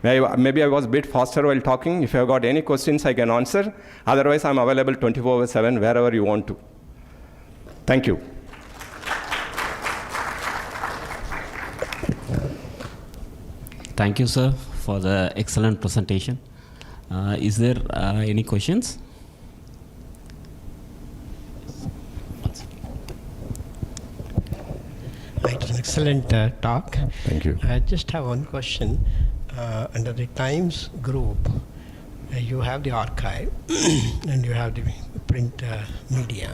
Maybe I was a bit faster while talking. If you have got any questions, I can answer. Otherwise, I'm available 24/7 wherever you want to. Thank you. Thank you, sir, for the excellent presentation. Is there any questions? It's an excellent talk. Thank you. I just have one question. Under the Times group, you have the archive and you have the print media,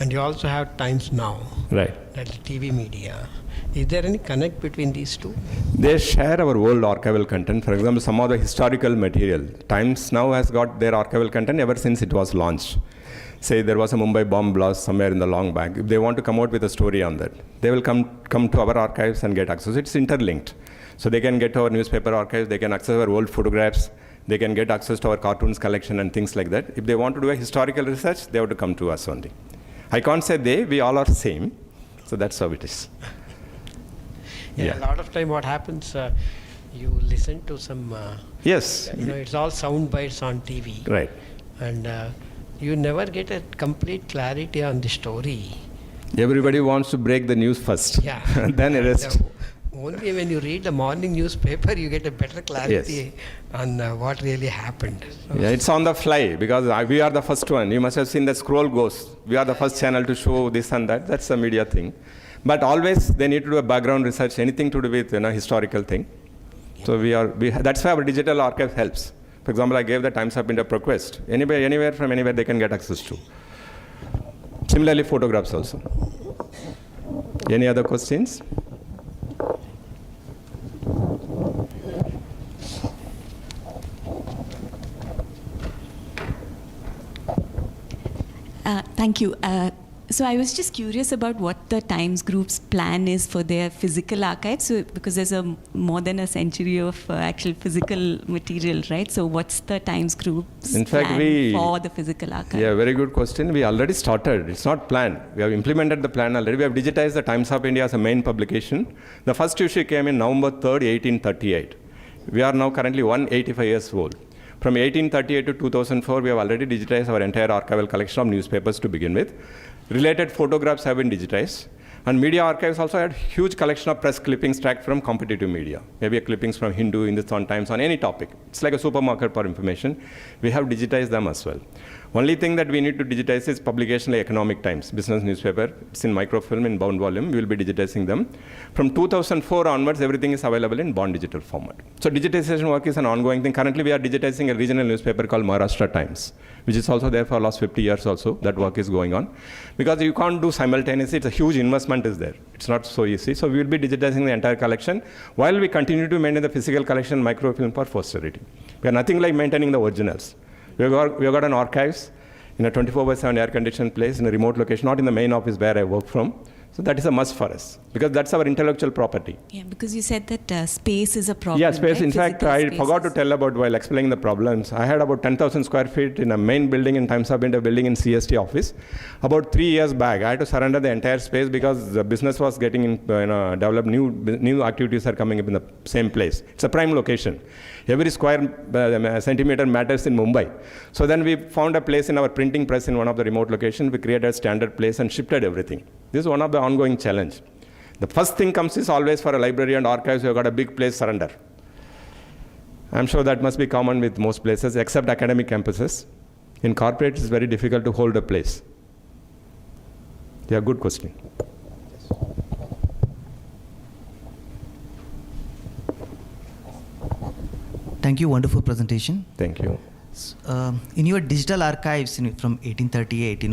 and you also have Times Now. Right. That's TV media. Is there any connect between these two? They share our old archival content. For example, some of the historical material. Times Now has got their archival content ever since it was launched. Say there was a Mumbai bomb blast somewhere in the long back. If they want to come out with a story on that, they will come to our archives and get access. It's interlinked. So they can get our newspaper archives, they can access our old photographs, they can get access to our cartoons collection and things like that. If they want to do a historical research, they have to come to us only. I can't say they, we all are same. So that's how it is. Yeah. A lot of time what happens, you listen to some, yes. It's all sound bites on TV. Right. And you never get a complete clarity on the story. Everybody wants to break the news first. Yeah. Then arrest. Only when you read the morning newspaper, you get a better clarity on what really happened. So yeah, it's on the fly because we are the first one. You must have seen the scroll goes. We are the first channel to show this and that. That's a media thing. But always they need to do a background research, anything to do with historical thing. So that's why our digital archive helps. For example, I gave the Times of India request. Anywhere from anywhere they can get access to. Similarly, photographs also. Any other questions? Thank you. So I was just curious about what the Times Group's plan is for their physical archive. So because there's more than a century of actual physical material, right? So what's the Times Group's plan for the physical archive? Yeah, very good question. We already started. It's not planned. We have implemented the plan already. We have digitized the Times of India as a main publication. The first issue came in November 3rd, 1838. We are now currently 185 years old. From 1838 to 2004, we have already digitized our entire archival collection of newspapers to begin with. Related photographs have been digitized. And media archives also had huge collection of press clippings tracked from competitive media. Maybe clippings from Hindu, Hindustan Times on any topic. It's like a supermarket for information. We have digitized them as well. Only thing that we need to digitize is publication like Economic Times, business newspaper. It's in microfilm, in bound volume. We will be digitizing them. From 2004 onwards, everything is available in bound digital format. So digitization work is an ongoing thing. Currently, we are digitizing a regional newspaper called Maharashtra Times, which is also there for the last 50 years also. That work is going on. Because you can't do simultaneously, it's a huge investment is there. It's not so easy. So we will be digitizing the entire collection while we continue to maintain the physical collection microfilm for posterity. We are nothing like maintaining the originals. We have got an archives. in a 24/7 air-conditioned place in a remote location, not in the main office where I work from. So that is a must for us, because that's our intellectual property. Yeah, because you said that space is a problem. Yeah, space. Right? In fact, I forgot to tell about while explaining the problems. I had about 10,000 square feet in a main building in Times of India building in CST office. About 3 years back, I had to surrender the entire space because the business was getting developed. New activities are coming up in the same place. It's a prime location. Every square centimeter matters in Mumbai. So then we found a place in our printing press in one of the remote locations. We created a standard place and shifted everything. This is one of the ongoing challenge. The first thing comes is always for a library and archives, you've got a big place, surrender. I'm sure that must be common with most places except academic campuses. In corporate, it's very difficult to hold a place. Yeah, good question. Thank you, wonderful presentation. Thank you. In your digital archives from 1838,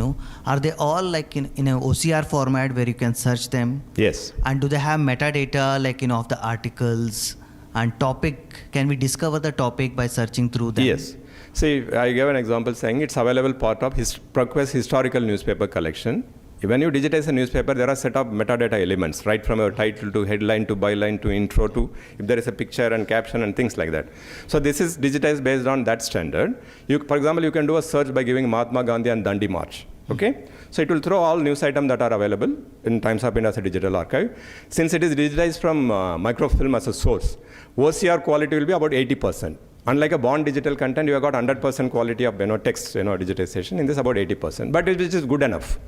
are they all like in an OCR format where you can search them? Yes. And do they have metadata like of the articles and topic? Can we discover the topic by searching through them? Yes. See, I gave an example saying it's available part of ProQuest historical newspaper collection. When you digitize a newspaper, there are a set of metadata elements, right from your title to headline to byline to intro to if there is a picture and caption and things like that. So this is digitized based on that standard. For example, you can do a search by giving Mahatma Gandhi and Dandi March. Okay? So it will throw all news items that are available in Times of India as a digital archive. Since it is digitized from microfilm as a source, OCR quality will be about 80%. Unlike a born digital content, you have got 100% quality of text digitization. In this, about 80%. But which is good enough.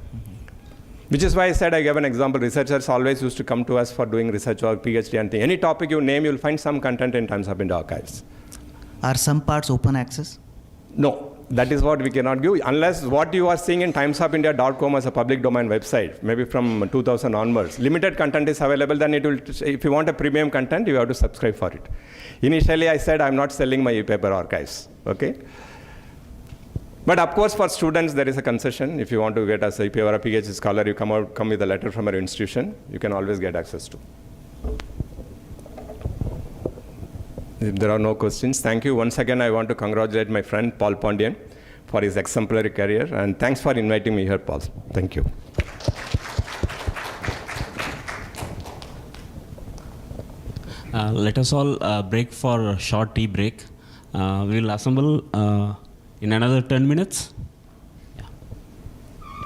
Which is why I said I gave an example. Researchers always used to come to us for doing research work, PhD and thing. Any topic you name, you'll find some content in Times of India archives. Are some parts open access? No, that is what we cannot give. Unless what you are seeing in timesofindia.com as a public domain website, maybe from 2000 onwards, limited content is available, then it will, if you want a premium content, you have to subscribe for it. Initially, I said I'm not selling my e-paper archives, okay? But of course, for students, there is a concession. If you want to get as a or a PhD scholar, you come with a letter from your institution, you can always get access to. If there are no questions, thank you. Once again, I want to congratulate my friend Paul Pondian for his exemplary career, and thanks for inviting me here, Paul. Thank you. Let us all break for a short tea break. We will assemble in another 10 minutes. Yeah.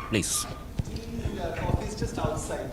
Please. The coffee is just outside.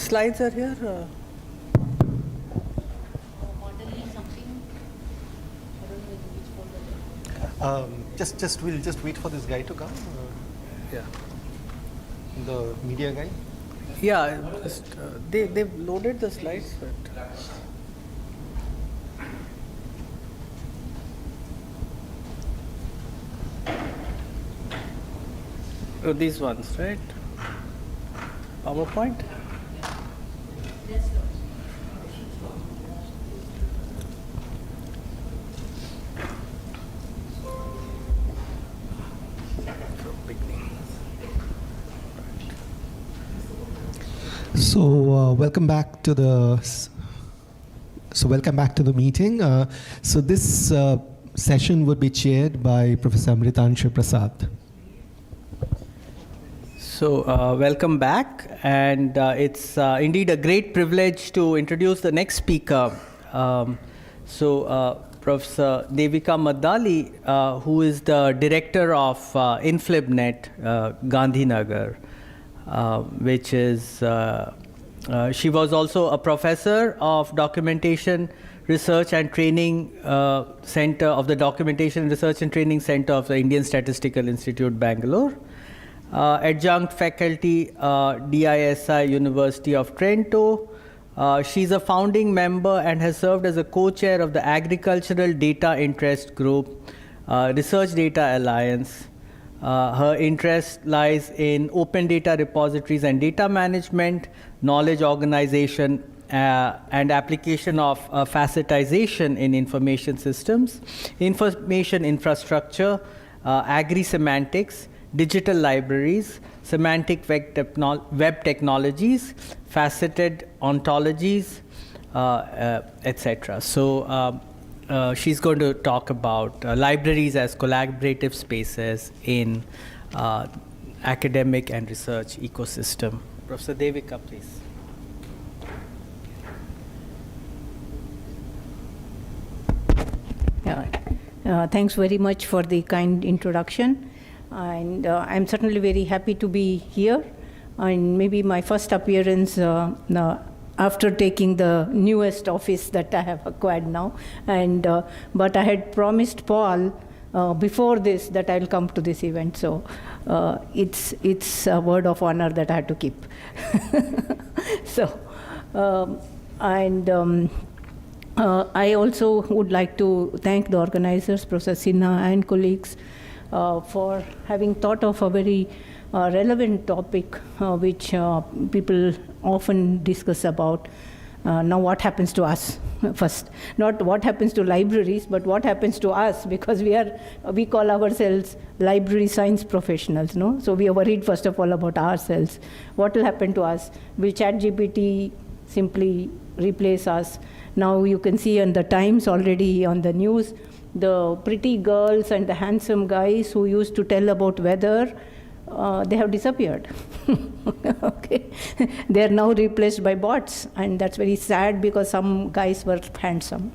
slides are here? We'll just wait for this guy to come. Yeah. The media guy. Yeah, just, they've loaded the slides, but. Oh, these ones, right? PowerPoint? So welcome back to the meeting. So this session would be chaired by Professor Amritanshu Prasad. So welcome back, and it's indeed a great privilege to introduce the next speaker. Professor Devika Maddali, who is the director of InflibNet, Gandhinagar, which is, she was also a professor of Documentation Research and Training Center of the Documentation Research and Training Center of the Indian Statistical Institute, Bangalore. Adjunct faculty, DISI University of Trento. She's a founding member and has served as a co-chair of the Agricultural Data Interest Group, Research Data Alliance. Her interest lies in open data repositories and data management, knowledge organization, and application of facetization in information systems, information infrastructure, agri-semantics, digital libraries, semantic web technologies, faceted ontologies, etc. So she's going to talk about libraries as collaborative spaces in academic and research ecosystem. Professor Devika, please. Thanks very much for the kind introduction. And I'm certainly very happy to be here. And maybe my first appearance after taking the newest office that I have acquired now. And but I had promised Paul before this that I'll come to this event. So it's a word of honor that I had to keep. I also would like to thank the organizers, Professor Sinha and colleagues, for having thought of a very relevant topic which people often discuss about. Now what happens to us first? Not what happens to libraries, but what happens to us, because we call ourselves library science professionals, no? So we are worried first of all about ourselves. What will happen to us? Will ChatGPT simply replace us? Now you can see in the Times already on the news, the pretty girls and the handsome guys who used to tell about weather, they have disappeared. Okay, they are now replaced by bots, and that's very sad because some guys were handsome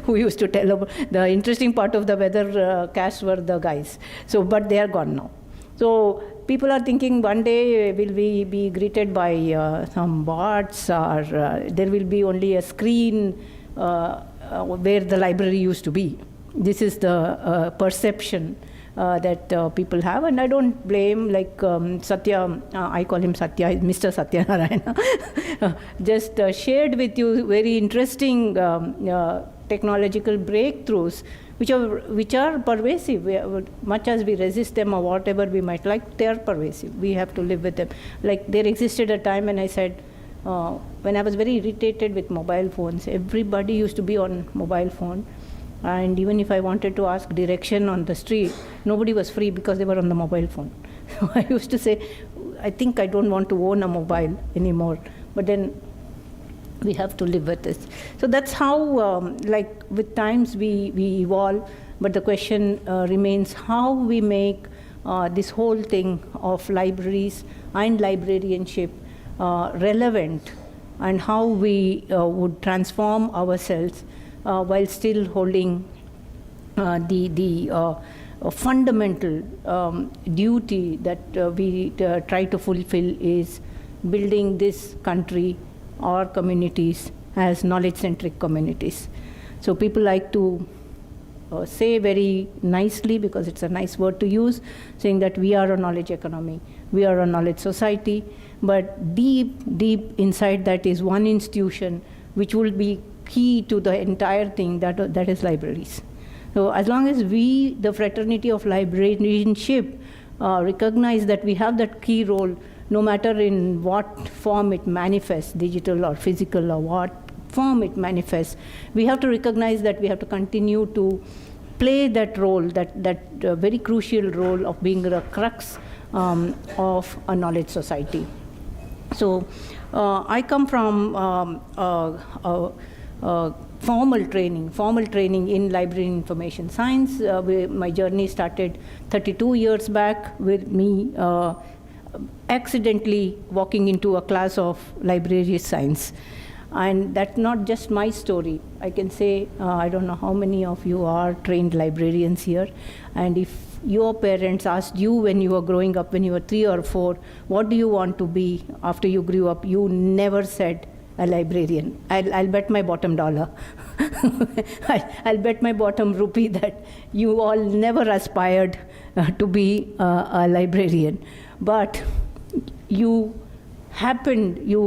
who used to tell about. The interesting part of the weather cast were the guys. So, but they are gone now. So people are thinking one day will we be greeted by some bots, or there will be only a screen where the library used to be. This is the perception that people have, and I don't blame, like Satya, I call him Satya, Mr. Satyanarayana, just shared with you very interesting technological breakthroughs which are pervasive. Much as we resist them or whatever we might like, they are pervasive. We have to live with them. Like there existed a time when I said, when I was very irritated with mobile phones, everybody used to be on mobile phone. And even if I wanted to ask direction on the street, nobody was free because they were on the mobile phone. So I used to say, I think I don't want to own a mobile anymore. But then we have to live with this. So that's how, like with times we evolve, but the question remains how we make this whole thing of libraries and librarianship relevant, and how we would transform ourselves while still holding the fundamental duty that we try to fulfill is building this country or communities as knowledge-centric communities. So people like to say very nicely, because it's a nice word to use, saying that we are a knowledge economy, we are a knowledge society, but deep, deep inside that is one institution which will be key to the entire thing, that is libraries. So as long as we, the fraternity of librarianship, recognize that we have that key role, no matter in what form it manifests, digital or physical, or what form it manifests, we have to recognize that we have to continue to play that role, that very crucial role of being the crux of a knowledge society. So I come from formal training in library information science. My journey started 32 years back with me accidentally walking into a class of library science. And that's not just my story. I can say, I don't know how many of you are trained librarians here, and if your parents asked you when you were growing up, when you were 3 or 4, what do you want to be after you grew up, you never said a librarian. I'll bet my bottom dollar. I'll bet my bottom rupee that you all never aspired to be a librarian. But you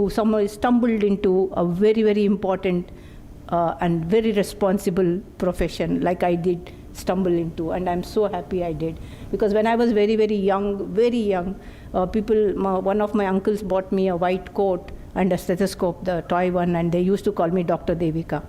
somehow stumbled into a very, very important and very responsible profession, like I did stumble into, and I'm so happy I did. Because when I was very, very young, one of my uncles bought me a white coat and a stethoscope, the toy one, and they used to call me Dr. Devika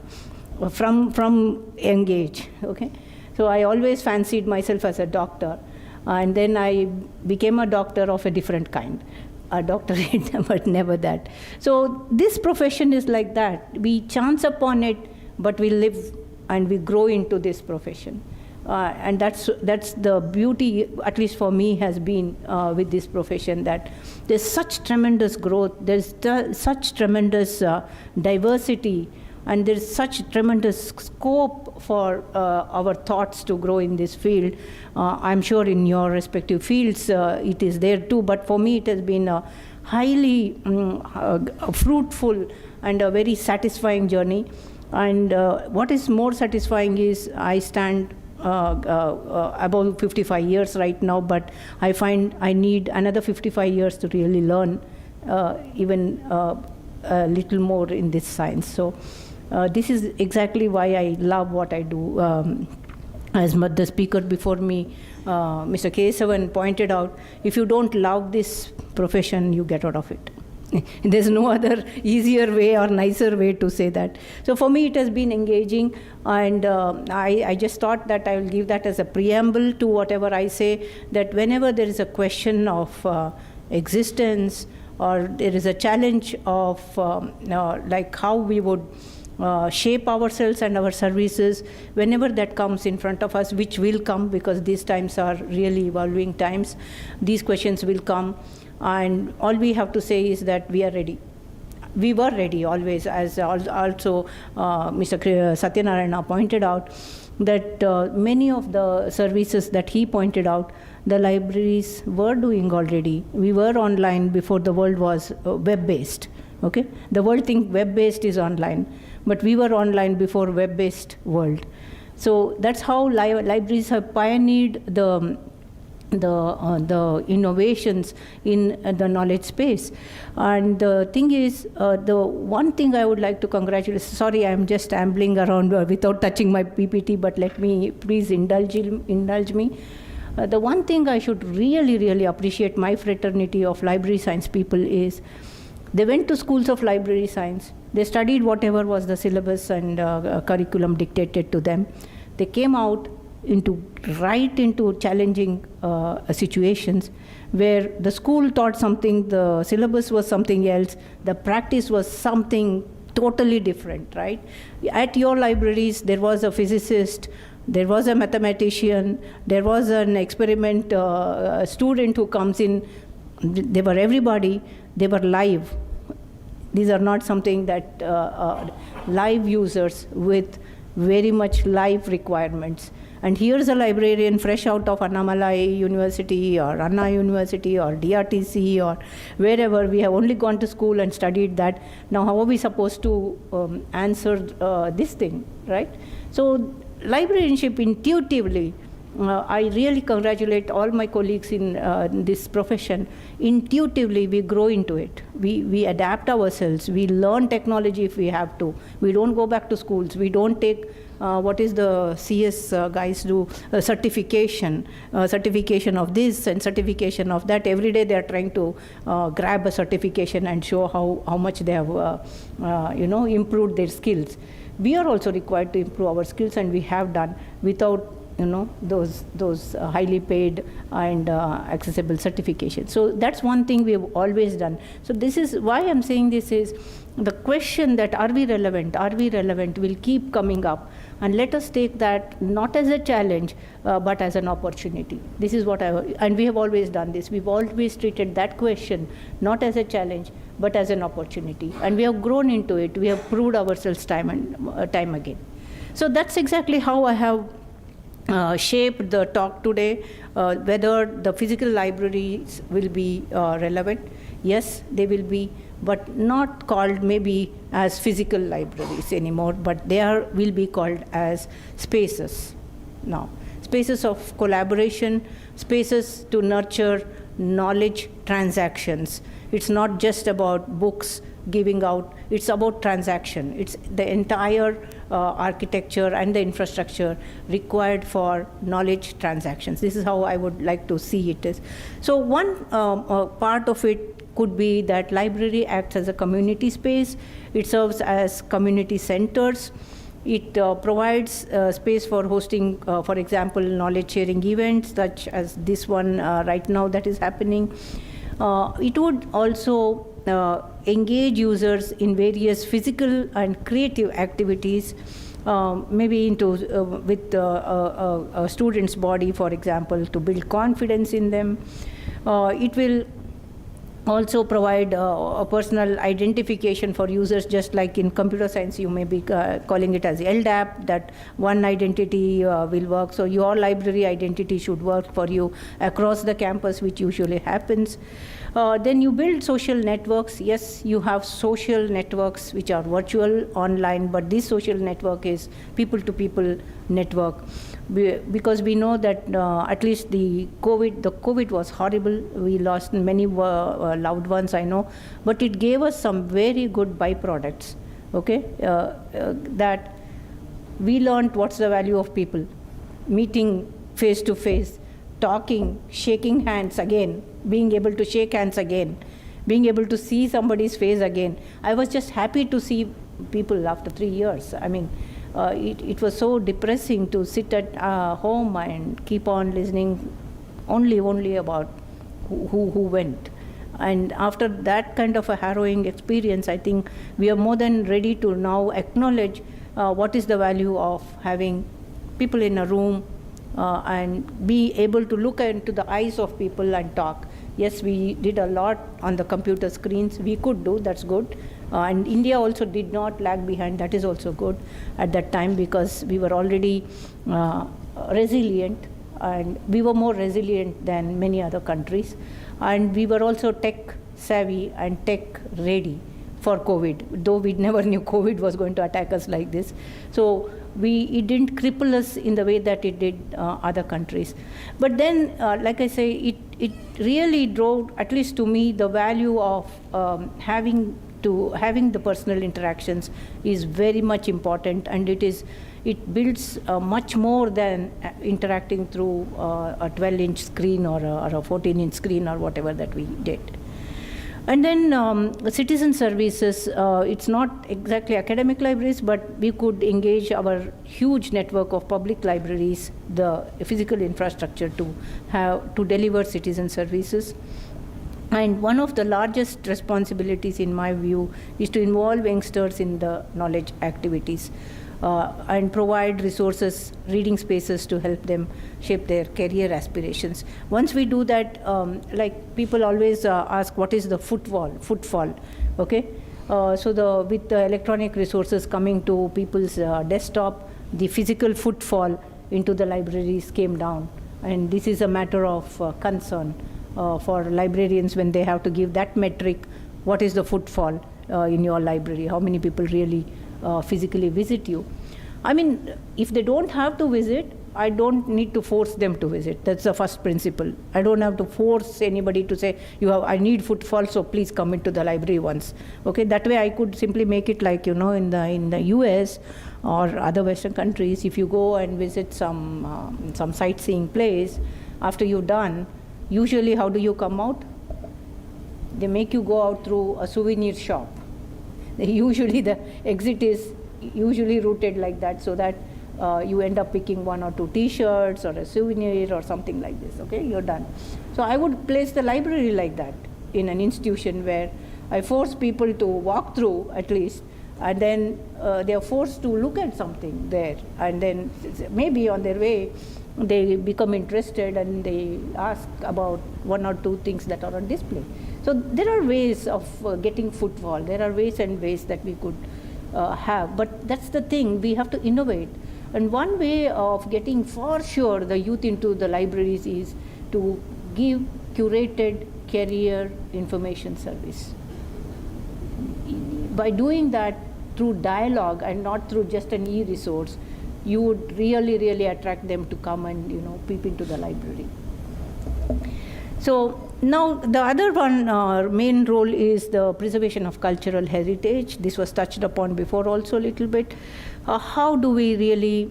from young age, okay? So I always fancied myself as a doctor, and then I became a doctor of a different kind. A doctorate, but never that. So this profession is like that. We chance upon it, but we live and we grow into this profession. And that's the beauty, at least for me, has been with this profession, that there's such tremendous growth, there's such tremendous diversity, and there's such tremendous scope for our thoughts to grow in this field. I'm sure in your respective fields it is there too, but for me it has been a highly fruitful and a very satisfying journey. And what is more satisfying is I stand about 55 years right now, but I find I need another 55 years to really learn even a little more in this science. So this is exactly why I love what I do. As the speaker before me, Mr. Kesavan, pointed out, if you don't love this profession, you get out of it. There's no other easier way or nicer way to say that. So for me, it has been engaging, and I just thought that I will give that as a preamble to whatever I say, that whenever there is a question of existence, or there is a challenge of like how we would shape ourselves and our services, whenever that comes in front of us, which will come, because these times are really evolving times, these questions will come, and all we have to say is that we are ready. We were ready always, as also Mr. Satyanarayana pointed out, that many of the services that he pointed out, the libraries were doing already. We were online before the world was web-based. Okay, the world thinks web-based is online, but we were online before web-based world. So that's how libraries have pioneered the innovations in the knowledge space. And the thing is, the one thing I would like to congratulate, sorry, I'm just ambling around without touching my PPT, but let me, please indulge me. The one thing I should really, really appreciate my fraternity of library science people is, they went to schools of library science, they studied whatever was the syllabus and curriculum dictated to them. They came out right into challenging situations where the school taught something, the syllabus was something else, the practice was something totally different, right? At your libraries, there was a physicist, there was a mathematician, there was an experiment student who comes in, they were everybody, they were live. These are not something that live users with very much life requirements. And here's a librarian fresh out of Annamalai University or Anna University or DRTC or wherever. We have only gone to school and studied that. Now how are we supposed to answer this thing, right? So librarianship intuitively, I really congratulate all my colleagues in this profession. Intuitively, we grow into it. We adapt ourselves. We learn technology if we have to. We don't go back to schools. We don't take what is the CS guys do, certification of this and certification of that. Every day they are trying to grab a certification and show how much they have improved their skills. We are also required to improve our skills, and we have done without those highly paid and accessible certifications. So that's one thing we have always done. So this is why I'm saying this is the question that are we relevant will keep coming up, and let us take that not as a challenge but as an opportunity. This is what and we have always done this. We've always treated that question not as a challenge but as an opportunity, and we have grown into it. We have proved ourselves time and time again. So that's exactly how I have shaped the talk today. Whether the physical libraries will be relevant, yes, they will be, but not called maybe as physical libraries anymore, but they will be called as spaces now. Spaces of collaboration, spaces to nurture knowledge transactions. It's not just about books giving out, it's about transaction. It's the entire architecture and the infrastructure required for knowledge transactions. This is how I would like to see it is. So one part of it could be that library acts as a community space. It serves as community centers. It provides space for hosting, for example, knowledge sharing events such as this one right now that is happening. It would also engage users in various physical and creative activities, maybe into with a student's body, for example, to build confidence in them. It will also provide a personal identification for users, just like in computer science you may be calling it as LDAP, that one identity will work. So your library identity should work for you across the campus, which usually happens. Then you build social networks. Yes, you have social networks which are virtual, online, but this social network is people-to-people network. Because we know that at least the COVID was horrible. We lost many loved ones, I know, but it gave us some very good byproducts, okay? That we learned what's the value of people, meeting face to face, talking, shaking hands again, being able to shake hands again, being able to see somebody's face again. I was just happy to see people after 3 years. I mean, it was so depressing to sit at home and keep on listening only about who went. And after that kind of a harrowing experience, I think we are more than ready to now acknowledge what is the value of having people in a room and be able to look into the eyes of people and talk. Yes, we did a lot on the computer screens. We could do, that's good. And India also did not lag behind. That is also good at that time, because we were already resilient, and we were more resilient than many other countries. And we were also tech savvy and tech ready for COVID, though we never knew COVID was going to attack us like this. So it didn't cripple us in the way that it did other countries. But then, like I say, it really drove, at least to me, the value of having the personal interactions is very much important, and it builds much more than interacting through a 12-inch screen or a 14-inch screen or whatever that we did. And then citizen services, it's not exactly academic libraries, but we could engage our huge network of public libraries, the physical infrastructure to deliver citizen services. And one of the largest responsibilities, in my view, is to involve youngsters in the knowledge activities and provide resources, reading spaces to help them shape their career aspirations. Once we do that, like people always ask, what is the footfall, okay? So with the electronic resources coming to people's desktop, the physical footfall into the libraries came down. And this is a matter of concern for librarians when they have to give that metric. What is the footfall in your library? How many people really physically visit you? I mean, if they don't have to visit, I don't need to force them to visit. That's the first principle. I don't have to force anybody to say, I need footfall, so please come into the library once. Okay, that way I could simply make it like, in the US or other Western countries, if you go and visit some sightseeing place, after you're done, usually how do you come out? They make you go out through a souvenir shop. Usually the exit is usually routed like that, so that you end up picking 1 or 2 T-shirts or a souvenir or something like this. Okay, you're done. So I would place the library like that in an institution where I force people to walk through at least, and then they are forced to look at something there, and then maybe on their way they become interested and they ask about 1 or 2 things that are on display. So there are ways of getting footfall. There are ways and ways that we could have, but that's the thing, we have to innovate. And one way of getting for sure the youth into the libraries is to give curated career information service. By doing that through dialogue and not through just an e-resource, you would really, really attract them to come and peep into the library. So now the other one main role is the preservation of cultural heritage. This was touched upon before also a little bit. How do we really,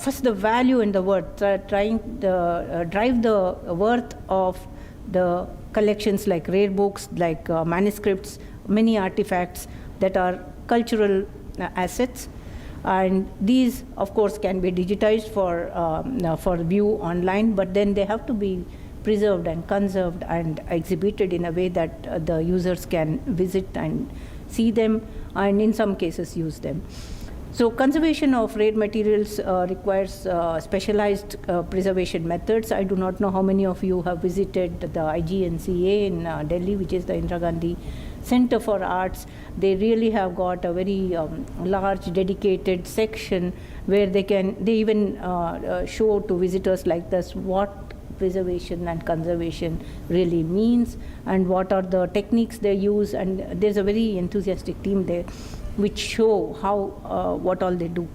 first the value and the worth, trying to drive the worth of the collections like rare books, like manuscripts, many artifacts that are cultural assets. And these, of course, can be digitized for view online, but then they have to be preserved and conserved and exhibited in a way that the users can visit and see them, and in some cases use them. So conservation of rare materials requires specialized preservation methods. I do not know how many of you have visited the IGNCA in Delhi, which is the Indira Gandhi Center for Arts. They really have got a very large dedicated section where they even show to visitors like this what preservation and conservation really means and what are the techniques they use, and there's a very enthusiastic team there which show how what all they do.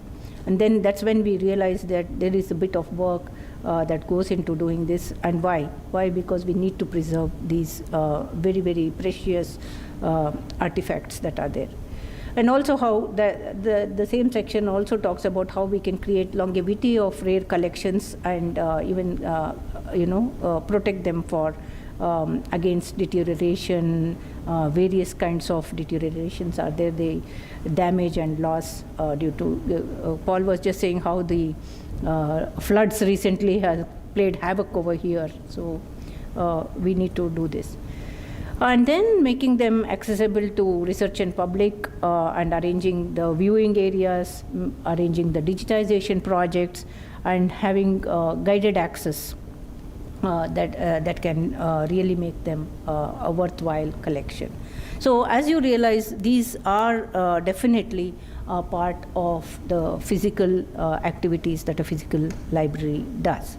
And then that's when we realize that there is a bit of work that goes into doing this. And why? Because we need to preserve these very, very precious artifacts that are there. And also how the same section also talks about how we can create longevity of rare collections and even protect them for against deterioration. Various kinds of deteriorations are there, the damage and loss due to, Paul was just saying how the floods recently have played havoc over here, so we need to do this. And then making them accessible to research and public and arranging the viewing areas, arranging the digitization projects, and having guided access that can really make them a worthwhile collection. So as you realize, these are definitely a part of the physical activities that a physical library does.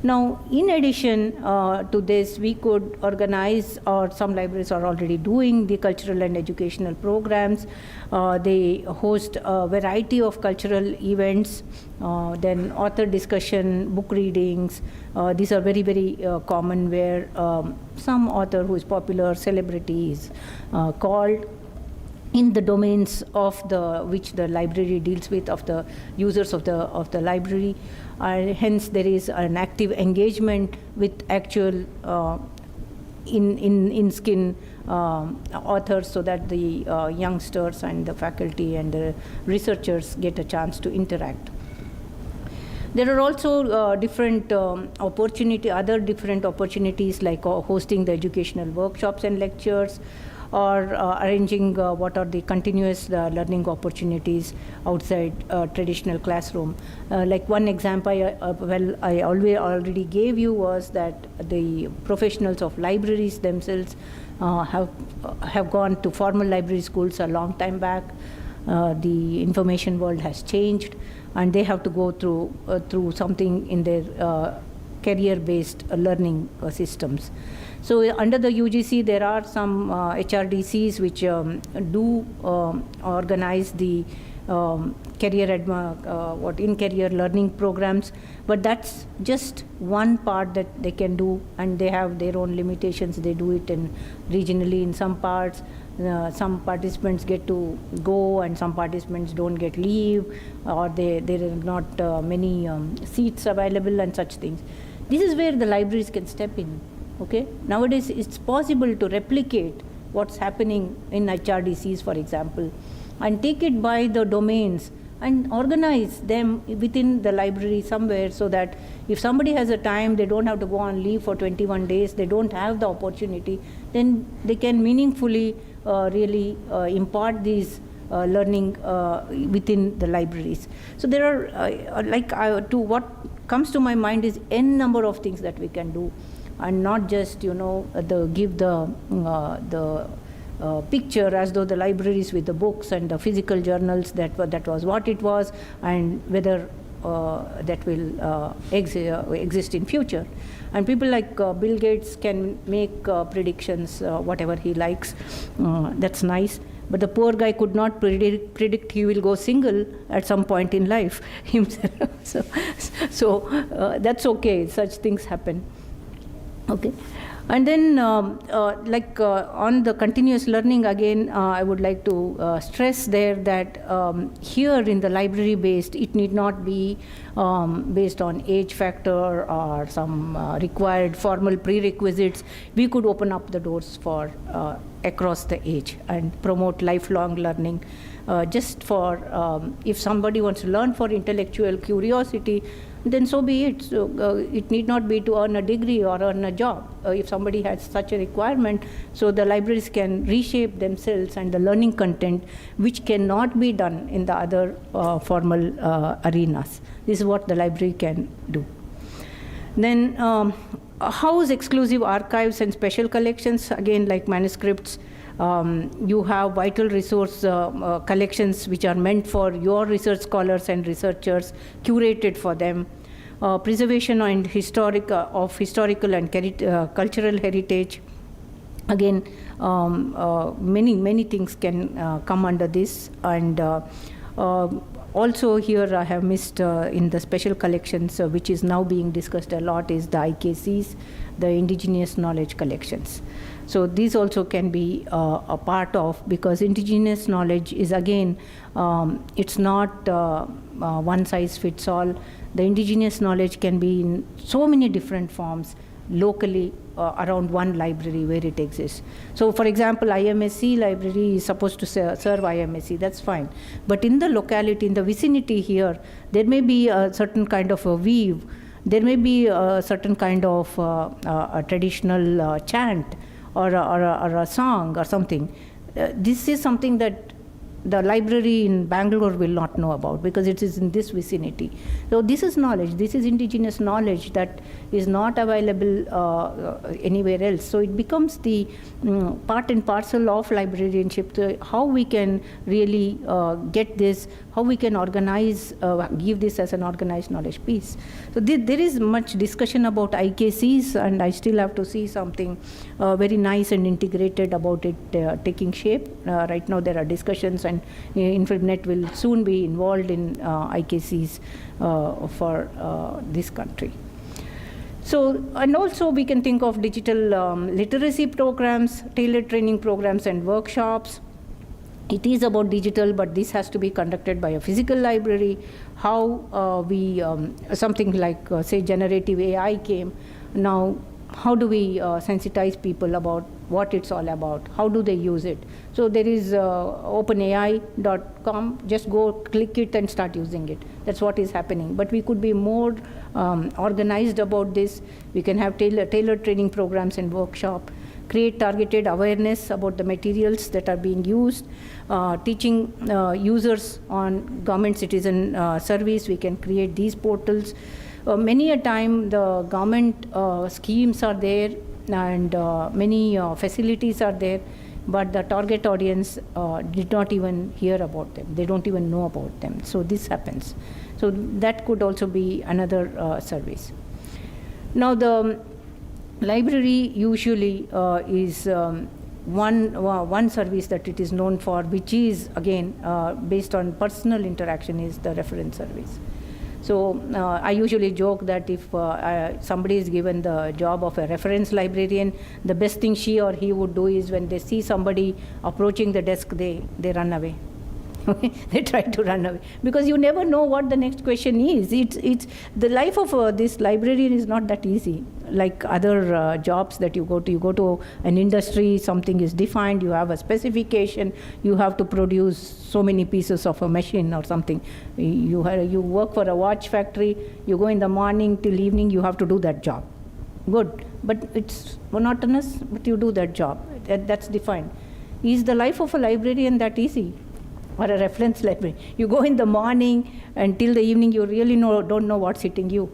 Now, in addition to this, we could organize, or some libraries are already doing, the cultural and educational programs. They host a variety of cultural events, then author discussion, book readings. These are very, very common, where some author who is popular, celebrity is called in the domains of which the library deals with, of the users of the library. Hence, there is an active engagement with actual in-skin authors, so that the youngsters and the faculty and the researchers get a chance to interact. There are also different other different opportunities, like hosting the educational workshops and lectures, or arranging what are the continuous learning opportunities outside traditional classroom. Like one example I already gave you was that the professionals of libraries themselves have gone to formal library schools a long time back. The information world has changed, and they have to go through something in their career-based learning systems. So under the UGC, there are some HRDCs which do organize the in-career learning programs, but that's just one part that they can do, and they have their own limitations. They do it regionally in some parts. Some participants get to go, and some participants don't get leave, or there are not many seats available and such things. This is where the libraries can step in. Okay, nowadays it's possible to replicate what's happening in HRDCs, for example, and take it by the domains and organize them within the library somewhere, so that if somebody has a time, they don't have to go on leave for 21 days, they don't have the opportunity, then they can meaningfully really impart these learning within the libraries. So there are, what comes to my mind is n number of things that we can do, and not just give the picture as though the libraries with the books and the physical journals that was what it was, and whether that will exist in future. And people like Bill Gates can make predictions, whatever he likes. That's nice. But the poor guy could not predict he will go single at some point in life himself. So that's okay. Such things happen. Okay. And then on the continuous learning, again, I would like to stress there that here in the library based, it need not be based on age factor or some required formal prerequisites. We could open up the doors for across the age and promote lifelong learning. Just for if somebody wants to learn for intellectual curiosity, then so be it. So it need not be to earn a degree or earn a job. If somebody has such a requirement, so the libraries can reshape themselves and the learning content, which cannot be done in the other formal arenas. This is what the library can do. Then house exclusive archives and special collections, again like manuscripts. You have vital resource collections which are meant for your research scholars and researchers, curated for them. Preservation and of historical and cultural heritage. Again, many things can come under this. And also here I have missed in the special collections, which is now being discussed a lot, is the IKCs, the indigenous knowledge collections. So these also can be a part of, because indigenous knowledge is, again, it's not one size fits all. The indigenous knowledge can be in so many different forms locally around one library where it exists. So for example, IMSC library is supposed to serve IMSC, that's fine. But in the locality, in the vicinity here, there may be a certain kind of a weave, there may be a certain kind of a traditional chant, or a song or something. This is something that the library in Bangalore will not know about, because it is in this vicinity. So this is knowledge, this is indigenous knowledge that is not available anywhere else. So it becomes the part and parcel of librarianship, how we can really get this, how we can organize, give this as an organized knowledge piece. So there is much discussion about IKCs, and I still have to see something very nice and integrated about it taking shape. Right now there are discussions, and InfilmNet will soon be involved in IKCs for this country. So, and also we can think of digital literacy programs, tailored training programs and workshops. It is about digital, but this has to be conducted by a physical library. How we, something like say generative AI came, now how do we sensitize people about what it's all about? How do they use it? So there is openai.com, just go click it and start using it. That's what is happening. But we could be more organized about this. We can have tailored training programs and workshop, create targeted awareness about the materials that are being used, teaching users on government citizen service. We can create these portals. Many a time the government schemes are there, and many facilities are there. but the target audience did not even hear about them. They don't even know about them. So this happens. So that could also be another service. Now the library usually is one service that it is known for, which is again based on personal interaction, is the reference service. So I usually joke that if somebody is given the job of a reference librarian, the best thing she or he would do is when they see somebody approaching the desk, they run away. They try to run away, because you never know what the next question is. It's the life of this librarian is not that easy. Like other jobs that you go to an industry, something is defined, you have a specification, you have to produce so many pieces of a machine or something. You work for a watch factory, you go in the morning till evening, you have to do that job. Good, but it's monotonous, but you do that job. That's defined. Is the life of a librarian that easy? Or a reference library? You go in the morning until the evening, you really don't know what's hitting you.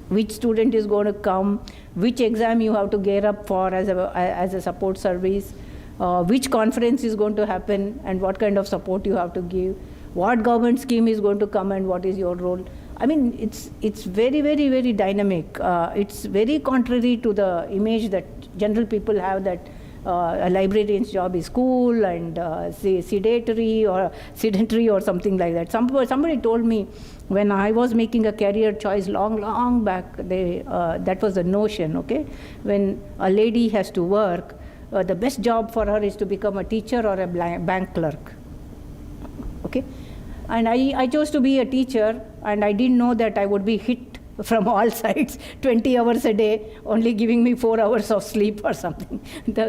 Which student is going to come, which exam you have to gear up for as a support service, which conference is going to happen and what kind of support you have to give, what government scheme is going to come and what is your role. I mean, it's very, very, very dynamic. It's very contrary to the image that general people have, that a librarian's job is cool and sedentary or something like that. Somebody told me when I was making a career choice long back, that was the notion, okay? When a lady has to work, the best job for her is to become a teacher or a bank clerk, okay? And I chose to be a teacher, and I didn't know that I would be hit from all sides, 20 hours a day, only giving me 4 hours of sleep or something.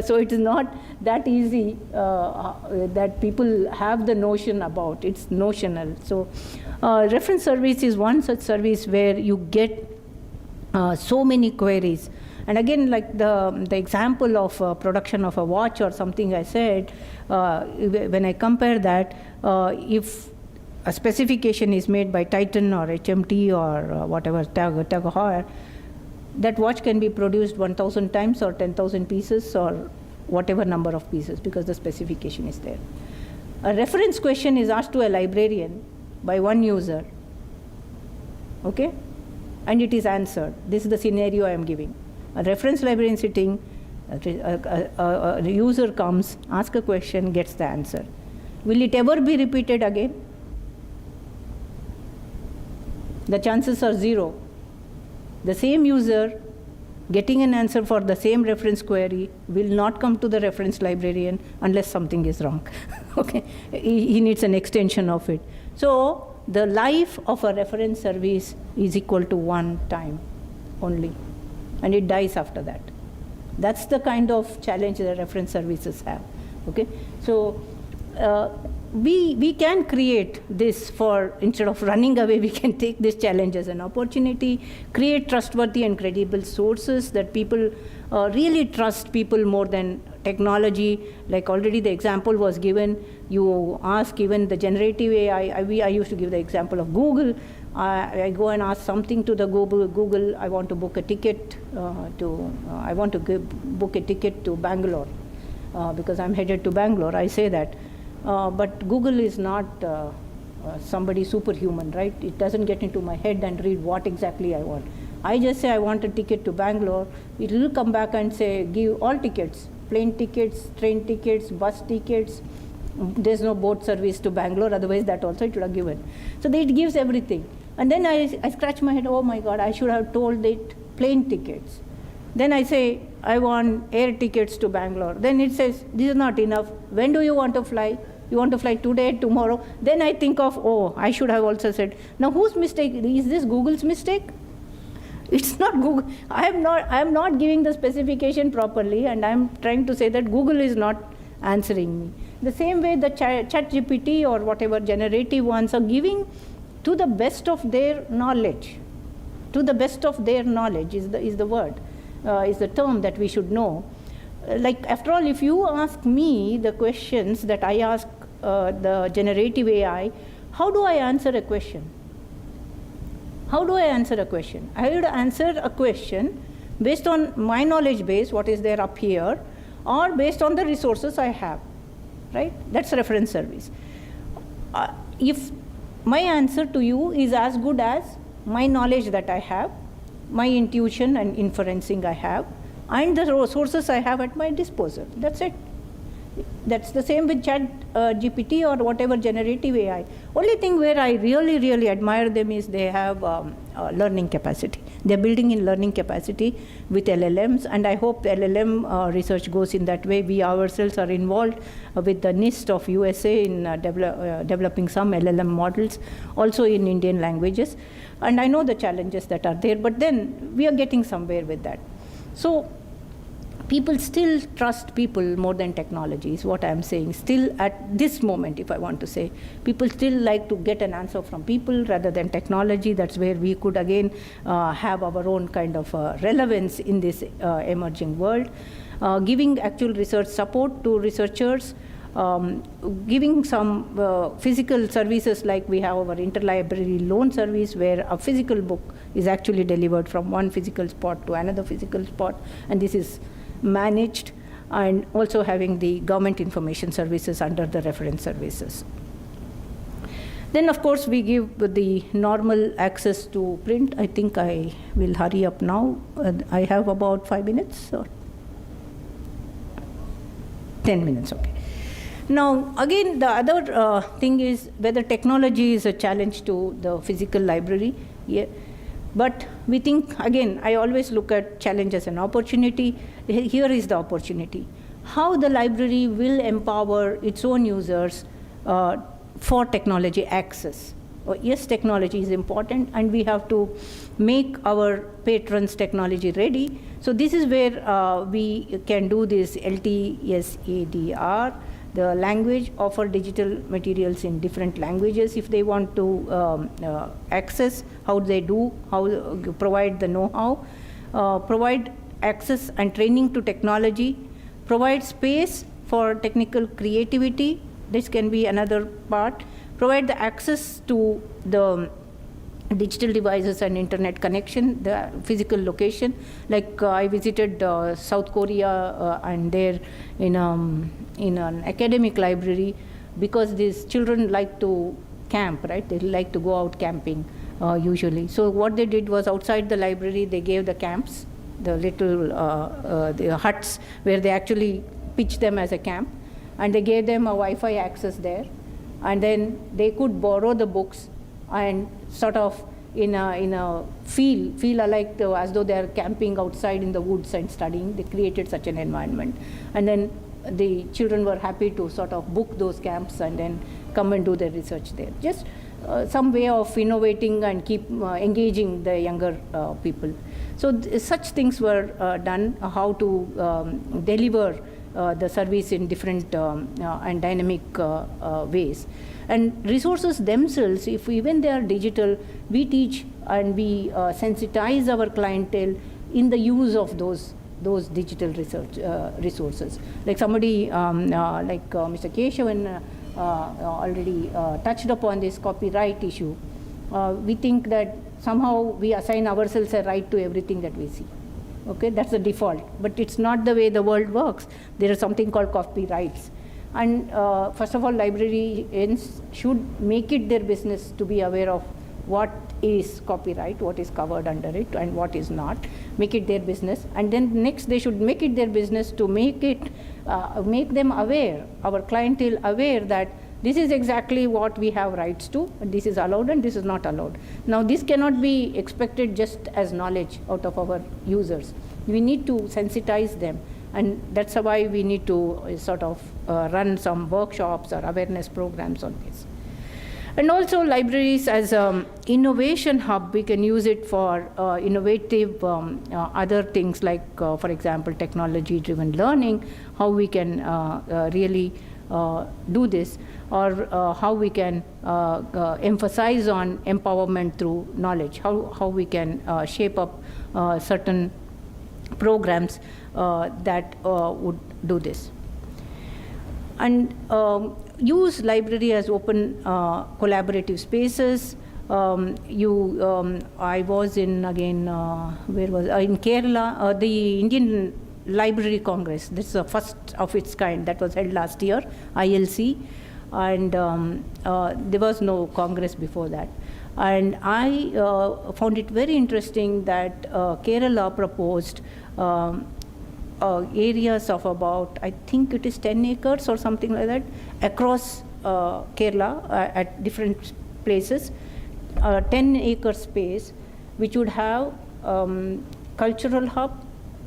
So it is not that easy that people have the notion about. It's notional. So reference service is one such service where you get so many queries. And again, like the example of production of a watch or something I said, when I compare that, if a specification is made by Titan or HMT or whatever, Tag Heuer, that watch can be produced 1,000 times or 10,000 pieces or whatever number of pieces, because the specification is there. A reference question is asked to a librarian by one user, okay? And it is answered. This is the scenario I am giving. A reference librarian sitting, a user comes, asks a question, gets the answer. Will it ever be repeated again? The chances are 0. The same user getting an answer for the same reference query will not come to the reference librarian unless something is wrong. Okay, he needs an extension of it. So the life of a reference service is equal to one time only, and it dies after that. That's the kind of challenge that reference services have. Okay, so we can create this for, instead of running away, we can take this challenge as an opportunity, create trustworthy and credible sources that people really trust people more than technology. Like already the example was given, you ask even the generative AI, I used to give the example of Google. I go and ask something to the Google, I want to book a ticket book a ticket to Bangalore because I'm headed to Bangalore. I say that. But Google is not somebody superhuman, right? It doesn't get into my head and read what exactly I want. I just say I want a ticket to Bangalore. It will come back and say, give all tickets, plane tickets, train tickets, bus tickets. There's no boat service to Bangalore, otherwise that also it would have given. So it gives everything. And then I scratch my head, oh my God, I should have told it plane tickets. Then I say, I want air tickets to Bangalore. Then it says, this is not enough. When do you want to fly? You want to fly today, tomorrow? Then I think of, oh, I should have also said, now whose mistake? Is this Google's mistake? It's not Google. I am not giving the specification properly, and I'm trying to say that Google is not answering me. The same way the ChatGPT or whatever generative ones are giving to the best of their knowledge. To the best of their knowledge is the word. Is the term that we should know. Like, after all, if you ask me the questions that I ask the generative AI, how do I answer a question? How do I answer a question? I would answer a question based on my knowledge base, what is there up here, or based on the resources I have, right? That's reference service. If my answer to you is as good as my knowledge that I have, my intuition and inferencing I have, and the resources I have at my disposal, that's it. That's the same with Chat GPT or whatever generative AI. Only thing where I really admire them is they have learning capacity. They're building in learning capacity with LLMs, and I hope the LLM research goes in that way. We ourselves are involved with the NIST of USA in developing some LLM models, also in Indian languages. And I know the challenges that are there, but then we are getting somewhere with that. So people still trust people more than technology is what I'm saying. Still at this moment, if I want to say, people still like to get an answer from people rather than technology. That's where we could again have our own kind of relevance in this emerging world. Giving actual research support to researchers, giving some physical services like we have our interlibrary loan service where a physical book is actually delivered from one physical spot to another physical spot, and this is managed, and also having the government information services under the reference services. Then of course we give the normal access to print. I think I will hurry up now. I have about 5 minutes or 10 minutes, okay. Now again the other thing is whether technology is a challenge to the physical library. Yeah. But we think, again, I always look at challenge as an opportunity. Here is the opportunity. How the library will empower its own users for technology access. Yes, technology is important, and we have to make our patrons technology ready. So this is where we can do this LTSADR, the language, offer digital materials in different languages if they want to access, how they do, how provide the know-how, provide access and training to technology, provide space for technical creativity. This can be another part. Provide the access to the digital devices and internet connection, the physical location. Like I visited South Korea and there in an academic library, because these children like to camp, right? They like to go out camping usually. So what they did was outside the library, they gave the camps, the little the huts where they actually pitched them as a camp, and they gave them a Wi-Fi access there, and then they could borrow the books and sort of in a feel alike as though they are camping outside in the woods and studying. They created such an environment, and then the children were happy to sort of book those camps and then come and do their research there. Just some way of innovating and keep engaging the younger people. So such things were done, how to deliver the service in different and dynamic ways. And resources themselves, if even they are digital, we teach and we sensitize our clientele in the use of those digital research resources. Like somebody, like Mr. Keshavan already touched upon this copyright issue. We think that somehow we assign ourselves a right to everything that we see. Okay, that's the default, but it's not the way the world works. There is something called copyrights. And first of all, librarians should make it their business to be aware of what is copyright, what is covered under it, and what is not. Make it their business, and then next they should make it their business to make them aware, our clientele aware that this is exactly what we have rights to, and this is allowed and this is not allowed. Now this cannot be expected just as knowledge out of our users. We need to sensitize them, and that's why we need to sort of run some workshops or awareness programs on this. And also libraries as an innovation hub, we can use it for innovative other things like, for example, technology-driven learning, how we can really do this, or how we can emphasize on empowerment through knowledge, how we can shape up certain programs that would do this. And use library as open collaborative spaces. I was in, again, where was in Kerala. The Indian Library Congress. This is the first of its kind that was held last year, ILC, and there was no Congress before that. And I found it very interesting that Kerala proposed areas of about, I think it is 10 acres or something like that, across Kerala at different places, 10-acre space, which would have cultural hub,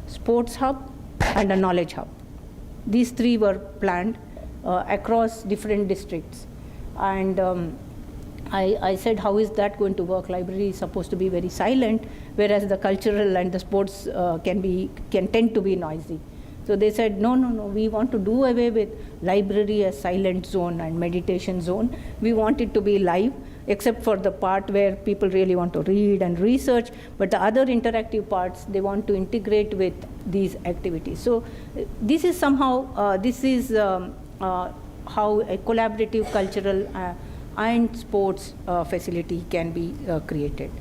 sports hub, and a knowledge hub. These three were planned across different districts. And I said, how is that going to work? Library is supposed to be very silent, whereas the cultural and the sports can tend to be noisy. So they said, no, we want to do away with library as silent zone and meditation zone. We want it to be live, except for the part where people really want to read and research, but the other interactive parts, they want to integrate with these activities. So this is somehow, how a collaborative cultural and sports facility can be created.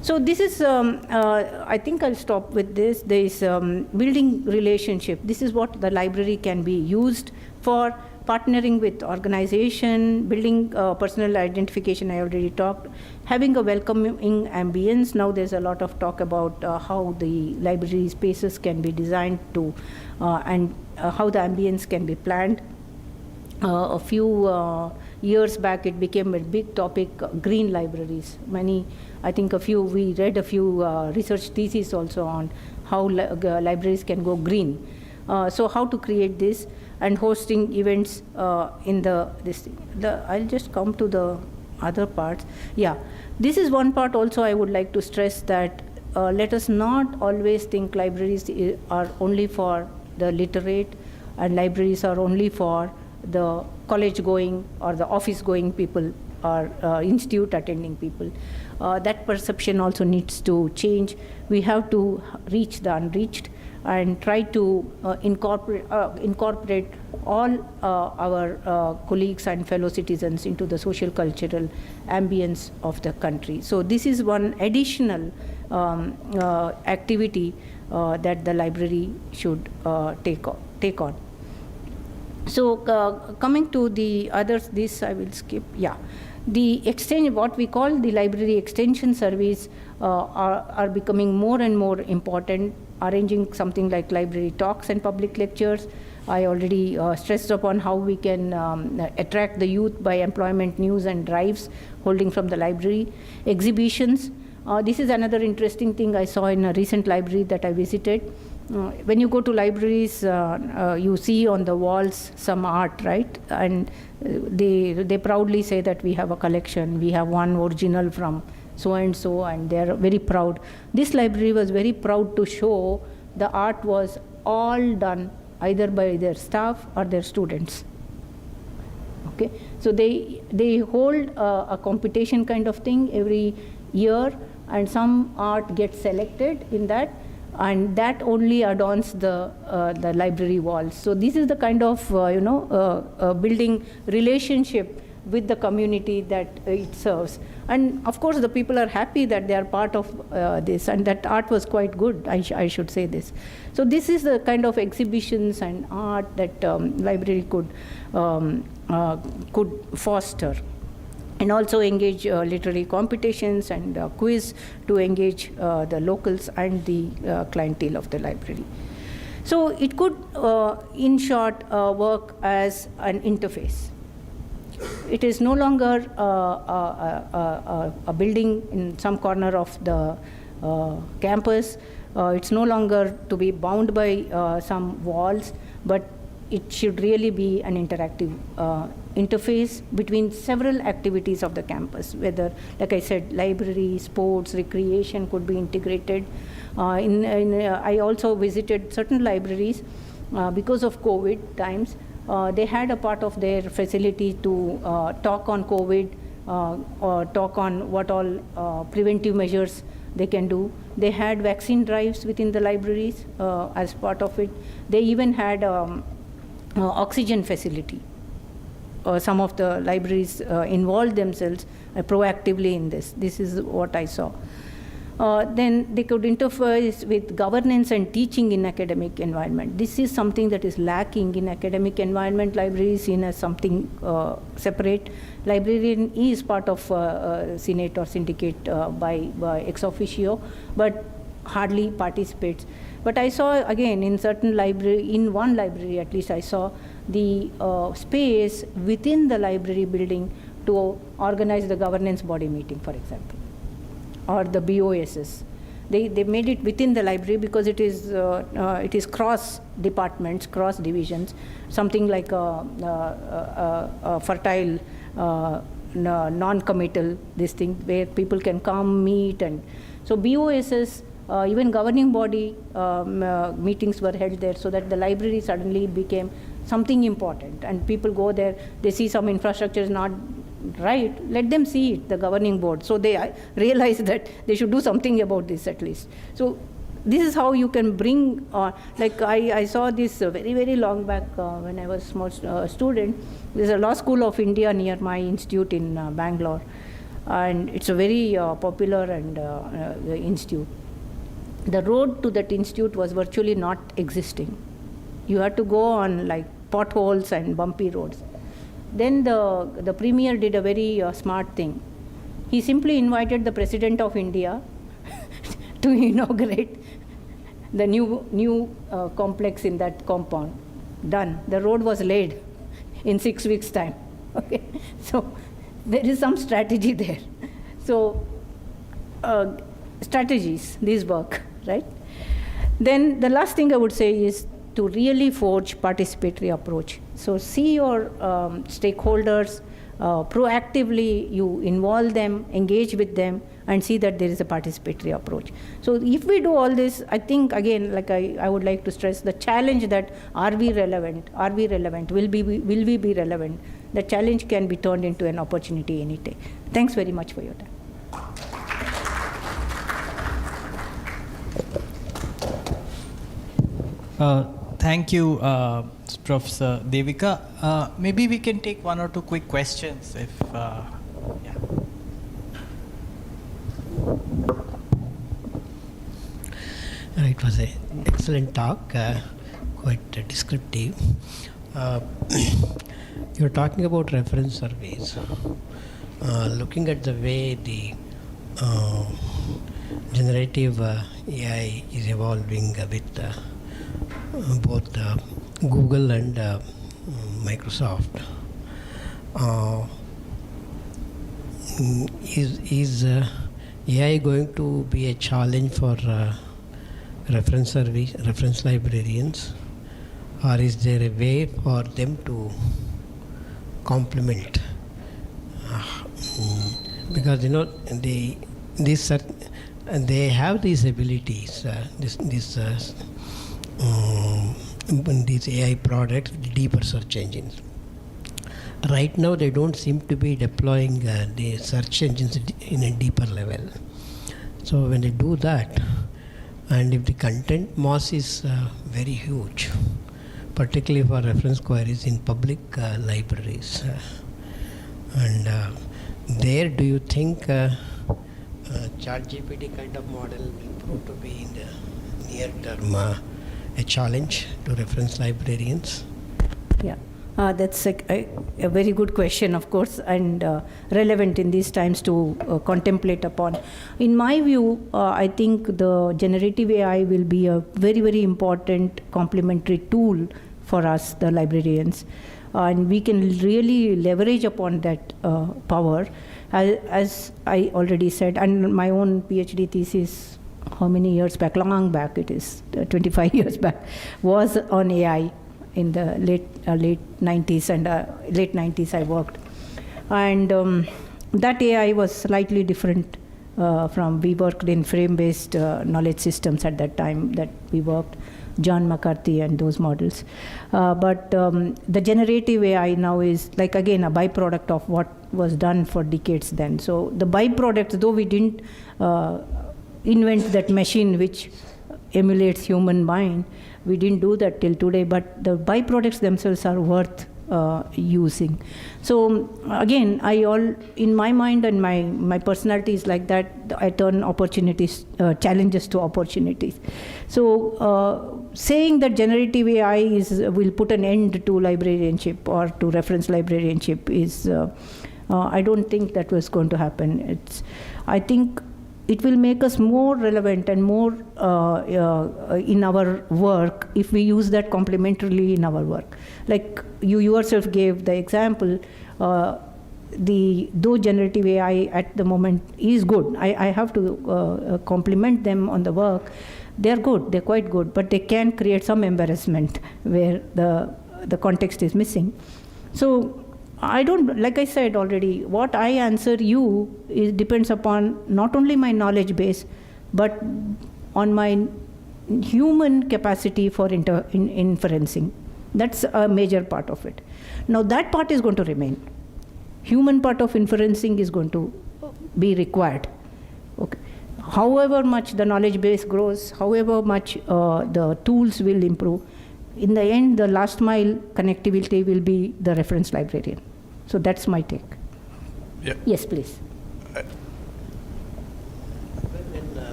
So this is, I think I'll stop with this. There is building relationship. This is what the library can be used for: partnering with organization, building personal identification, I already talked, having a welcoming ambience. Now there's a lot of talk about how the library spaces can be designed to, and how the ambience can be planned. A few years back, it became a big topic, green libraries. We read a few research theses also on how libraries can go green. So how to create this, and hosting events in I'll just come to the other parts. Yeah, this is one part also I would like to stress, that let us not always think libraries are only for the literate, and libraries are only for the college going or the office going people or institute attending people. That perception also needs to change. We have to reach the unreached and try to incorporate all our colleagues and fellow citizens into the social cultural ambience of the country. So this is one additional activity that the library should take on. So coming to the others, this I will skip. Yeah, what we call the library extension service are becoming more and more important, arranging something like library talks and public lectures. I already stressed upon how we can attract the youth by employment news and drives holding from the library. Exhibitions. This is another interesting thing I saw in a recent library that I visited. When you go to libraries, you see on the walls some art, right? And they proudly say that we have a collection, we have one original from so-and-so, and they're very proud. This library was very proud to show the art was all done either by their staff or their students. Okay, so they hold a competition kind of thing every year, and some art gets selected in that, and that only adorns the library walls. So this is the kind of building relationship with the community that it serves. And of course the people are happy that they are part of this, and that art was quite good, I should say this. So this is the kind of exhibitions and art that library could foster. And also engage literary competitions and quiz to engage the locals and the clientele of the library. So it could, in short, work as an interface. It is no longer a building in some corner of the campus. It's no longer to be bound by some walls, but it should really be an interactive interface between several activities of the campus, whether, like I said, library, sports, recreation could be integrated. I also visited certain libraries because of COVID times. They had a part of their facility to talk on COVID or talk on what all preventive measures they can do. They had vaccine drives within the libraries as part of it. They even had oxygen facility. Some of the libraries involved themselves proactively in this. This is what I saw. then they could interface with governance and teaching in academic environment. This is something that is lacking in academic environment. Library is seen as something separate. Librarian is part of Senate or syndicate by ex officio, but hardly participates. But I saw again in certain library, in one library at least, I saw the space within the library building to organize the governance body meeting, for example, or the BOSs. They made it within the library because it is cross departments, cross divisions, something like a fertile non-committal this thing where people can come meet. And so BOSs, even governing body meetings were held there, so that the library suddenly became something important, and people go there, they see some infrastructure is not right, let them see it, the governing board. So they realize that they should do something about this at least. So this is how you can bring, like I saw this very, very long back when I was small student. There's a law school of India near my institute in Bangalore, and it's a very popular and institute. The road to that institute was virtually not existing. You had to go on like potholes and bumpy roads. Then the premier did a very smart thing. He simply invited the President of India to inaugurate the new complex in that compound. Done. The road was laid in 6 weeks' time. Okay, so there is some strategy there. So strategies, these work, right? Then the last thing I would say is to really forge participatory approach. So see your stakeholders, proactively you involve them, engage with them, and see that there is a participatory approach. So if we do all this, I think again, like I would like to stress the challenge that are we relevant? Are we relevant? Will we be relevant? The challenge can be turned into an opportunity any day. Thanks very much for your time. Thank you, Professor Devika. Maybe we can take one or two quick questions if, yeah. It was an excellent talk, quite descriptive. You're talking about reference surveys. Looking at the way the generative AI is evolving with both Google and Microsoft, is AI going to be a challenge for reference librarians, or is there a way for them to complement? Because they have these abilities, these AI products, deeper search engines. Right now, they don't seem to be deploying the search engines in a deeper level. So when they do that, and if the content mass is very huge, particularly for reference queries in public libraries, and there, do you think ChatGPT kind of model will prove to be in the near term a challenge to reference librarians? Yeah, that's a very good question, of course, and relevant in these times to contemplate upon. In my view, I think the generative AI will be a very, very important complementary tool for us, the librarians, and we can really leverage upon that power. As I already said, and my own PhD thesis, how many years back, long back, it is 25 years back, was on AI in the late 90s, and late 90s I worked. And that AI was slightly different from, we worked in frame-based knowledge systems at that time that we worked, John McCarthy and those models. But the generative AI now is like, again, a byproduct of what was done for decades then. So the byproducts, though we didn't invent that machine which emulates human mind, we didn't do that till today, but the byproducts themselves are worth using. So again, in my mind and my personality is like that. I turn opportunities, challenges to opportunities. So saying that generative AI will put an end to librarianship or to reference librarianship is, I don't think that was going to happen. I think it will make us more relevant and more in our work if we use that complementarily in our work. Like you yourself gave the example, though generative AI at the moment is good, I have to compliment them on the work. They're good, they're quite good, but they can create some embarrassment where the context is missing. So I don't, like I said already, what I answer you depends upon not only my knowledge base, but on my human capacity for inferencing. That's a major part of it. Now that part is going to remain. Human part of inferencing is going to be required. Okay. However much the knowledge base grows, however much the tools will improve, in the end, the last mile connectivity will be the reference librarian. So that's my take. Yeah. Yes, please.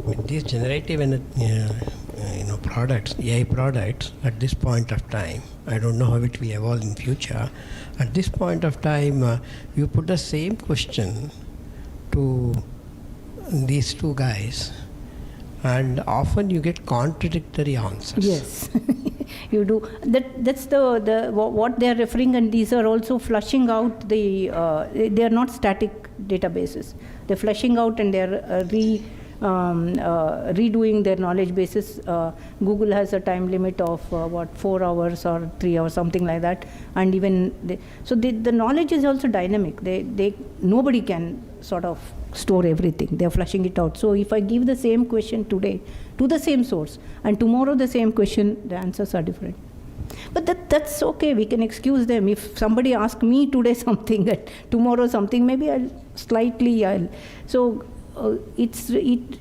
With these generative products, AI products, at this point of time, I don't know how it will evolve in future. At this point of time, you put the same question to these two guys, and often you get contradictory answers. Yes, you do. That's the what they are referring, and these are also flushing out they are not static databases. They're flushing out and they're redoing their knowledge bases. Google has a time limit of 4 hours or 3 hours, something like that. And even the knowledge is also dynamic. Nobody can sort of store everything. They're flushing it out. So if I give the same question today to the same source, and tomorrow the same question, the answers are different. But that's okay. We can excuse them. If somebody asks me today something, and tomorrow something, maybe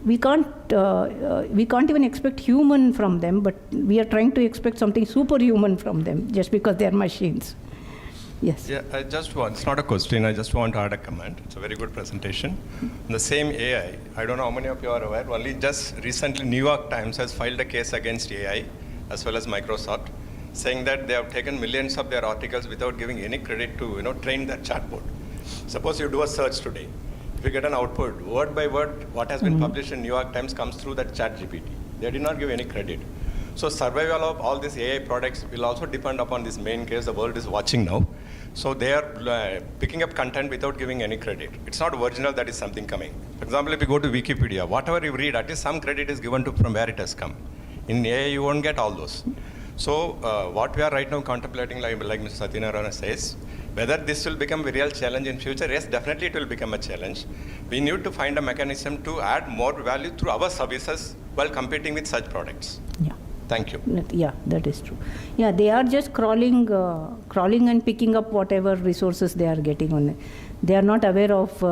we can't even expect human from them, but we are trying to expect something superhuman from them just because they are machines. Yes. Yeah, it's not a question, I just want to add a comment. It's a very good presentation. The same AI, I don't know how many of you are aware, only just recently New York Times has filed a case against AI as well as Microsoft, saying that they have taken millions of their articles without giving any credit to train their chatbot. Suppose you do a search today. If you get an output, word by word, what has been published in New York Times comes through that ChatGPT. They did not give any credit. So survival of all these AI products will also depend upon this main case the world is watching now. So they are picking up content without giving any credit. It's not original, that is something coming. For example, if you go to Wikipedia, whatever you read, at least some credit is given to from where it has come. In AI, you won't get all those. So what we are right now contemplating, like Mr. Satyanarayana says, whether this will become a real challenge in future, yes, definitely it will become a challenge. We need to find a mechanism to add more value through our services while competing with such products. Yeah. Thank you. Yeah, that is true. Yeah, they are just crawling and picking up whatever resources they are getting on it. They are not aware of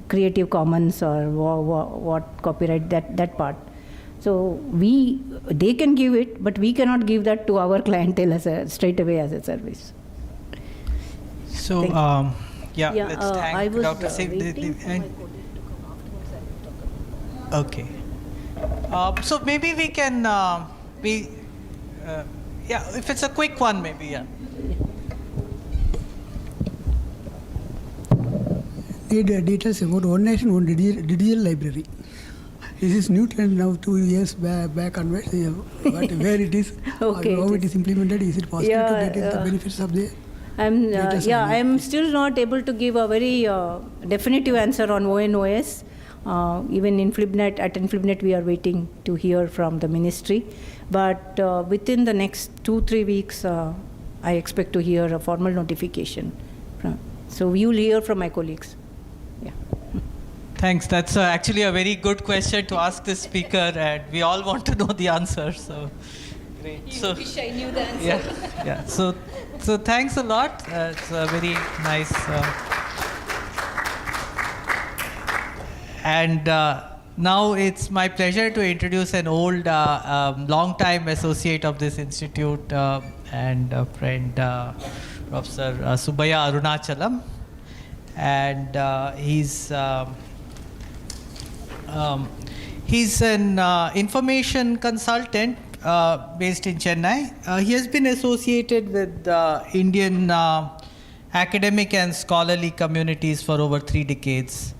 Creative Commons or what copyright, that part. So they can give it, but we cannot give that to our clientele straight away as a service. So, let's thank Dr. Singh. Okay. So maybe we can, if it's a quick one, maybe, yeah. Need details about One Nation, One digital library. This is new trend now, 2 years back onwards, but where it is, okay, how it is implemented, is it possible to get the benefits of the I'm still not able to give a very definitive answer on ONOS. Even at InflibNet, we are waiting to hear from the ministry. But within the next 2-3 weeks, I expect to hear a formal notification. So you will hear from my colleagues. Yeah. Thanks. That's actually a very good question to ask the speaker, and we all want to know the answer. So great. You wish I knew the answer. Yeah. So thanks a lot. It's a very nice. And now it's my pleasure to introduce an old, long-time associate of this institute and friend Professor Subaya Arunachalam, and he's an information consultant based in Chennai. He has been associated with Indian academic and scholarly communities for over 3 decades.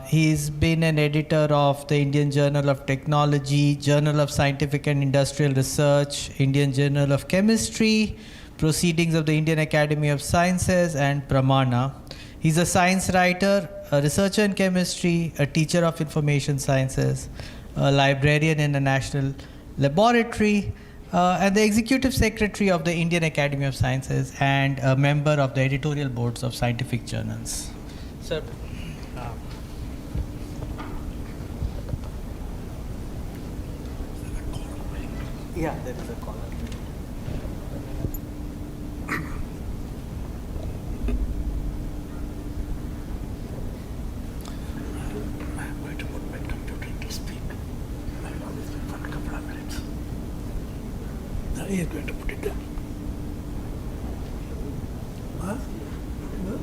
He's been an editor of the Indian Journal of Technology, Journal of Scientific and Industrial Research, Indian Journal of Chemistry, Proceedings of the Indian Academy of Sciences, and Pramana. He's a science writer, a researcher in chemistry, a teacher of information sciences, a librarian in the National Laboratory, and the executive secretary of the Indian Academy of Sciences, and a member of the editorial boards of scientific journals. Sir. Yeah, there is a caller. I'm going to put my computer to speak. I'll always wait for a couple of minutes. Now he is going to put it there. Huh? No?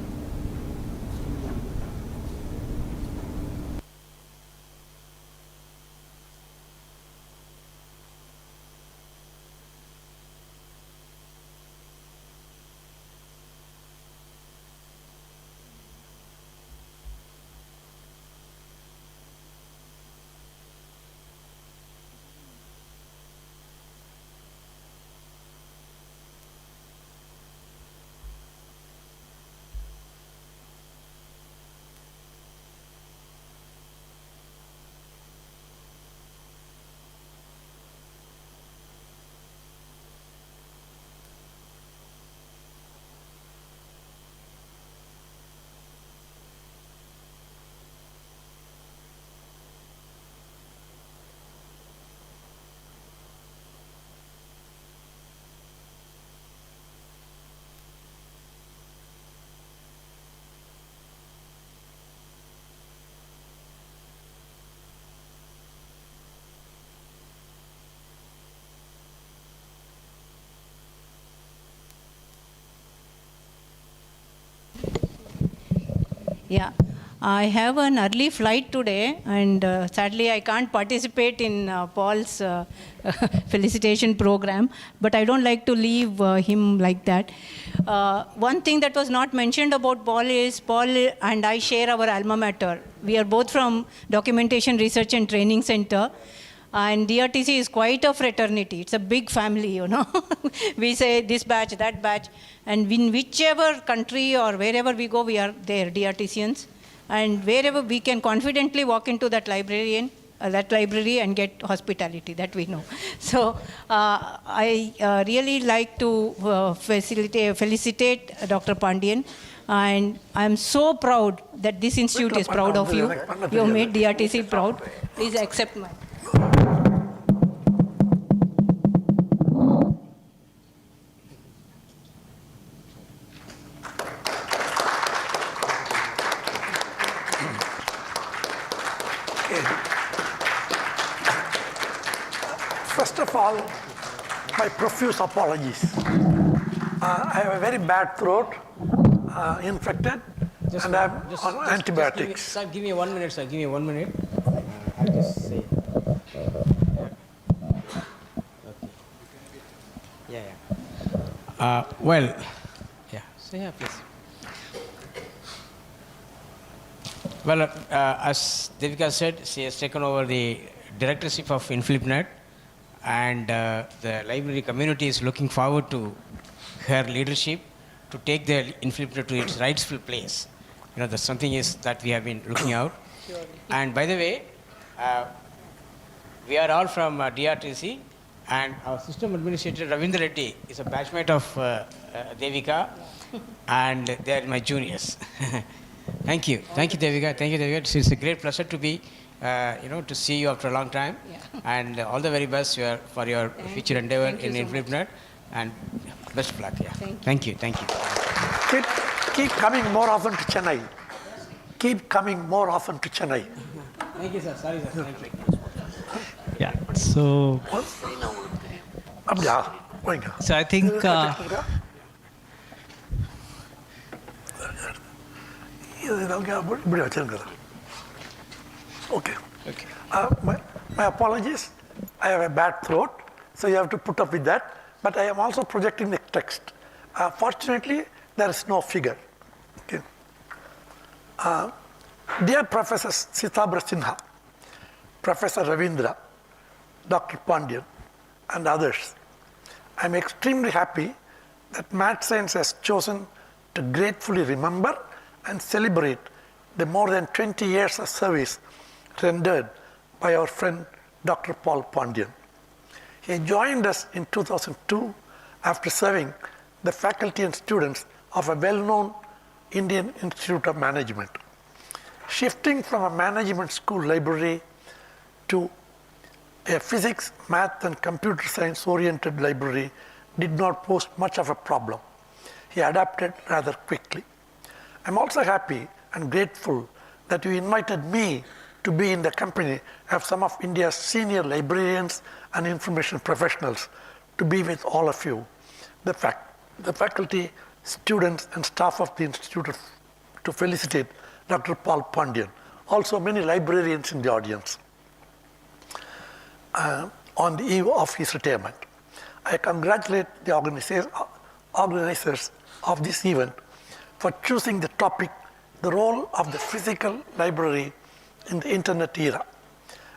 Yeah, I have an early flight today, and sadly I can't participate in Paul's felicitation program, but I don't like to leave him like that. One thing that was not mentioned about Paul is Paul and I share our alma mater. We are both from Documentation Research and Training Center. And DRTC is quite a fraternity. It's a big family, you know. We say this batch, that batch. And in whichever country or wherever we go, we are there, DRTCians. And wherever we can confidently walk into that library and get hospitality, that we know. So I really like to felicitate Dr. Pandian. And I'm so proud that this institute is proud of you. You have made DRTC proud. Please accept my... First of all, my profuse apologies. I have a very bad throat, infected, and I'm on antibiotics. Give me 1 minute, sir. Give me 1 minute. I'll just say. Okay. Yeah. Well, yeah. Say here, please. Well, as Devika said, she has taken over the directorship of InflipNet, and the library community is looking forward to her leadership to take the InflipNet to its rightful place. You know, that's something is that we have been looking out. Surely. And by the way, we are all from DRTC, and our system administrator Ravindra Reddy is a batchmate of Devika, and they are my juniors. Thank you, Devika. Thank you, Devika. It's a great pleasure to be, to see you after a long time, and all the very best for your future endeavor in InflipNet, and best of luck. Yeah. Thank you. Keep coming more often to Chennai. Keep coming more often to Chennai. Thank you, sir. Sorry, sir. Thank you. Yeah. So. So I think Okay. My apologies. I have a bad throat, so you have to put up with that. But I am also projecting the text. Fortunately, there is no figure. Okay. Dear Professors Sitabra Sinha, Professor Ravindra, Dr. Pandian, and others, I am extremely happy that Math Science has chosen to gratefully remember and celebrate the more than 20 years of service rendered by our friend Dr. Paul Pandian. He joined us in 2002 after serving the faculty and students of a well-known Indian Institute of Management. Shifting from a management school library to a physics, math, and computer science-oriented library did not pose much of a problem. He adapted rather quickly. I'm also happy and grateful that you invited me to be in the company of some of India's senior librarians and information professionals to be with all of you, the faculty, students, and staff of the Institute to felicitate Dr. Paul Pandian. Also many librarians in the audience on the eve of his retirement. I congratulate the organizers of this event for choosing the topic, the role of the physical library in the internet era,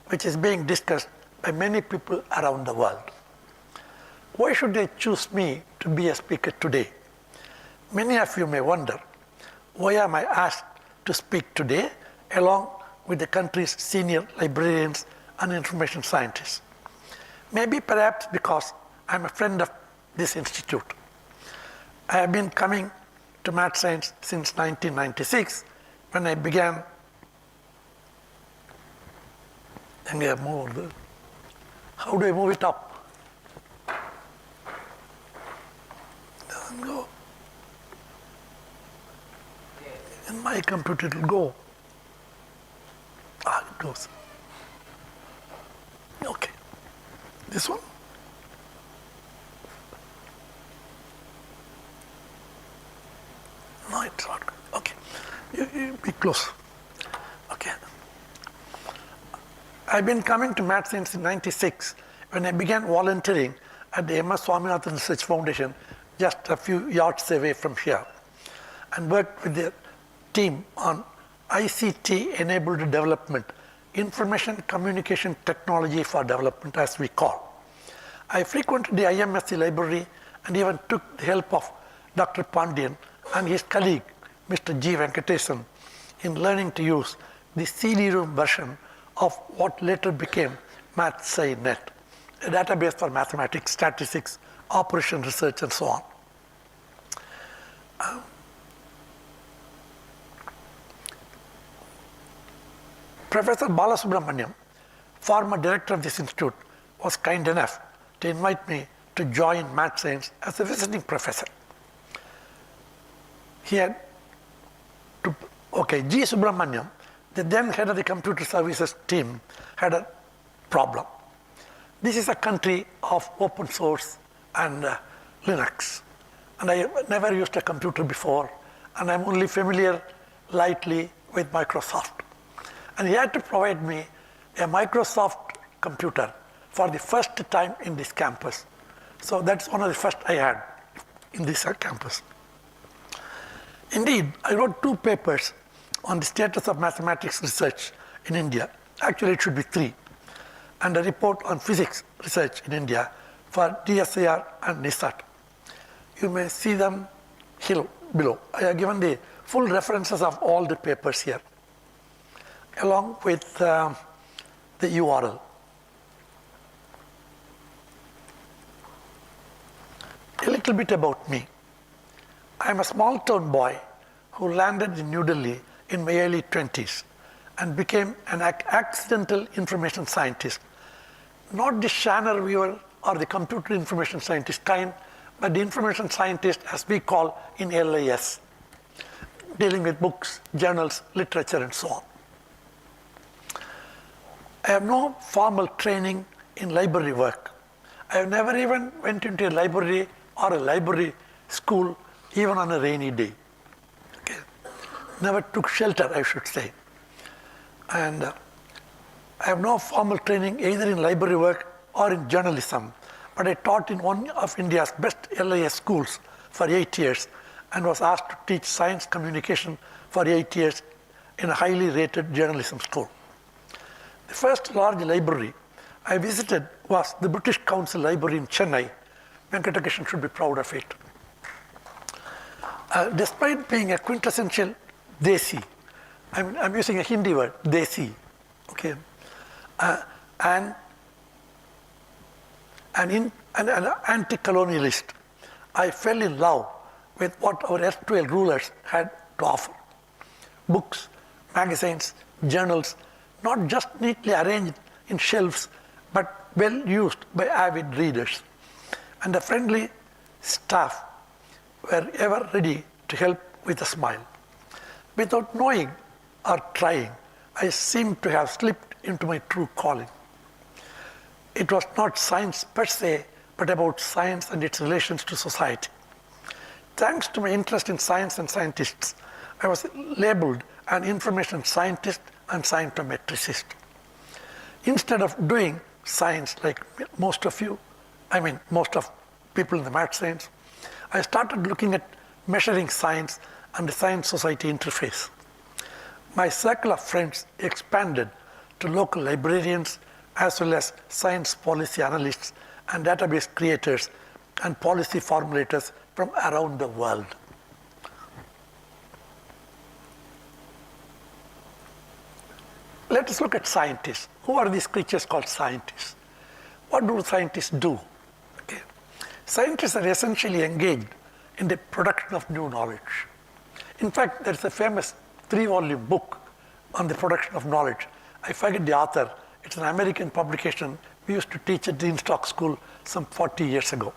which is being discussed by many people around the world. Why should they choose me to be a speaker today? Many of you may wonder, why am I asked to speak today along with the country's senior librarians and information scientists? Maybe perhaps because I'm a friend of this institute. I have been coming to Math Science since 1996 when I began. And how do I move it up? Doesn't go. In my computer it will go. It goes. Okay. This one? No, it's not. Okay. You be close. Okay. I've been coming to Math Science in '96 when I began volunteering at the M.S. Swaminathan Research Foundation, just a few yards away from here, and worked with the team on ICT-enabled development, information communication technology for development, as we call. I frequented the IMSC library and even took the help of Dr. Pandian and his colleague, Mr. G. Venkatesan, in learning to use the CD-ROM version of what later became MathSciNet, a database for mathematics, statistics, operation research, and so on. Professor Balasubramaniam, former director of this institute, was kind enough to invite me to join Math Science as a visiting professor. He had to, G. Subramaniam, the then head of the computer services team, had a problem. This is a country of open source and Linux. And I never used a computer before, and I'm only familiar lightly with Microsoft. And he had to provide me a Microsoft computer for the first time in this campus. So that's one of the first I had in this campus. Indeed, I wrote 2 papers on the status of mathematics research in India. Actually, it should be 3. And a report on physics research in India for DSIR and NISAT. You may see them here below. I have given the full references of all the papers here, along with the URL. A little bit about me. I'm a small town boy who landed in New Delhi in my early 20s and became an accidental information scientist. Not the Shanner viewer or the computer information scientist kind, but the information scientist as we call in LIS, dealing with books, journals, literature, and so on. I have no formal training in library work. I have never even went into a library or a library school even on a rainy day. Okay. Never took shelter, I should say. And I have no formal training either in library work or in journalism, but I taught in one of India's best LIS schools for 8 years and was asked to teach science communication for 8 years in a highly rated journalism school. The first large library I visited was the British Council Library in Chennai. Venkatakrishnan should be proud of it. Despite being a quintessential Desi, I'm using a Hindi word, Desi, okay, and an anti-colonialist, I fell in love with what our erstwhile rulers had to offer. Books, magazines, journals, not just neatly arranged in shelves, but well used by avid readers. And a friendly staff were ever ready to help with a smile. Without knowing or trying, I seemed to have slipped into my true calling. It was not science per se, but about science and its relations to society. Thanks to my interest in science and scientists, I was labeled an information scientist and scientometricist. Instead of doing science like most of you, most of people in the math science, I started looking at measuring science and the science-society interface. My circle of friends expanded to local librarians as well as science policy analysts and database creators and policy formulators from around the world. Let us look at scientists. Who are these creatures called scientists? What do scientists do? Okay. Scientists are essentially engaged in the production of new knowledge. In fact, there is a famous 3-volume book on the production of knowledge. I forget the author. It's an American publication we used to teach at Greenstock School some 40 years ago.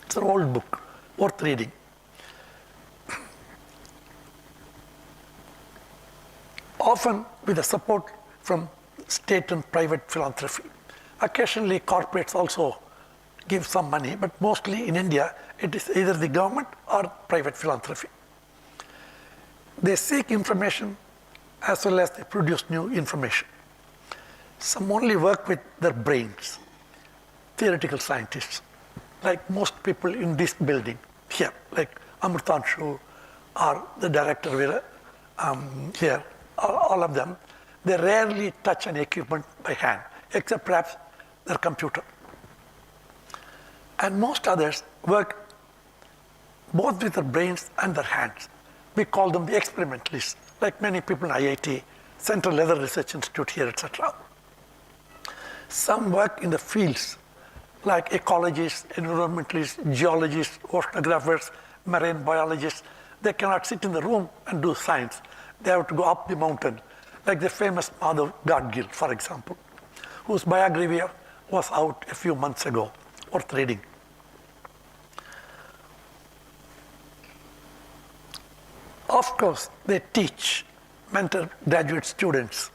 It's an old book, worth reading. Often with the support from state and private philanthropy. Occasionally, corporates also give some money, but mostly in India, it is either the government or private philanthropy. They seek information as well as they produce new information. Some only work with their brains, theoretical scientists, like most people in this building here, like Amritanshu or the director here, all of them, they rarely touch an equipment by hand, except perhaps their computer. And most others work both with their brains and their hands. We call them the experimentalists, like many people in IIT, Central Leather Research Institute here, etc. Some work in the fields, like ecologists, environmentalists, geologists, oceanographers, marine biologists. They cannot sit in the room and do science. They have to go up the mountain, like the famous Madhav Gadgil, for example, whose biography was out a few months ago, worth reading. Of course, they teach, mentor graduate students,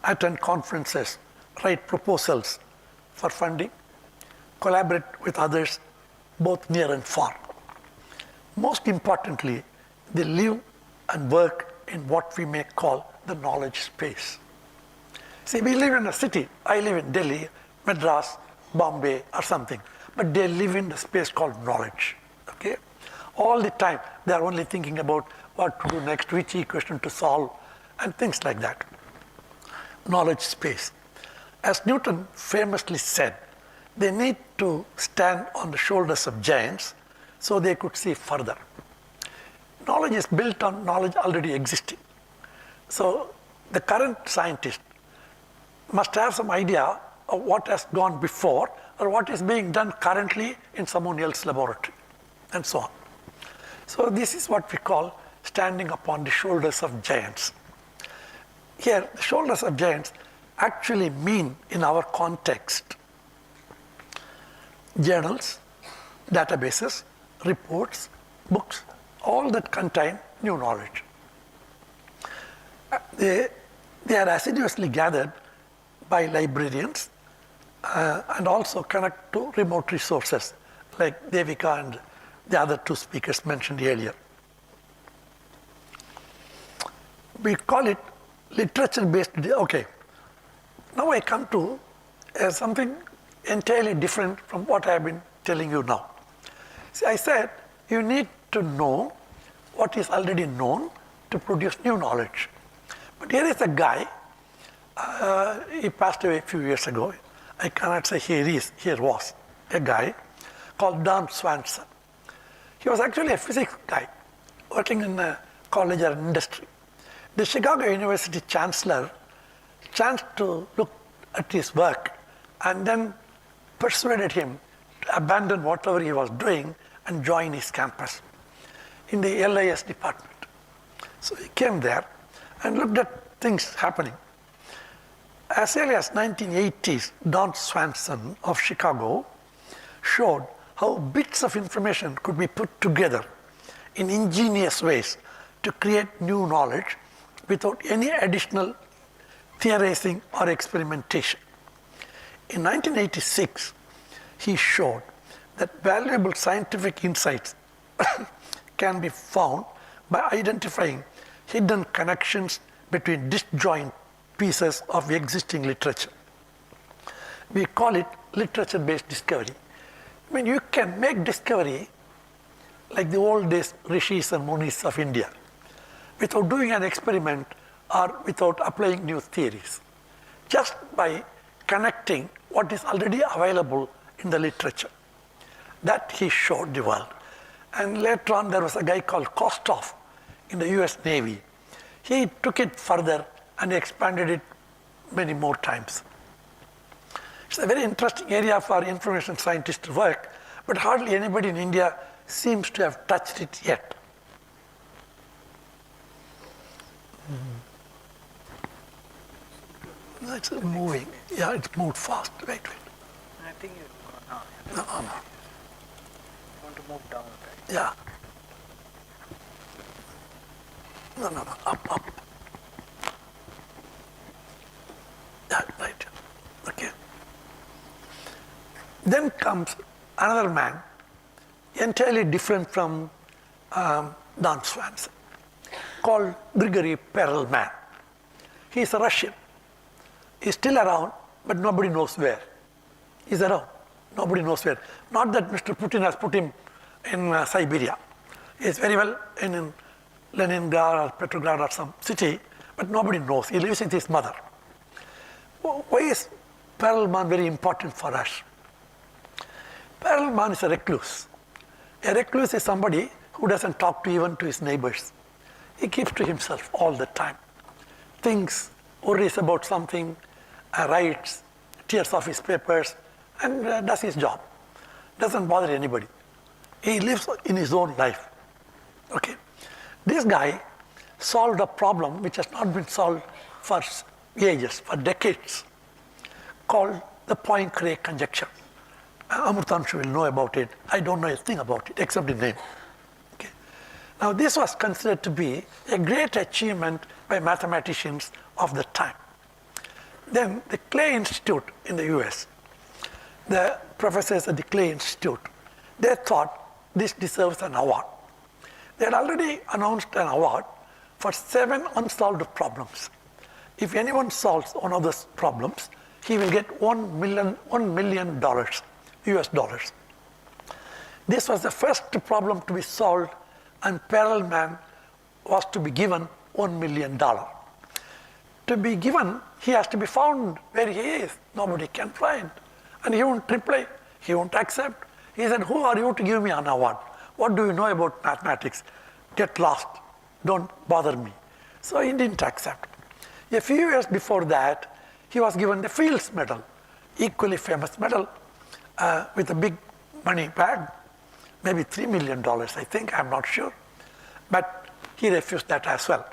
attend conferences, write proposals for funding, collaborate with others, both near and far. Most importantly, they live and work in what we may call the knowledge space. See, we live in a city. I live in Delhi, Madras, Bombay, or something. But they live in the space called knowledge. Okay? All the time, they are only thinking about what to do next, which equation to solve, and things like that. Knowledge space. As Newton famously said, they need to stand on the shoulders of giants so they could see further. Knowledge is built on knowledge already existing. So the current scientist must have some idea of what has gone before or what is being done currently in someone else's laboratory, and so on. So this is what we call standing upon the shoulders of giants. Here, the shoulders of giants actually mean, in our context, journals, databases, reports, books, all that contain new knowledge. They are assiduously gathered by librarians and also connect to remote resources like Devika and the other two speakers mentioned earlier. We call it literature-based. Okay, now I come to something entirely different from what I have been telling you now. See, I said you need to know what is already known to produce new knowledge. But here is a guy, he passed away a few years ago. I cannot say here was a guy called Don Swanson. He was actually a physics guy working in a college or industry. The Chicago University chancellor chanced to look at his work and then persuaded him to abandon whatever he was doing and join his campus in the LIS department. So he came there and looked at things happening. As early as 1980s, Don Swanson of Chicago showed how bits of information could be put together in ingenious ways to create new knowledge without any additional theorizing or experimentation. In 1986, he showed that valuable scientific insights can be found by identifying hidden connections between disjoint pieces of existing literature. We call it literature-based discovery. I mean, you can make discovery like the old days rishis and munis of India without doing an experiment or without applying new theories, just by connecting what is already available in the literature. That he showed the world. And later on, there was a guy called Kostoff in the US Navy. He took it further and expanded it many more times. It's a very interesting area for information scientists to work, but hardly anybody in India seems to have touched it yet. It's moving. Yeah, it's moved fast. Wait. I think it's gone. No. You want to move down, right? Yeah. No. Up. Yeah, right. Okay. Then comes another man, entirely different from Don Swanson, called Grigory Perelman. He's a Russian. He's still around, but nobody knows where. He's around. Nobody knows where. Not that Mr. Putin has put him in Siberia. He's very well in Leningrad or Petrograd or some city, but nobody knows. He lives with his mother. Why is Perelman very important for us? Perelman is a recluse. A recluse is somebody who doesn't talk to even to his neighbors. He keeps to himself all the time. Thinks, worries about something, writes, tears off his papers, and does his job. Doesn't bother anybody. He lives in his own life. Okay. This guy solved a problem which has not been solved for ages, for decades, called the Poincare conjecture. Amrutanshu will know about it. I don't know a thing about it except the name. Okay. Now, this was considered to be a great achievement by mathematicians of the time. Then the Clay Institute in the US, the professors at the Clay Institute, they thought this deserves an award. They had already announced an award for 7 unsolved problems. If anyone solves one of those problems, he will get $1 million US dollars. This was the first problem to be solved, and Perelman was to be given $1 million. To be given, he has to be found where he is. Nobody can find. And he won't reply. He won't accept. He said, "Who are you to give me an award? What do you know about mathematics? Get lost. Don't bother me." So he didn't accept. A few years before that, he was given the Fields Medal, equally famous medal, with a big money bag, maybe $3 million, I think, I'm not sure. But he refused that as well.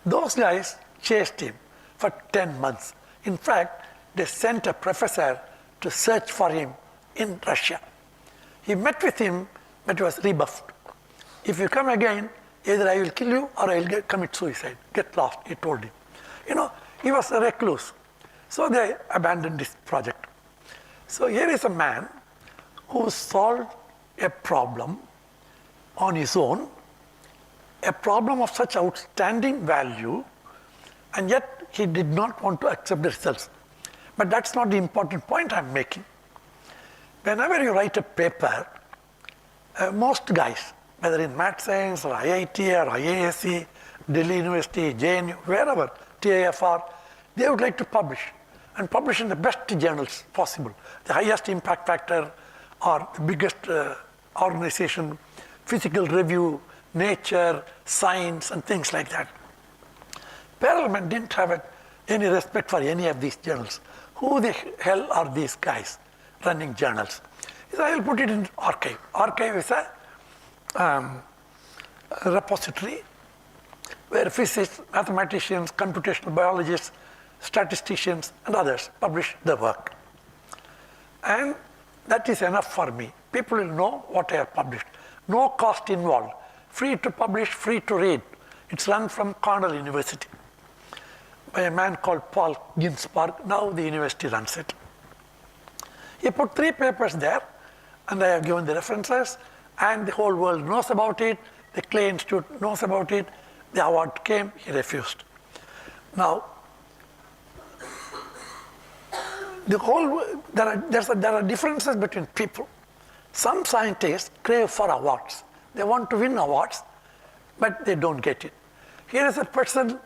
Those guys chased him for 10 months. In fact, they sent a professor to search for him in Russia. He met with him, but he was rebuffed. "If you come again, either I will kill you or I will commit suicide. Get lost," he told him. He was a recluse. So they abandoned this project. So here is a man who solved a problem on his own, a problem of such outstanding value, and yet he did not want to accept the results. But that's not the important point I'm making. Whenever you write a paper, most guys, whether in math science or IIT or IASC, Delhi University, JNU, wherever, TIFR, they would like to publish, and publish in the best journals possible, the highest impact factor or the biggest organization, Physical Review, Nature, Science, and things like that. Perelman didn't have any respect for any of these journals. Who the hell are these guys running journals? He said, I'll put it in archive. Archive is a repository where physicists, mathematicians, computational biologists, statisticians, and others publish their work. And that is enough for me. People will know what I have published. No cost involved. Free to publish, free to read. It's run from Cornell University by a man called Paul Ginsberg. Now the university runs it. He put 3 papers there, and I have given the references, and the whole world knows about it. The Clay Institute knows about it. The award came, he refused. Now, there are differences between people. Some scientists crave for awards. They want to win awards, but they don't get it. Here is a person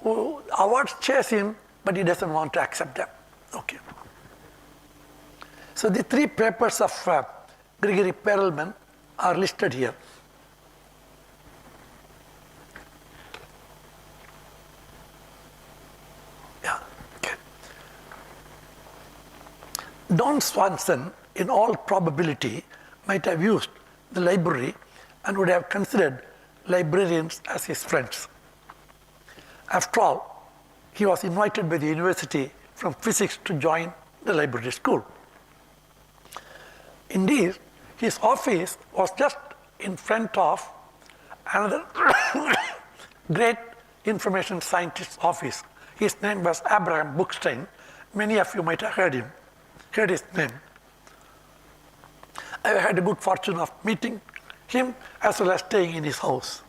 who awards chase him, but he doesn't want to accept them. Okay. So the 3 papers of Gregory Perelman are listed here. Yeah. Okay. Don Swanson, in all probability, might have used the library and would have considered librarians as his friends. After all, he was invited by the university from physics to join the library school. Indeed, his office was just in front of another great information scientist's office. His name was Abraham Bookstein. Many of you might have heard his name. I had a good fortune of meeting him as well as staying in his house.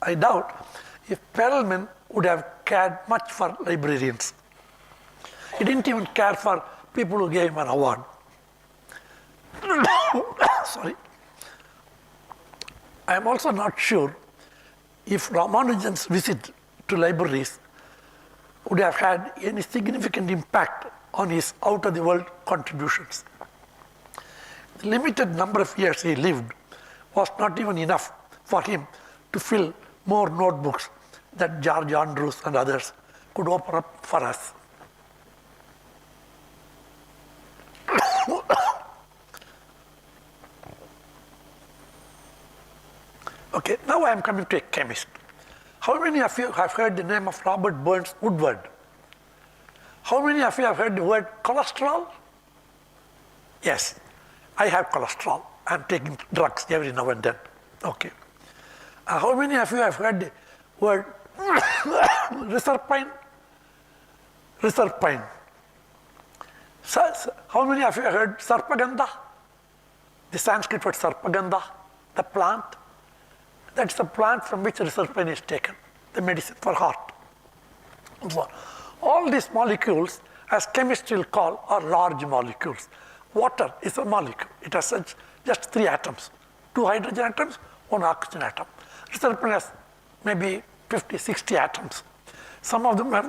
I doubt if Perelman would have cared much for librarians. He didn't even care for people who gave him an award. Sorry. I am also not sure if Ramanujan's visit to libraries would have had any significant impact on his out-of-the-world contributions. The limited number of years he lived was not even enough for him to fill more notebooks that George Andrews and others could open up for us. Okay, now I am coming to a chemist. How many of you have heard the name of Robert Burns Woodward? How many of you have heard the word cholesterol? Yes, I have cholesterol. I am taking drugs every now and then. Okay. How many of you have heard the word reserpine? Reserpine. How many of you have heard sarpagandha? The Sanskrit word sarpagandha, the plant. That's the plant from which reserpine is taken, the medicine for heart. And so on. All these molecules, as chemists will call, are large molecules. Water is a molecule. It has just 3 atoms, 2 hydrogen atoms, 1 oxygen atom. Reserpine has maybe 50, 60 atoms. Some of them have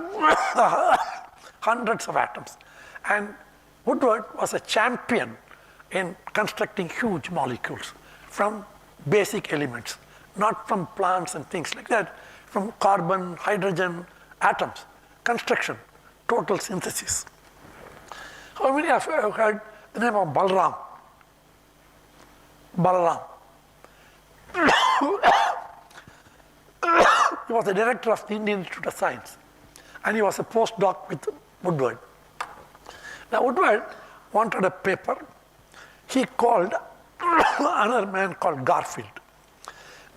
hundreds of atoms. And Woodward was a champion in constructing huge molecules from basic elements, not from plants and things like that, from carbon, hydrogen, atoms, construction, total synthesis. How many of you have heard the name of Balaram? Balaram. He was the director of the Indian Institute of Science, and he was a postdoc with Woodward. Now, Woodward wanted a paper. He called another man called Garfield.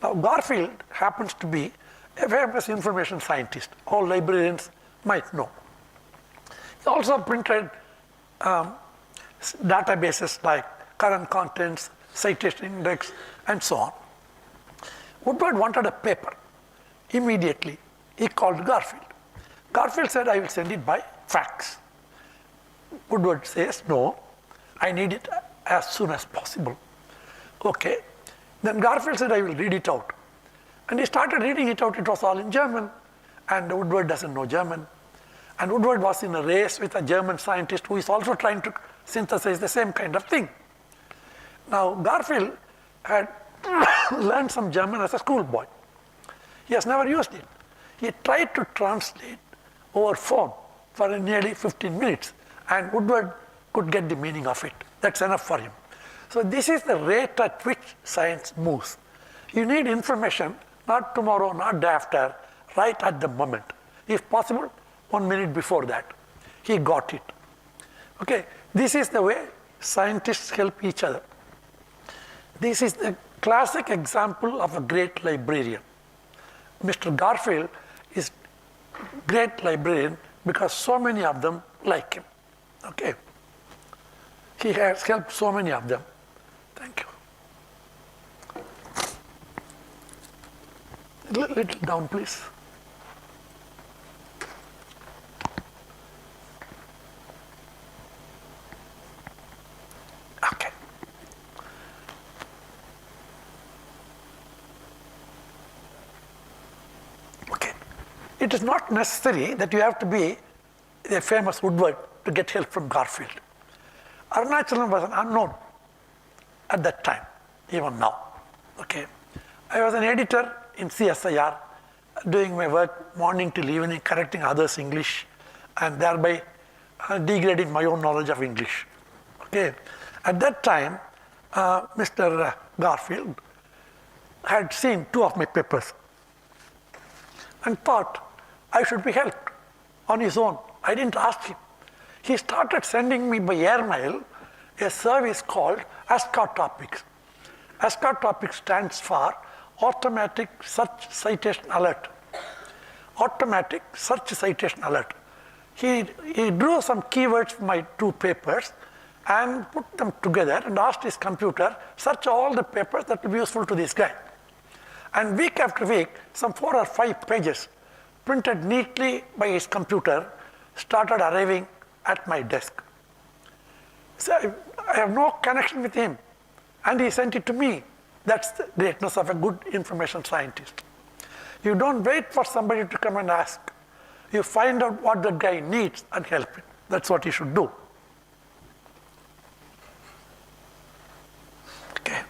Now, Garfield happens to be a famous information scientist. All librarians might know. He also printed databases like current contents, citation index, and so on. Woodward wanted a paper. Immediately, he called Garfield. Garfield said, I will send it by fax. Woodward says, no, I need it as soon as possible. Okay. Then Garfield said, I will read it out. And he started reading it out. It was all in German. And Woodward doesn't know German. And Woodward was in a race with a German scientist who is also trying to synthesize the same kind of thing. Now, Garfield had learned some German as a schoolboy. He has never used it. He tried to translate over phone for nearly 15 minutes, and Woodward could get the meaning of it. That's enough for him. So this is the rate at which science moves. You need information, not tomorrow, not day after, right at the moment. If possible, 1 minute before that. He got it. Okay, this is the way scientists help each other. This is the classic example of a great librarian. Mr. Garfield is a great librarian because so many of them like him. Okay. He has helped so many of them. Thank you. Little down, please. Okay. Okay. It is not necessary that you have to be a famous Woodward to get help from Garfield. Arunachalam was an unknown at that time, even now. Okay. I was an editor in CSIR, doing my work morning till evening, correcting others' English, and thereby degrading my own knowledge of English. Okay. At that time, Mr. Garfield had seen 2 of my papers and thought I should be helped on his own. I didn't ask him. He started sending me by airmail a service called ASCA Topics. ASCA Topics stands for Automatic Search Citation Alert. Automatic Search Citation Alert. He drew some keywords from my 2 papers and put them together and asked his computer, search all the papers that will be useful to this guy. And week after week, some 4 or 5 pages printed neatly by his computer started arriving at my desk. So I have no connection with him, and he sent it to me. That's the greatness of a good information scientist. You don't wait for somebody to come and ask. You find out what that guy needs and help him. That's what you should do. Okay.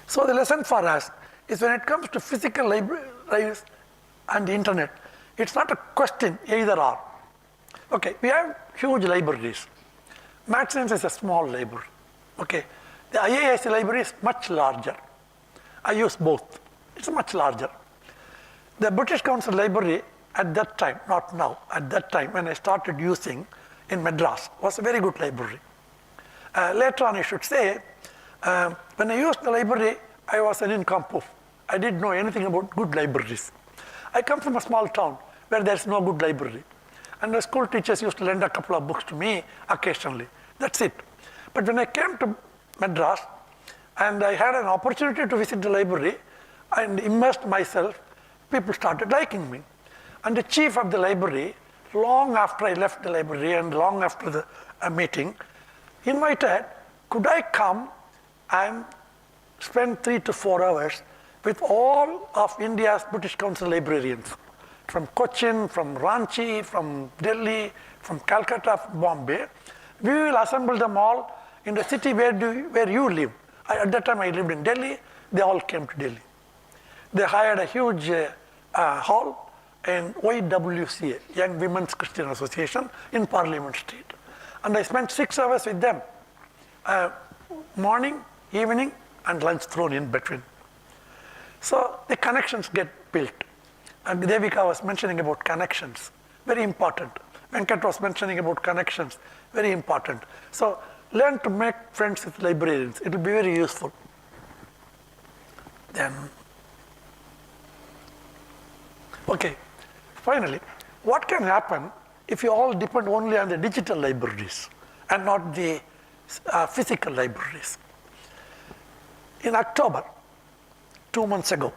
So the lesson for us is when it comes to physical libraries and the internet, it's not a question either or. Okay, we have huge libraries. Math Science is a small library. Okay, the IISc library is much larger. I use both. It's much larger. The British Council library at that time, not now, at that time when I started using in Madras, was a very good library. Later on, I should say, when I used the library, I was an incompetent. I didn't know anything about good libraries. I come from a small town where there's no good library. And the school teachers used to lend a couple of books to me occasionally. That's it. But when I came to Madras and I had an opportunity to visit the library and immersed myself, people started liking me. And the chief of the library, long after I left the library and long after the meeting, invited, could I come and spend 3 to 4 hours with all of India's British Council librarians, from Cochin, from Ranchi, from Delhi, from Calcutta, from Bombay. We will assemble them all in the city where you live. At that time I lived in Delhi. They all came to Delhi. They hired a huge hall in YWCA, Young Women's Christian Association, in Parliament Street. And I spent 6 hours with them, morning, evening, and lunch thrown in between. So the connections get built. And Devika was mentioning about connections, very important. Venkat was mentioning about connections, very important. So learn to make friends with librarians. It will be very useful. Then, okay, finally, what can happen if you all depend only on the digital libraries and not the physical libraries. In October, 2 months ago,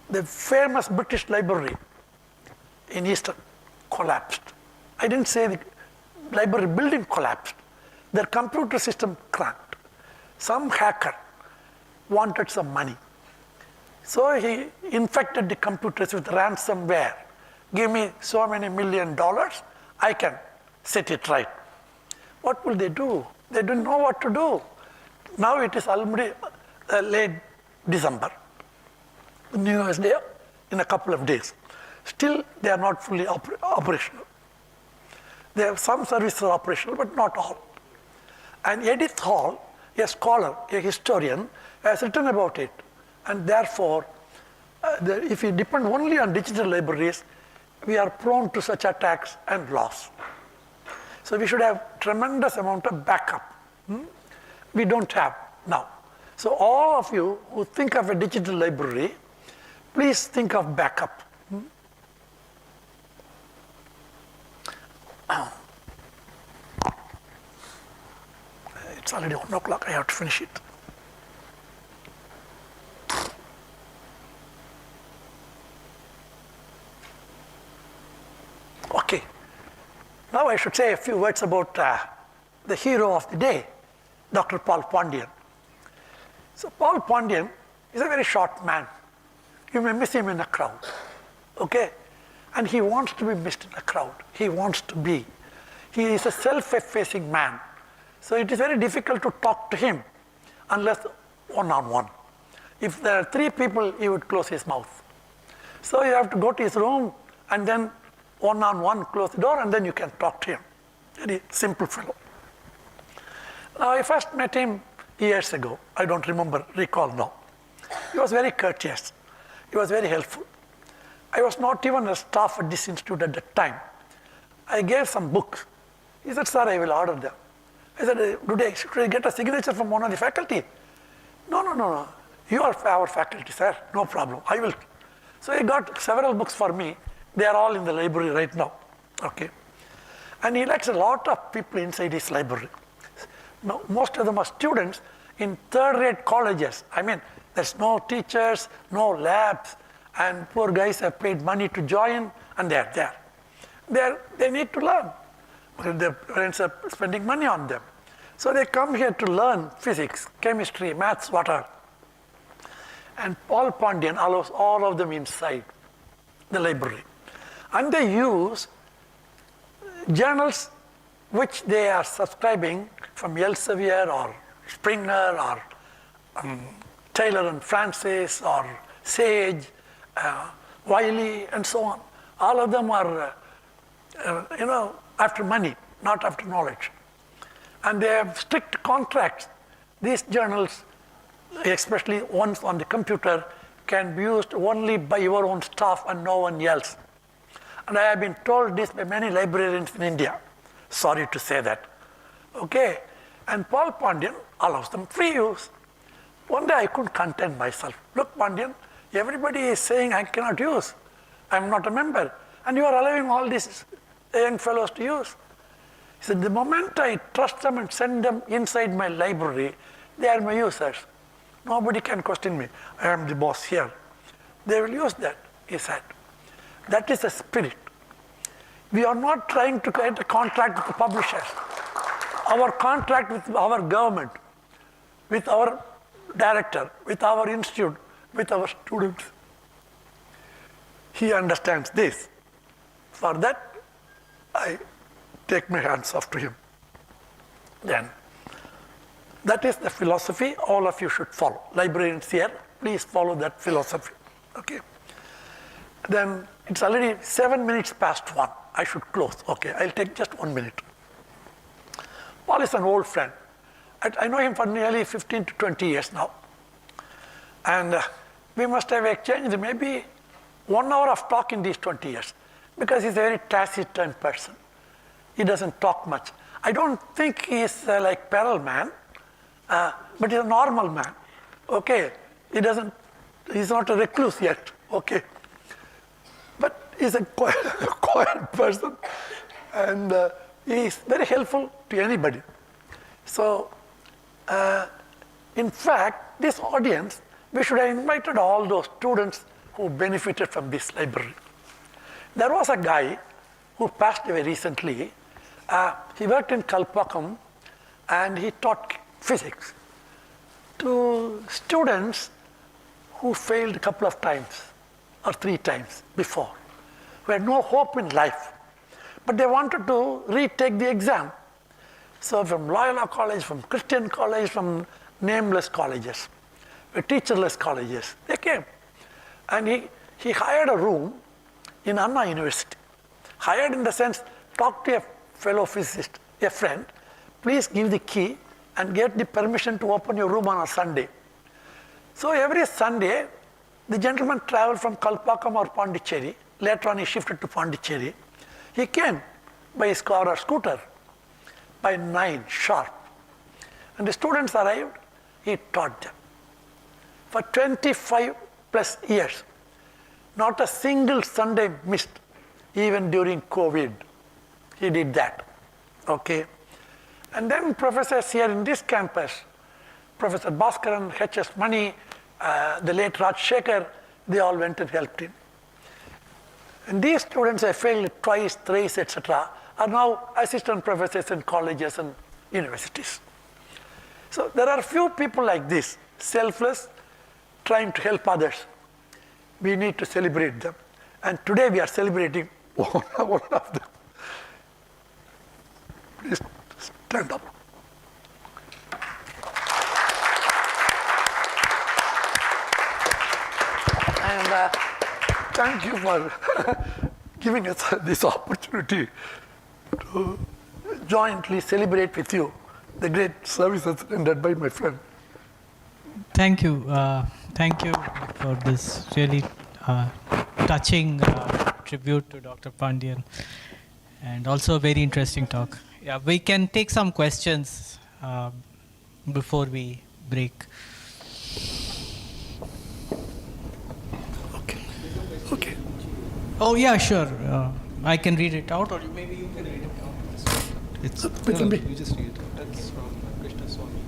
the famous British library in Eastern collapsed. I didn't say the library building collapsed. Their computer system cracked. Some hacker wanted some money. So he infected the computers with ransomware. Give me so many $1 million, I can set it right. What will they do? They don't know what to do. Now it is already late December. New Year's Day in a couple of days. Still, they are not fully operational. They have some services operational, but not all. And Edith Hall, a scholar, a historian, has written about it. And therefore, if we depend only on digital libraries, we are prone to such attacks and loss. So we should have tremendous amount of backup. We don't have now. So all of you who think of a digital library, please think of backup. It's already 1 o'clock, I have to finish it. Okay. Now I should say a few words about the hero of the day, Dr. Paul Pondian. So Paul Pondian is a very short man. You may miss him in a crowd, okay? And he wants to be missed in a crowd. He wants to be. He is a self-effacing man. So it is very difficult to talk to him unless one-on-one. If there are 3 people, he would close his mouth. So you have to go to his room and then one-on-one close the door and then you can talk to him. Very simple fellow. Now I first met him years ago. I don't recall now. He was very courteous. He was very helpful. I was not even a staff at this institute at that time. I gave some books. He said, sir, I will order them. I said, should I get a signature from one of the faculty? No. You are our faculty, sir. No problem. I will. So he got several books for me. They are all in the library right now. Okay. And he likes a lot of people inside his library. Most of them are students in third-rate colleges. I mean, there's no teachers, no labs, and poor guys have paid money to join, and they are there. They need to learn. Their parents are spending money on them. So they come here to learn physics, chemistry, maths, whatever. And Paul Pondian allows all of them inside the library. And they use journals which they are subscribing from Elsevier or Springer or Taylor and Francis or Sage, Wiley, and so on. All of them are, after money, not after knowledge. And they have strict contracts. These journals, especially ones on the computer, can be used only by your own staff and no one else. And I have been told this by many librarians in India. Sorry to say that. Okay? And Paul Pondian allows them free use. One day I couldn't contain myself. Look, Pondian, everybody is saying I cannot use. I'm not a member. And you are allowing all these young fellows to use. He said, the moment I trust them and send them inside my library, they are my users. Nobody can question me. I am the boss here. They will use that, he said. That is the spirit. We are not trying to get a contract with the publishers. Our contract with our government, with our director, with our institute, with our students. He understands this. For that, I take my hands off to him. Then, that is the philosophy all of you should follow. Librarians here, please follow that philosophy. Okay. Then it's already 7 minutes past 1. I should close. Okay, I'll take just 1 minute. Paul is an old friend. I know him for nearly 15 to 20 years now. And we must have exchanged maybe 1 hour of talk in these 20 years because he's a very taciturn person. He doesn't talk much. I don't think he's like Perelman, but he's a normal man. Okay, he's not a recluse yet. Okay. But he's a quiet person. and he is very helpful to anybody. So, in fact, this audience, we should have invited all those students who benefited from this library. There was a guy who passed away recently. He worked in Kalpakkam and he taught physics to students who failed a couple of times or 3 times before, who had no hope in life, but they wanted to retake the exam. So from Loyola College, from Christian College, from nameless colleges, teacherless colleges, they came. And he hired a room in Anna University. Hired in the sense, talk to a fellow physicist, a friend, please give the key and get the permission to open your room on a Sunday. So every Sunday, the gentleman traveled from Kalpakkam or Pondicherry. Later on, he shifted to Pondicherry. He came by his car or scooter by 9 sharp. And the students arrived, he taught them. For 25 plus years, not a single Sunday missed, even during COVID. He did that, okay? And then professors here in this campus, Professor Bhaskaran, H.S. Mani, the late Raj Shekhar, they all went and helped him. And these students have failed twice, thrice, etc., are now assistant professors in colleges and universities. So there are few people like this, selfless, trying to help others. We need to celebrate them. And today we are celebrating one of them. Please stand up. And thank you for giving us this opportunity to jointly celebrate with you the great services rendered by my friend. Thank you. Thank you for this really touching tribute to Dr. Pandian, and also a very interesting talk. Yeah, we can take some questions before we break. Okay. Oh yeah, sure. I can read it out, or maybe you can read it out. It's You just read it. That's from Krishna Swami.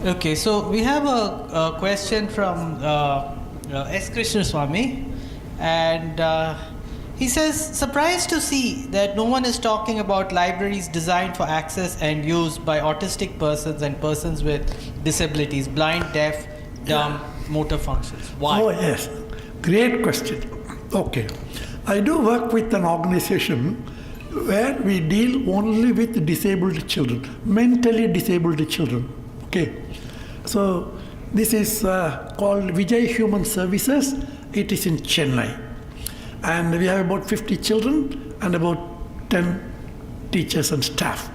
Okay, so we have a question from S. Krishna Swami, and he says, surprised to see that no one is talking about libraries designed for access and use by autistic persons and persons with disabilities, blind, deaf, dumb, motor functions. Why? Oh yes, great question. Okay, I do work with an organization where we deal only with disabled children, mentally disabled children. Okay, so this is called Vijay Human Services. It is in Chennai, and we have about 50 children and about 10 teachers and staff.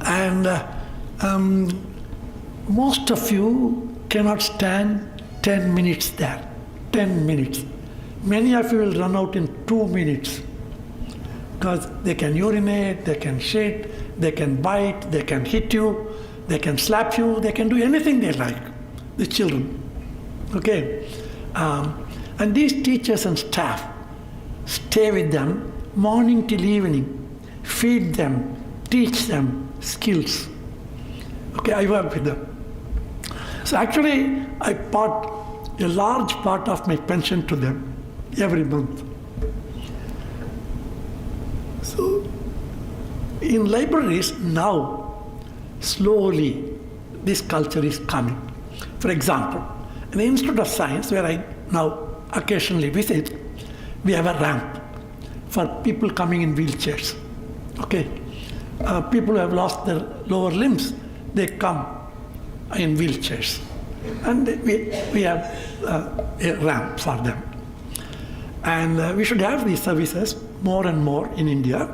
And most of you cannot stand 10 minutes there. 10 minutes. Many of you will run out in 2 minutes, because they can urinate, they can shit, they can bite, they can hit you, they can slap you, they can do anything they like, the children. Okay? And these teachers and staff stay with them morning till evening, feed them, teach them skills. Okay, I work with them. So actually, I part a large part of my pension to them every month. So in libraries now, slowly this culture is coming. For example, in the Institute of Science, where I now occasionally visit, we have a ramp for people coming in wheelchairs. Okay, people who have lost their lower limbs, they come in wheelchairs, and we have a ramp for them. And we should have these services more and more in India.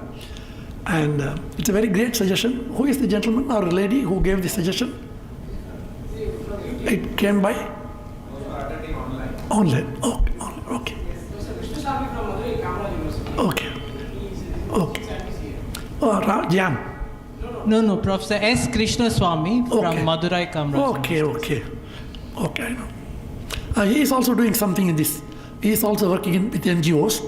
And it's a very great suggestion. Who is the gentleman or lady who gave the suggestion? It came by? Online. Okay. Okay. Okay. Okay. Oh, Jam. No, Professor S. Krishna Swami from Madurai, Kamraj. Okay, I know. He is also doing something in this He is also working with NGOs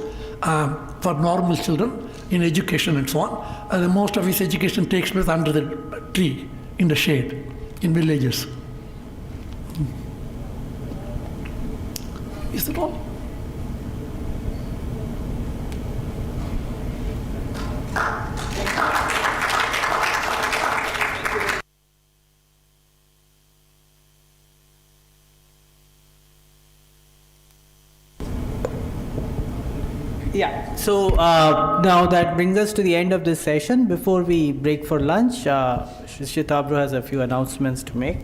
for normal children in education and so on. And most of his education takes place under the tree, in the shade, in villages. Is that all? Yeah, so now that brings us to the end of this session. Before we break for lunch, Shitabru has a few announcements to make.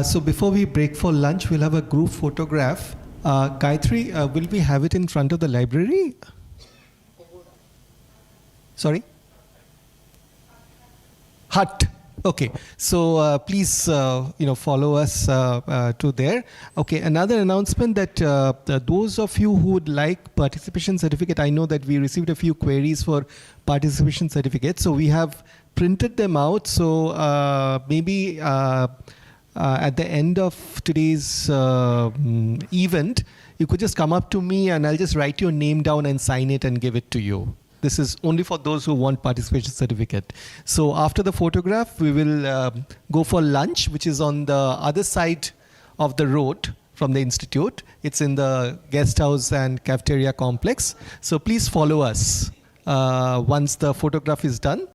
So before we break for lunch, we'll have a group photograph. Gayatri, will we have it in front of the library? Sorry? Hut. Okay, so please, follow us to there. Okay, another announcement that those of you who would like participation certificate, I know that we received a few queries for participation certificates, so we have printed them out. So maybe at the end of today's event, you could just come up to me and I'll just write your name down and sign it and give it to you. This is only for those who want participation certificate. So after the photograph, we will go for lunch, which is on the other side of the road from the institute. It's in the guest house and cafeteria complex. So please follow us once the photograph is done.